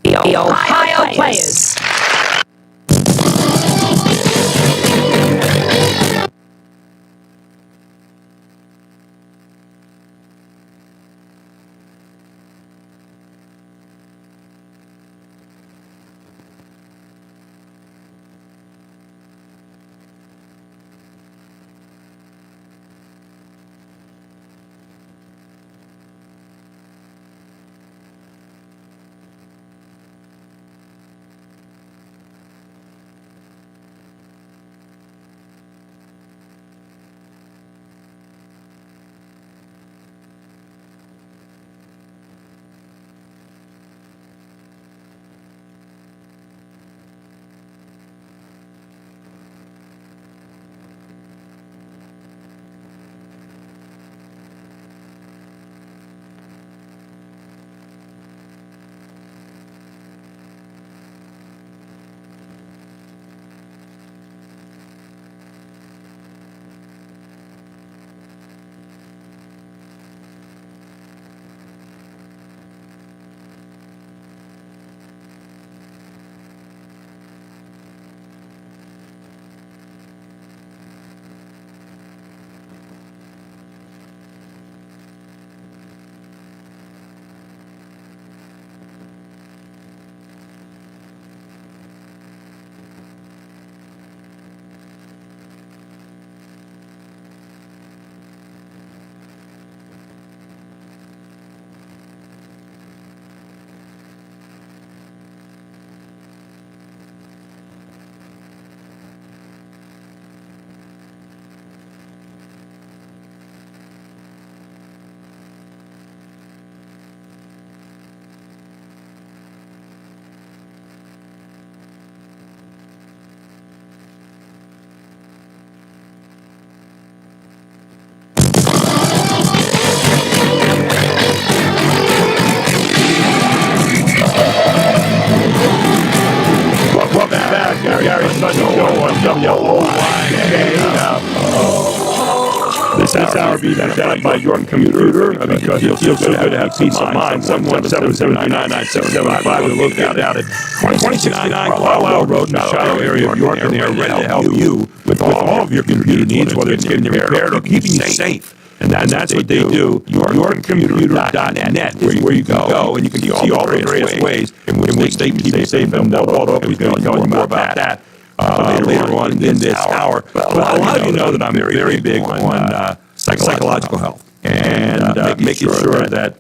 The Ohio Players. Gary Sutton Show on WOYK. This hour being presented by your computer because it feels so good to have peace of mind. 717-799-9775. We're located out at 2069 Carlisle Road in the Shiloh area of York, and they're ready to help you with all of your computer needs, whether it's getting repaired or keeping you safe. And that's what they do. YourComputer.net is where you can go, and you can see all the various ways in which they keep you safe. And Waldo is going to tell you more about that later on in this hour. But a lot of you know that I'm very big on psychological health and making sure that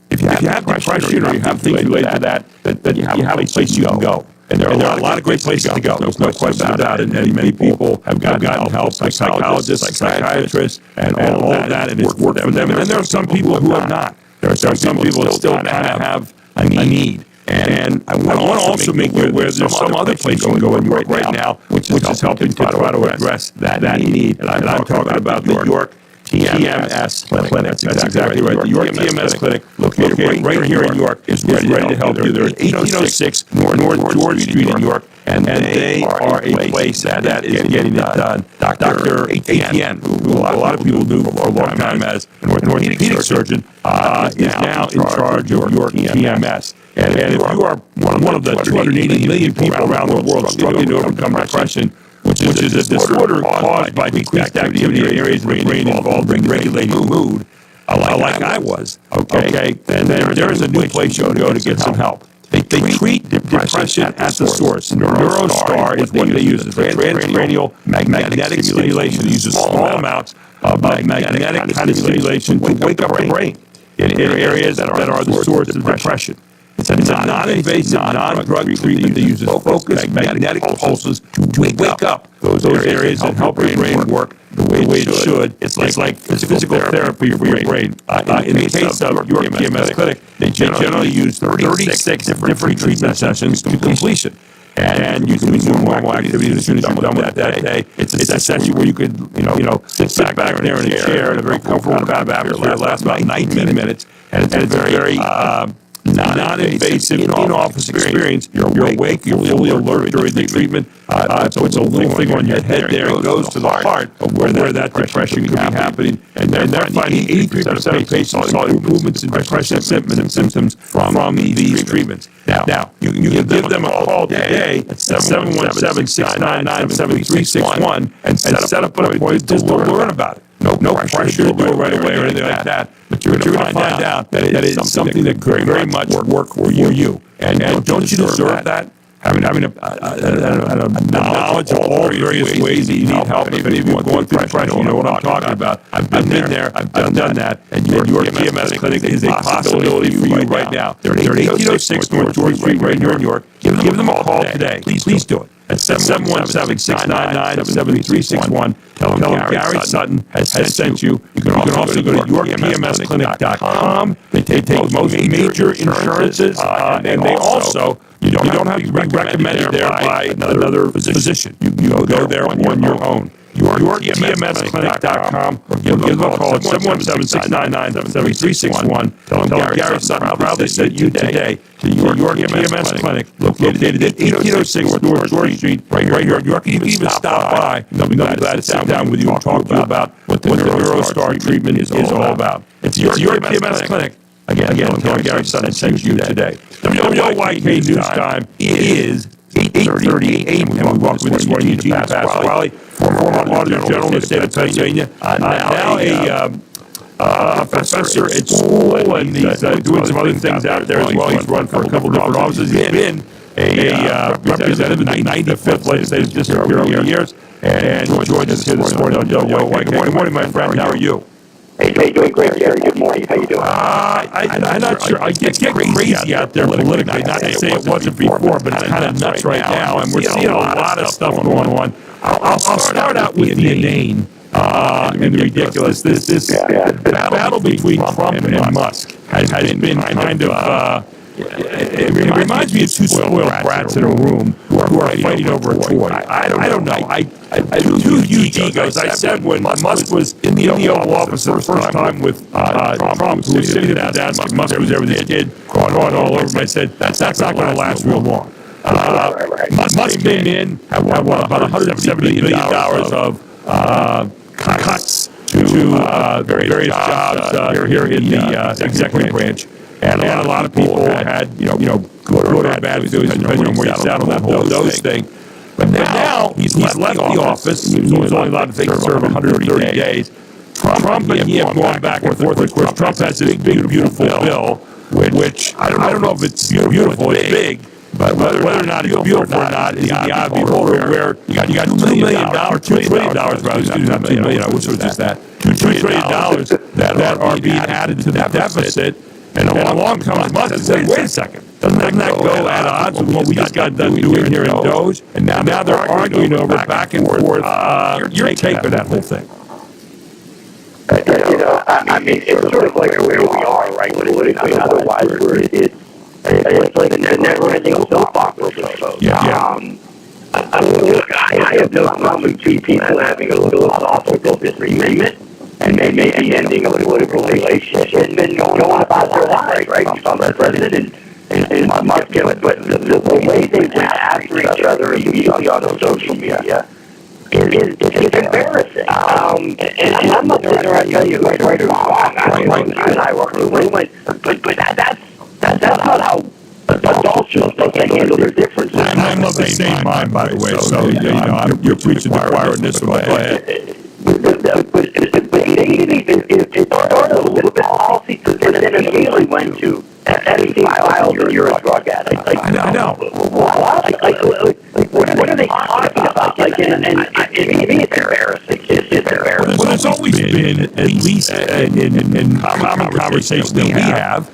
if you have depression or you have things related to that you have a place you can go. And there are a lot of great places to go. There's no question about it. And many people have gotten help, like psychologists, psychiatrists, and all of that, and it's worked for them. And then there are some people who have not. There are some people that still kind of have need. And I want to also make you aware there's some other place you can go in York right now, which is helping to try to address that need. And I'm talking about the York TMS Clinic. That's exactly right. The York TMS Clinic, located right here in York, is ready to help you. They're at 1806 North George Street in York, and they are a place that is getting it done. Dr. ATN, who a lot of people knew for a long time as an orthopedic surgeon, is now in charge of York TMS. And if you are one of the 280 million people around the world struggling to overcome depression, which is a disorder caused by decreased activity in areas of the brain involved in regulating mood, like I was, okay, then there is a new place you can go to get some help. They treat depression at the source. NeuroStar is what they use. It's a transcranial magnetic stimulation. It uses small amounts of magnetic kind of stimulation to wake up the brain in areas that are the source of depression. It's a non-invasive, non-drug treatment that uses focused magnetic pulses to wake up those areas and help your brain work the way it should. It's like physical therapy for your brain. In the case of your TMS clinic, they generally use 36 different treatment sessions to completion. And you can do normal activities as soon as you're done with that day. It's a session where you could, sit back there in a chair in a very comfortable kind of atmosphere. It lasts about 19 minutes, and it's a very non-invasive in-office experience. You're awake, you're fully alert during the treatment. It puts a little thing on your head there and goes to the heart of where that depression could be happening. And they're finding 83% of patients saw improvements in depression symptoms from these treatments. Now, you can give them a call today at 717-699-7361 and set up an appointment just to learn about it. No pressure to do it right away or anything like that. But you're going to find out that it is something that could very much work for you. And don't you deserve that? Having a knowledge of all various ways that you need help. If any of you are going through depression, you know what I'm talking about. I've been there. I've done that. And your TMS clinic is a possibility for you right now. They're at 1806 North George Street right here in York. Give them a call today. Please do it. At 717-699-7361. Tell them Gary Sutton has sent you. You can also go to yorktmsclinic.com. They take most major insurances, and they also, you don't have to be recommended there by another physician. You can go there on your own. yorktmsclinic.com, or give them a call at 717-699-7361. Tell them Gary Sutton proudly sent you today to your TMS Clinic, located at 1806 North George Street, right here in York. You can even stop by. They'll be glad to sit down with you and talk to you about what the NeuroStar treatment is all about. It's your TMS Clinic. Again, tell Gary Sutton sent you today. WYK News Time is 8:38 a.m. And we welcome this morning Eugene Pasquale, former auditor general in the state of Pennsylvania, now a professor at school, and he's doing some other things out there as well. He's run for a couple different offices. He's been a representative in the 95th legislative district here over the years, and joins us here this morning on WYK. Good morning, my friend. How are you? Hey, doing great, Gary. Good morning. How you doing? I'm not sure. I get crazy out there politically. Not to say it wasn't before, but it's kind of nuts right now, and we're seeing a lot of stuff going on. I'll start out with the inane and the ridiculous. This battle between Trump and Musk has been kind of. It reminds me of two spoiled brats in a room who are fighting over a toy. I don't know. Two huge egos. I said when Musk was in the Oval Office the first time with Trump, who was sitting at the desk, Musk was there with his kid, crawling all over him. I said, that's not going to last real long. Musk came in, had about $170 billion of cuts to various jobs here in the executive branch. And a lot of people had, good or bad feelings, depending on where you sat on that whole dose thing. But now he's left the office. He was only allowed to serve 130 days. Trump and he have gone back and forth. Of course, Trump has this beautiful bill, which I don't know if it's beautiful, it's big. But whether or not it's beautiful or not is in the eye of the beholder, where you got $2 trillion, rather, excuse me, not $2 million, I wish it was just that, $2 trillion that are being added to the deficit. And along comes Musk and says, wait a second, doesn't that go at odds with what we just got done doing here in Doge? And now they're arguing over back and forth. Your take on that whole thing. I mean, it's sort of like where we are, right? Politically, otherwise, where it's anything soap opera with folks. Yeah. I mean, look, I have no problem with two people having a philosophical disagreement and maybe ending a political relationship and going on about their lives, right? Some president and Mark Gillett, but the way they went after each other immediately on social media is embarrassing. And I'm not sitting around telling you right or wrong. I work but that's not how adults should supposed to handle their differences. I'm of the same mind, by the way, so you're preaching the choir in this one. Go ahead. But maybe it started a little bit policy, and then immediately went to anything filed and you're a drug addict. I know. What are they talking about? And it's embarrassing. It's embarrassing. Well, there's always been, at least in common conversations that we have,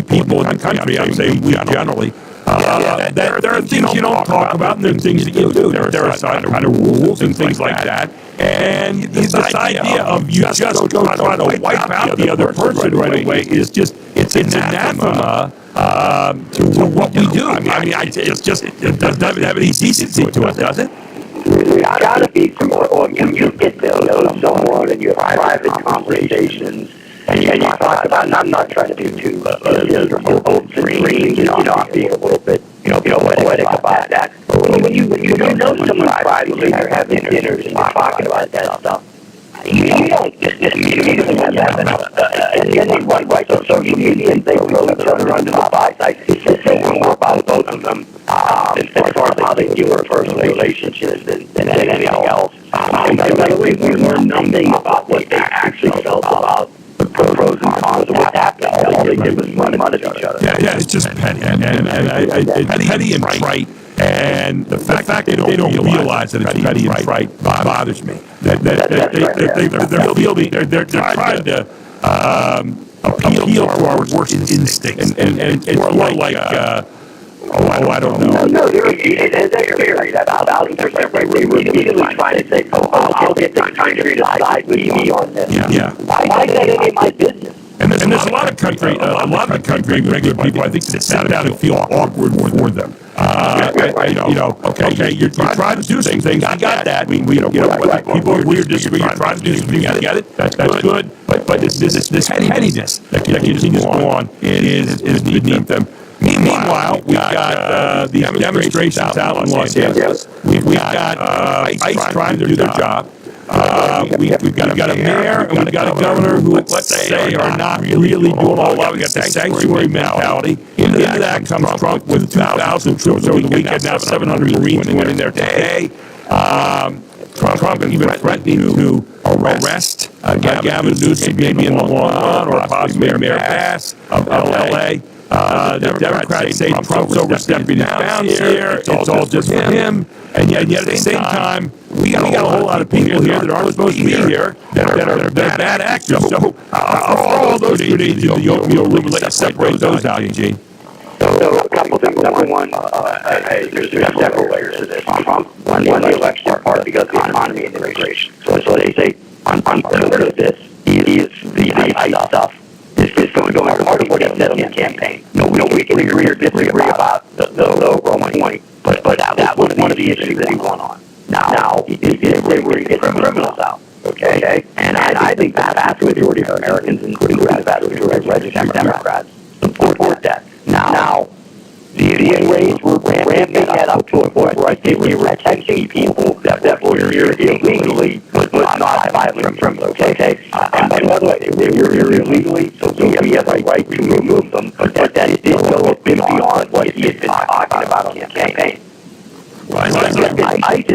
people in the country, I'm saying we generally, that there are things you don't talk about and there are things that you do. There are certain kind of rules and things like that. And this idea of you just trying to wipe out the other person right away is just, it's anathema to what we do. I mean, it doesn't have any decency to it, does it? There's gotta be some, you get to know someone and you have private conversations. And you talk about, and I'm not trying to do too, not being a little bit, poetic about that. But when you know someone privately, you're having dinners and you're talking about that stuff, you don't just immediately have that. And then right, so social media, and they throw each other under the bus. It's just saying more about both of them, as far as how they view their personal relationships than anything else. And by the way, we learned nothing about what they actually felt about the pros and cons of what's happening. All they did was run at each other. Yeah, it's just petty. And petty and trite. And the fact that they don't realize that it's petty and trite bothers me. They're trying to appeal to our worst instincts. And it's more like, I don't know. No, they're very about 1,000% right. We were immediately trying to say, I'll get the country to side with me on this. Yeah. Why is that any of my business? And there's a lot of country, regular people, I think, that sit down and feel awkward for them. Okay, you're trying to do some things. I got that. People agree or disagree. You're trying to do some things. I get it. That's good. But this pettiness that continues to go on is beneath them. Meanwhile, we've got these demonstrations out in Los Angeles. We've got ICE trying to do their job. We've got a mayor and we've got a governor who, let's say, are not really doing all that. We've got the sanctuary mentality. Into that comes Trump with 2,000 troops over the weekend. Now 700 Marines went in there today. Trump even threatening to arrest Gavin Newsom, maybe in the long run, or possibly Mayor Bass of L.A. The Democrats say Trump's overstepping his bounds here. It's all just for him. And yet at the same time, we got a whole lot of people here that aren't supposed to be here that are bad actors. So I'll throw all those grenades into the oatmeal room and let you separate those out, Eugene. So a couple things. Number one, there's several layers to this. Trump won the election in part because of the economy and immigration. So they say on third of this is the ICE stuff. This is going to go part of what he said on the campaign. No, we can agree or disagree about the overall point, but that was one of the issues that he won on. Now they were getting criminals out. Okay? And I think the vast majority of Americans, including the vast majority of registered Democrats, support that. Now, the rates were ramping that up to a point where I think we were catching people that were here illegally, but not violent criminals, okay? And by the way, they were here illegally, so we have the right to remove them, but that did go beyond what he had been talking about on the campaign. ICE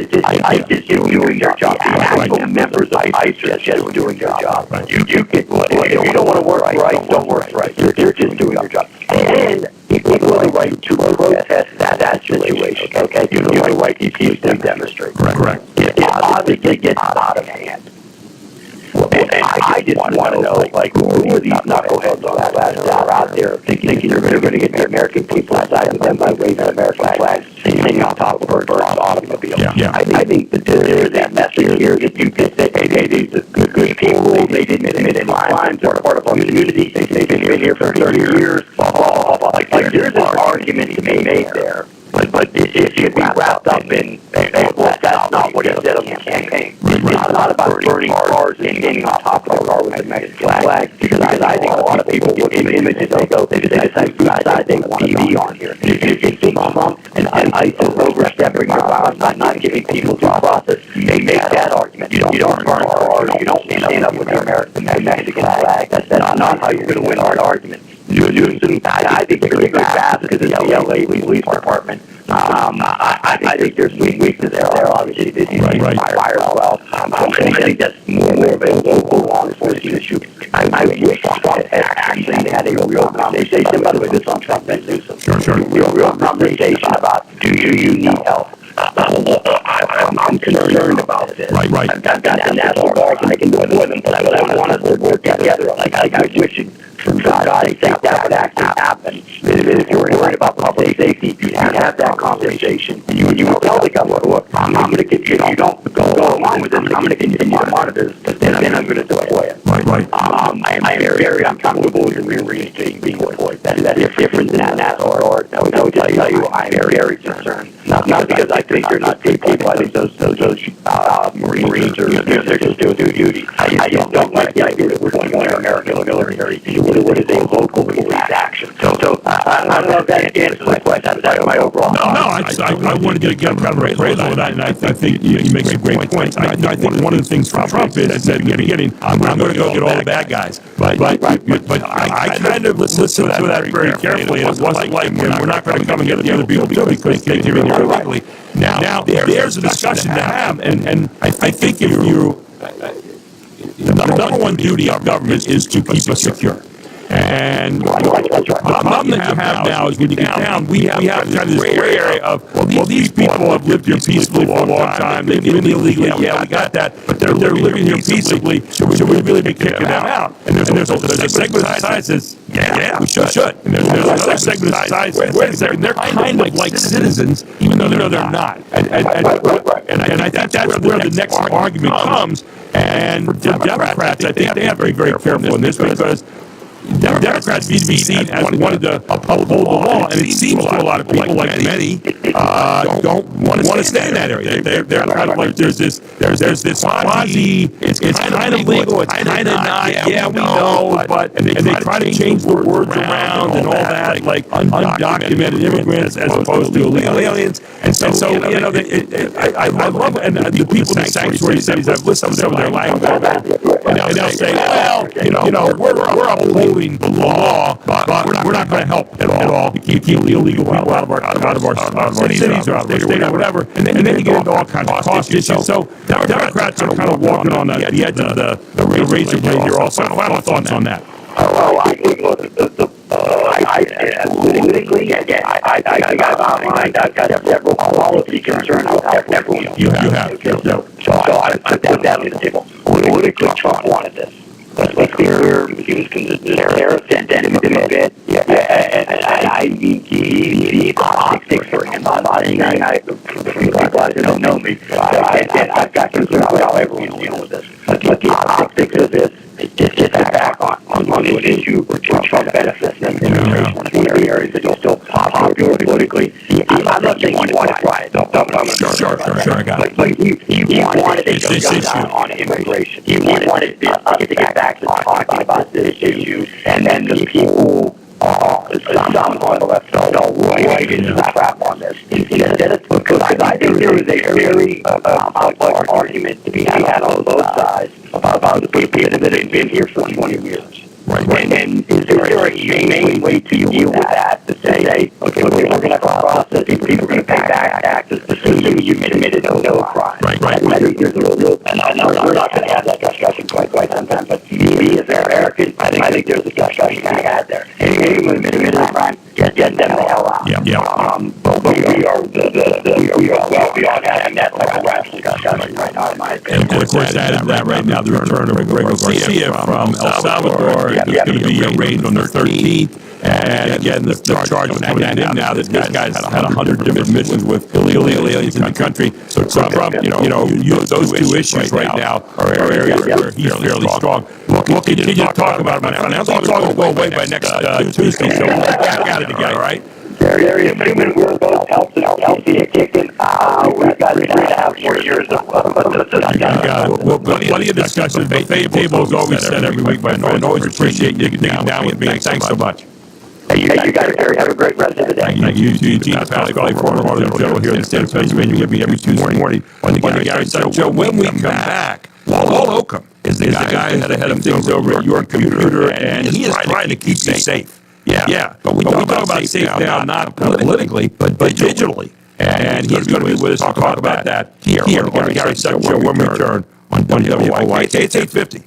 is doing their job. The actual members of ICE are just doing their job. You don't want to work right, don't work right. They're just doing their job. And people have the right to protest that situation. Okay, you have the right to peacefully demonstrate. Correct. It obviously gets out of hand. Well, I just want to know, who are these knuckleheads that are out there thinking they're going to get the American people inside of them by waving American flags, singing on top of birds on automobiles. Yeah. I think that there is that message here that you can say, hey, these are good people, they didn't commit any crimes, they're part of our community, they've been here for 30 years, blah, blah, blah. there's an argument to be made there. But it should be wrapped up in, well, that's not what he said on the campaign. It's not about burning cars and getting on top of the car with the Mexican flag, because I think a lot of people look at images, they decide they want TV on here. If you see Trump and ICE overstepping around, not giving people due process, they make that argument. You don't burn cars, you don't stand up with the American Mexican flag. That's not how you're going to win our argument. I think they're going to go fast because it's the LA Police Department. I think there's weaknesses there. Obviously, this is fire as well. I think that's more of a local law enforcement issue. I wish Trump actually had a real conversation. By the way, this is on Trump and Newsom. Sure. Real conversation about, do you need help? I'm concerned about this. Right. I've got the national guard to make it more than but I want us to work together. I wish for God's sake that would actually happen. If you were worried about public safety, you'd have that conversation. And you would tell the government, look, I'm going to get you don't go along with this. I'm going to continue to monitor this, but then I'm going to deploy it. Right. I am very uncomfortable with being deployed. That is different than that national guard. I would tell you, I'm very concerned. Not because I think they're not good people. I think those Marines they're just doing duty. I just don't like the idea that we're going to American military. What is a local police action? So I don't know if that answers the question. That's my overall. No, I wanted to get kind of appraisal of that, and I think you make some great points. I think one of the things from Trump is that in the beginning, I'm going to go get all the bad guys. But I kind of listened to that very carefully, and it wasn't like we're not going to come and get the other people too because they came in here illegally. Now there's a discussion to have, and I think if you the number one duty of government is to keep us secure. And the problem that you have now is when you get down, we have kind of this gray area of, well, these people have lived here peacefully for a long time. They've been illegally. Yeah, we got that. But they're living here peaceably. Should we really be kicking them out? And there's a segment of society that says, yeah, we should. And there's another segment of society that says, wait a second, they're kind of like citizens, even though they're not. And I think that's where the next argument comes. And the Democrats, I think they have to be very careful in this because Democrats need to be seen as wanting to uphold the law, and it seems to a lot of people, like many, don't want to stay in that area. They're kind of like there's this quasi. It's kind of legal. It's kind of not. Yeah, we know, but and they try to change the words around and all that, like undocumented immigrants as opposed to illegal aliens. And so you know, I love and the people in the sanctuary cities. I've listened to some of their language, and they'll say, well, you know, we're upholding the law, but we're not going to help at all to keep illegal people out of our cities or out of our state or whatever. And then you get into all kinds of cost issues. So Democrats are kind of walking on the edge of the razor blade here also. Final thoughts on that? Oh, I think politically, I've got several policy concerns with everyone. You have. So I put that on the table. Politically, Trump wanted this. Let's be clear, he was considered sentiment a bit. And he politics for him. I'm not saying people don't know me. I've got concerns about how everyone's dealing with this. But the politics of this is just back on this issue where Trump benefits them. One of the areas that he's still popular politically. I'm not saying he wanted to riot. Sure, I got it. But he wanted to go down on immigration. He wanted to get back to talking about this issue. And then the people some on the left fell right into the trap on this. Because I think there is a very complex argument to be had on both sides about the people that have been here for 20 years. Right. And is there a humane way to deal with that? To say, okay, we're going to have a process. People are going to pay back taxes, assuming you committed no crime. Right. I think there's a real, and we're not going to have that discussion quite sometime. But me as an American, I think there's a discussion to be had there. Anyone who committed a crime, get them the hell out. But we are well beyond having that type of rational discussion right now, in my opinion. And of course, added to that right now, the return of Greg Garcia from El Salvador. It's going to be a raid on the 13th. And again, the charge coming at him now that this guy's had 100 different missions with illegal aliens in the country. So Trump, those two issues right now are areas where he's fairly strong. We'll continue to talk about it, my friend. I'll go away by next Tuesday, so we'll get back at it again, all right? Very assuming we're both healthy and kicking. We've got 3.5 more years of plenty of discussions. The table is always set every week, but I always appreciate you digging down with me. Thanks so much. Hey, you guys, Gary, have a great rest of the day. Thank you, Gene Pasquale, former general here in the state of Pennsylvania. We'll be every Tuesday morning on the Gary Sutton Show. When we come back, Walt Oakham is the guy that's the head of things over at Your Computer, and he is trying to keep you safe. Yeah. But we talk about safe now, not politically, but digitally. And he's going to be with us to talk about that here on the Gary Sutton Show when we return on WOYK. It's 8:50.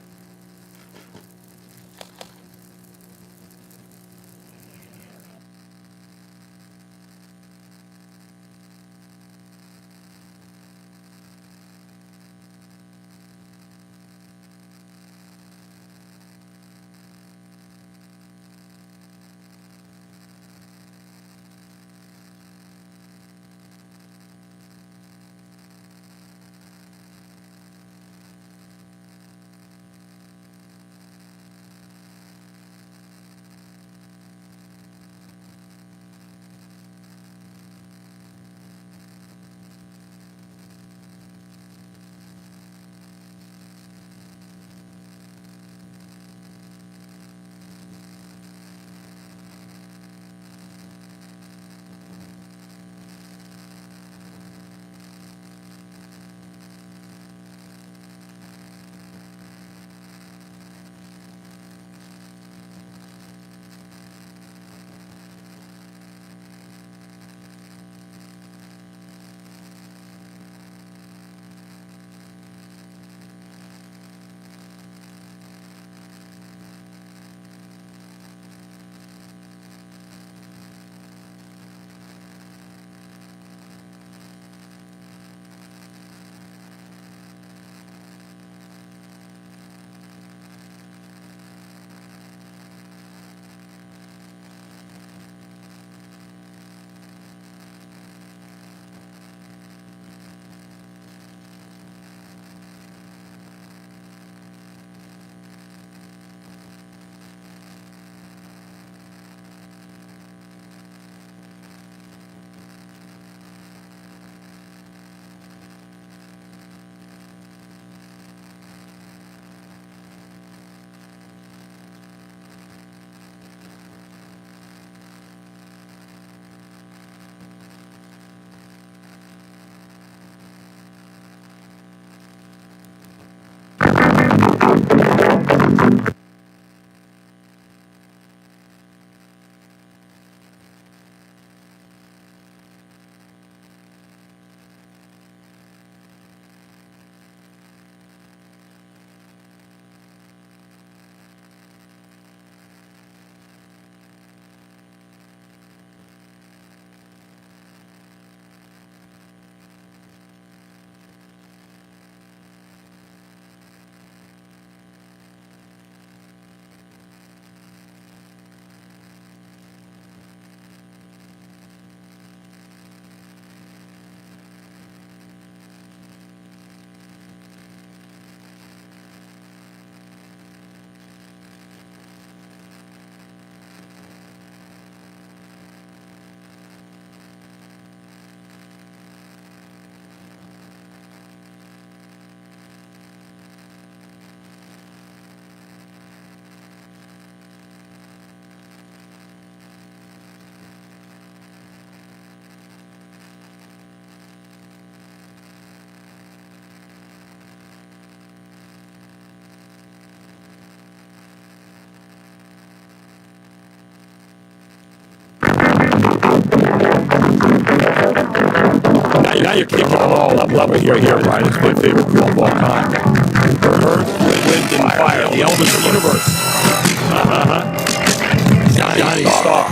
Now you're kicking it all up level here, Brian. It's my favorite group of all time. Earth, Wind, and Fire, the elements of the universe. Johnny Starr.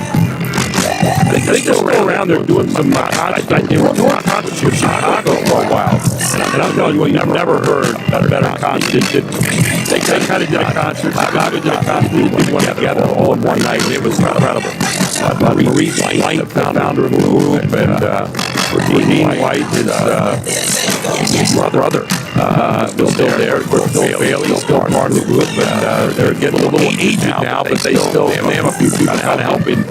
I think they're still around there doing some concerts. They were doing concerts in Chicago for a while. And I'm telling you what, you've never heard better concert. They kind of did a concert. Chicago did a concert. We did one together all in one night. It was incredible. Marie White, the founder of the group, and Dean White, his brother, was still there. Of course, Phil Bailey's still part of the group, but they're getting a little aged now, but they have a few people kind of helping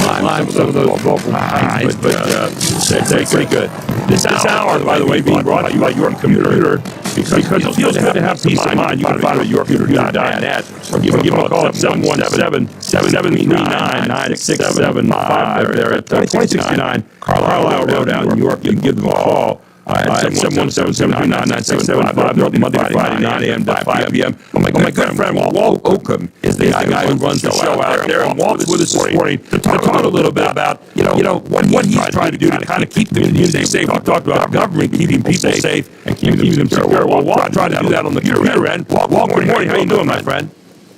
climb some of those vocal heights, but they're pretty good. This hour, by the way, being brought to you by Your Computer, because it feels good to have peace of mind. You can find it at yourcomputer.net, or give them a call at 717-739-9675. They're at 2069 Carlisle Road out in New York. You can give them a call at 717-739-9675. They're open Monday to Friday, 9 a.m. to 5 p.m. Oh, my good friend Walt Oakham is the guy who runs the show out there, and Walt's with us this morning to talk a little bit about what he's trying to do to kind of keep the community safe. We talked about government keeping people safe and keeping them secure. Well, Walt trying to do that on the computer end. Walt, good morning. How you doing, my friend?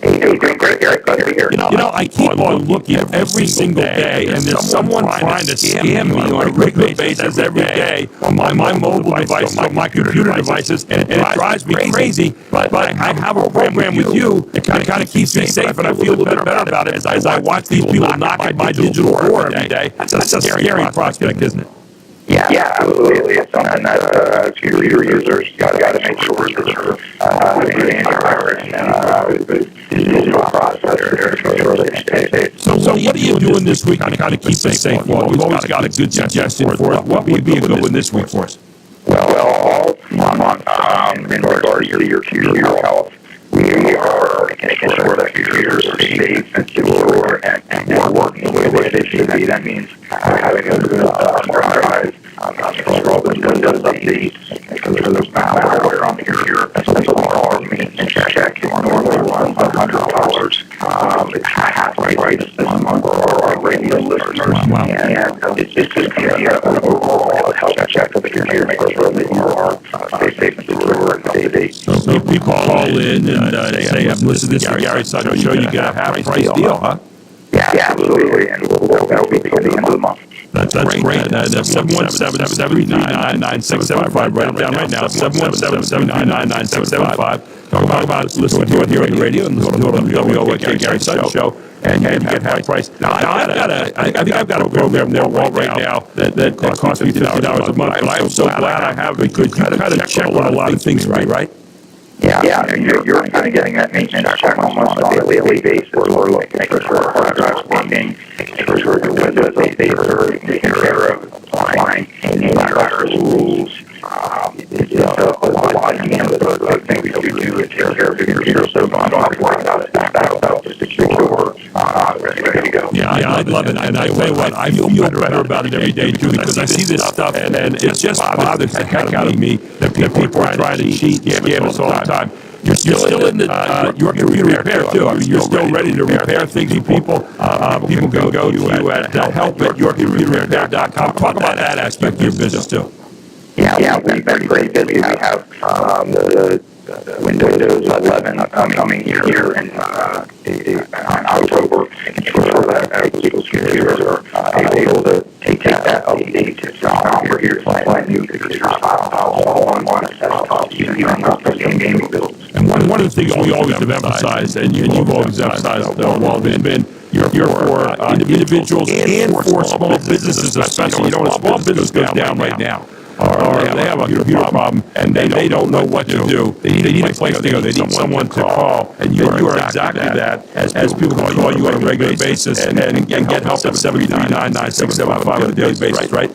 Hey, doing great, Gary. Glad to be here. I keep on looking every single day, and there's someone trying to scam me on a regular basis every day on my mobile devices, on my computer devices, and it drives me crazy. But I have a program with you that kind of keeps me safe, and I feel a little bit better about it as I watch these people knock at my digital door every day. That's a scary prospect, isn't it? Yeah, absolutely. It's something that computer users got to make sure that they're antivirus and digital processor to make sure they stay safe. So what are you doing this week to kind of keep us safe? Well, we've always got a good suggestion for us. What would be a good one this week for us? Well, all month, in regards to your computer health, we are making sure that computers are safe and secure and working the way they should be. That means having a good drive, all the Windows updates, making sure there's malware on the computer. That's all our maintenance check. Normally runs $100. It's half price this month for our radio listeners. Wow. And it's just going to be an overall health check of the computer, make sure that you are safe and secure and up to date. So people call in and say, "I'm listening to Gary Sutton show. You get a half price deal, huh?" Yeah, absolutely. And that'll be till the end of the month. That's great. That's 717-739-9675. Write it down right now. 717-739-9675. Talk about listening to it here on the radio and listen to it on the WOK Gary Sutton show, and you get half price. Now, I think I've got a program there right now that costs me $50 a month, but I am so glad I have it because you kind of check on a lot of things, right? Yeah, you're kind of getting that maintenance check almost on a daily basis. We're looking at making sure our hard drive's working, making sure the Windows updates are taken care of, applying antivirus rules. It's a lot of things we do to take care of your computer, so don't worry about it. Back up, just secure, ready to go. Yeah, I love it. And I tell you what, I feel better about it every day, too, because I see this stuff, and it just bothers the heck out of me that people are trying to cheat, scam us all the time. You're still in your computer repair, too. I mean, you're still ready to repair things for people. People can go to you at help@yourcomputerrepair.com. Talk about that aspect of your business, too. Yeah, we've been pretty busy. We have the Windows 11 coming here in October, making sure that people's computers are able to take that update to over here, find new computers, all on one setup, even not the same gaming builds. And one of the things we always have emphasized, and you've always emphasized, Walt, been you're for individuals and for small businesses, especially. When a small business goes down right now, or they have a computer problem and they don't know what to do. They need a place to go. They need someone to call. And you are exactly that. As people call you on a regular basis and get help at 739-9675 on a daily basis, right?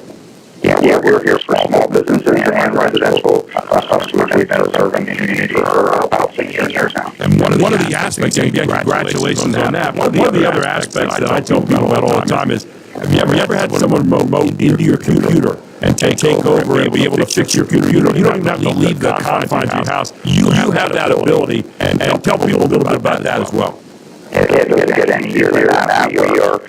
Yeah, we're here for small businesses and residential customers. We've been serving the community for about 6 years now. And one of the aspects, and again, congratulations on that. One of the other aspects that I tell people about all the time is, have you ever had someone remote into your computer and take over and be able to fix your computer? You don't even have to leave the confines of your house. You have that ability, and tell people a little bit about that as well. It doesn't get any easier than that. We are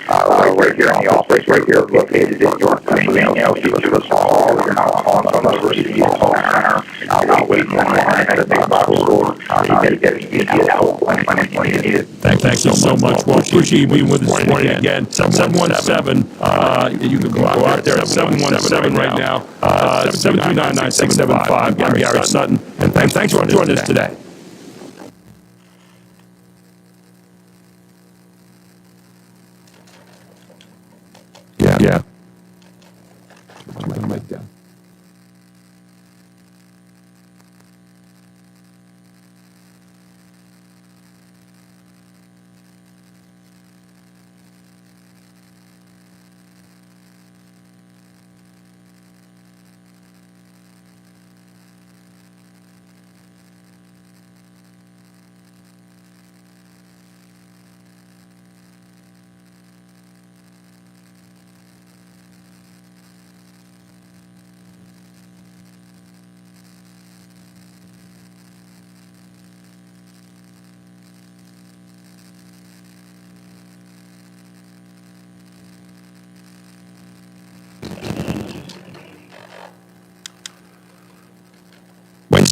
right here in the office, right here located in York, Pennsylvania. You give us a call. You're not calling some overseas call center. You're not waiting in line at a big box store. You get help when you need it. Thank Thank you so much. Well, appreciate you being with us this morning again. 717. You can go out there at 717 right now. 739-9675. I'm Gary Sutton. And thanks for joining us today. Yeah. Turn my mic down.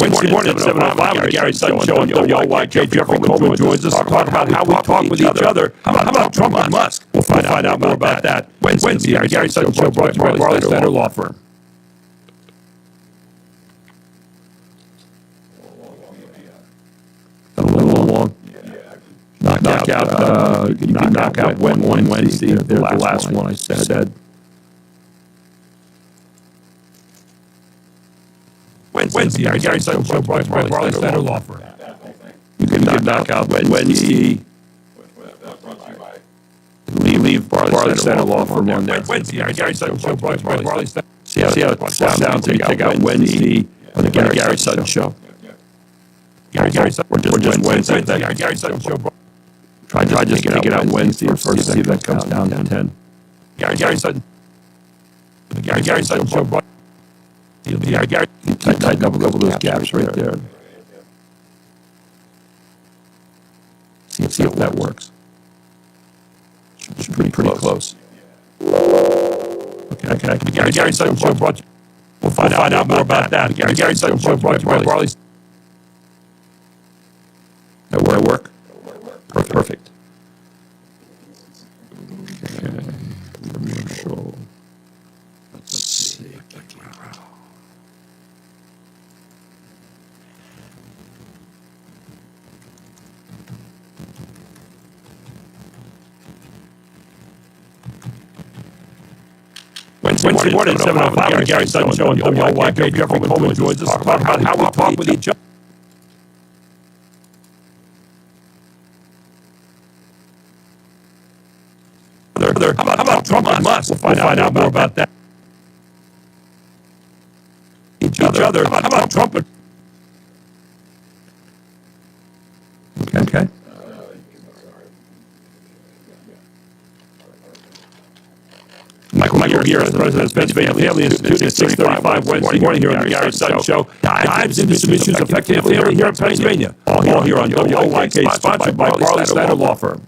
Wednesday morning at 7:05, Gary Sutton Show on WYK. Jeffrey Coleman joins us to talk about how we talk with each other. How about Trump and Musk? We'll find out more about that. Wednesday, Gary Sutton Show brought to you by Barley Center Law Firm. A little long. Knock out Wednesday, the last one I said. Wednesday, Gary Sutton Show brought to you by Barley Center Law Firm. You can knock out Wednesday. Leave Barley Center Law Firm on there. Wednesday, Gary Sutton Show brought to you by Barley Center. See how it sounds. Take out Wednesday on the Gary Sutton Show. Gary Sutton. We're just Wednesday. Gary Sutton Show. Try just to take it out Wednesday first. See if that comes down to 10. Gary Sutton. The Gary Sutton Show brought. Gary, tighten up a couple of those gaps right there. See if that works. Should be pretty close. Okay. The Gary Sutton Show brought you. We'll find out more about that. The Gary Sutton Show brought you by Barley. That work? Perfect. Okay. Commercial. Let's see. Wednesday morning at 7:05, Gary Sutton Show on WYK. Jeffrey Coleman joins us to talk about how we talk with each other. How about Trump and Musk? We'll find out more about that. Each other. How about Trump and... Okay. Michael here as the president of Pennsylvania Family Institute at 6:35 Wednesday morning here on the Gary Sutton Show. Dives into some issues affecting the family here in Pennsylvania. All here on WYK, sponsored by Barley Center Law Firm.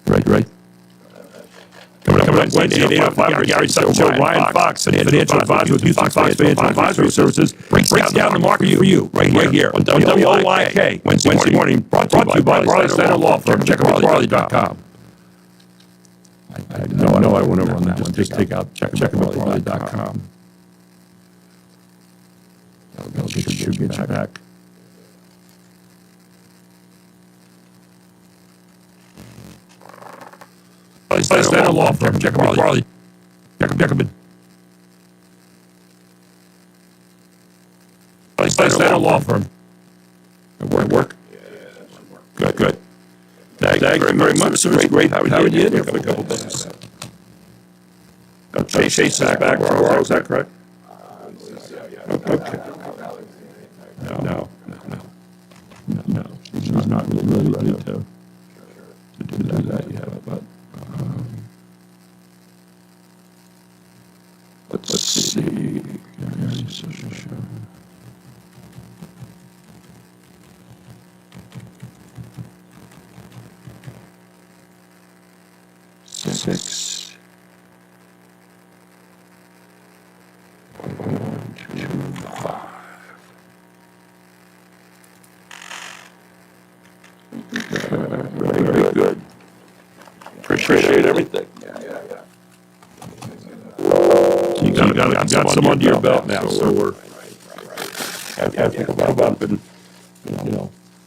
Right. Coming up Wednesday at 8:05, Gary Sutton Show. Ryan Fox, financial advisor with Houston Fox Financial Advisory Services, breaks down the market for you right here on WYK. Wednesday morning, brought to you by Barley Center Law Firm. Check out barley.com. I know I went over on that one. Just check out barley.com. That'll get you back. Barley Center Law Firm. Check them out. Barley. Check them in. Barley Center Law Firm. Work. Good. Thank you very much. It was great having you in here for a couple of days. Chase is back tomorrow. Is that correct? Okay. No. She's not really ready to do that yet, but. Let's see. appreciate everything. So you got some under your belt now, so we're have to move up and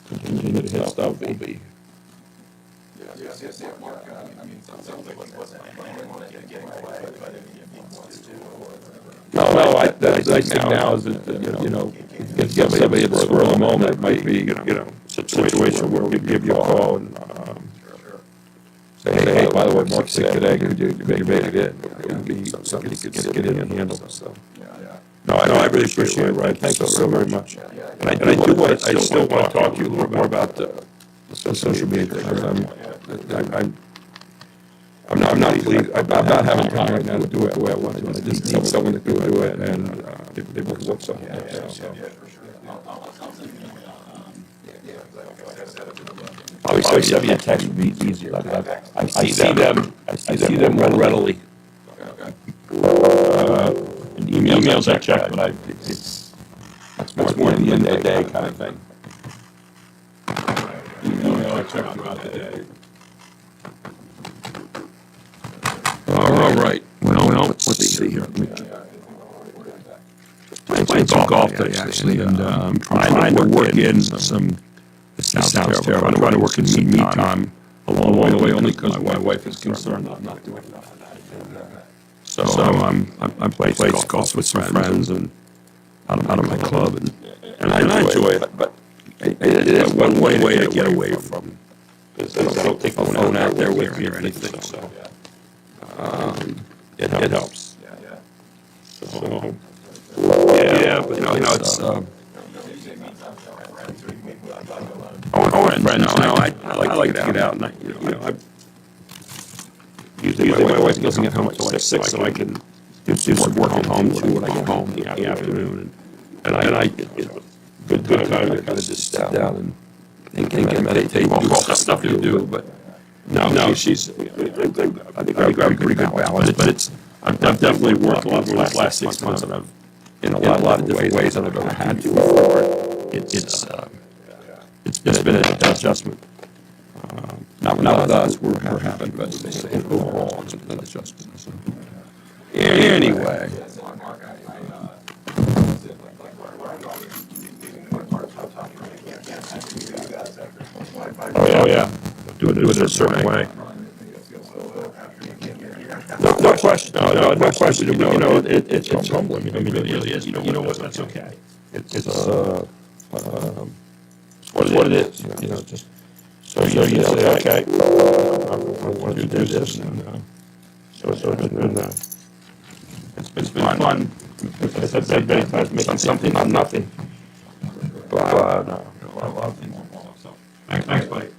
continue to hit stuff. Will be. No, I think now is that, give somebody at the spur of the moment, it might be, situation where we give you a call and, say, hey, by the way, Mark's sick today, could you make it in? It would be something you could get in and handle, so. No, I really appreciate it, Ryan, thank you so very much. And I still want to talk to you a little more about the social media, because I'm not having time right now to do it the way I want to. I just need someone to do it, and they will work something out. Obviously, send me a text would be easier. I see them more readily. Emails I check, but that's more than the end of the day kind of thing. Email I check throughout the day. All right. Well, let's see here. Playing some golf today, actually, and I'm trying to work in some. It sounds terrible. I'm trying to work in some me time along the way, only because my wife is concerned I'm not doing enough. So I'm playing golf with some friends and out of my club, and I enjoy it. But it is one way to get away from. Because I don't take my phone out there with me or anything. So. It helps. So, yeah, but it's. Friends, I like to get out, and usually my wife doesn't get home until like 6, so I can do some work at home too when I get home in the afternoon, and I good time to kind of just sit down and think and meditate, all the stuff you do, but. No, she's. I think I've got a pretty good balance, but I've definitely worked a lot the last 6 months, and I've in a lot of different ways than I've ever had to before. It's been an adjustment. Not with us, we're happy, but overall it's been an adjustment. So. Anyway. Oh yeah. Do it a certain way. No question. No question. It's humbling. I mean, it really is. You know what? That's okay. It's what it is. Just so you say, okay, I want to do this, and so it's been fun. As I said many times, making something out of nothing. But a lot of things involved. So thanks, buddy.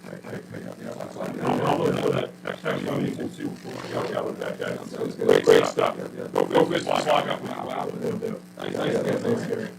Next time you can see great stuff. Go good. Thanks.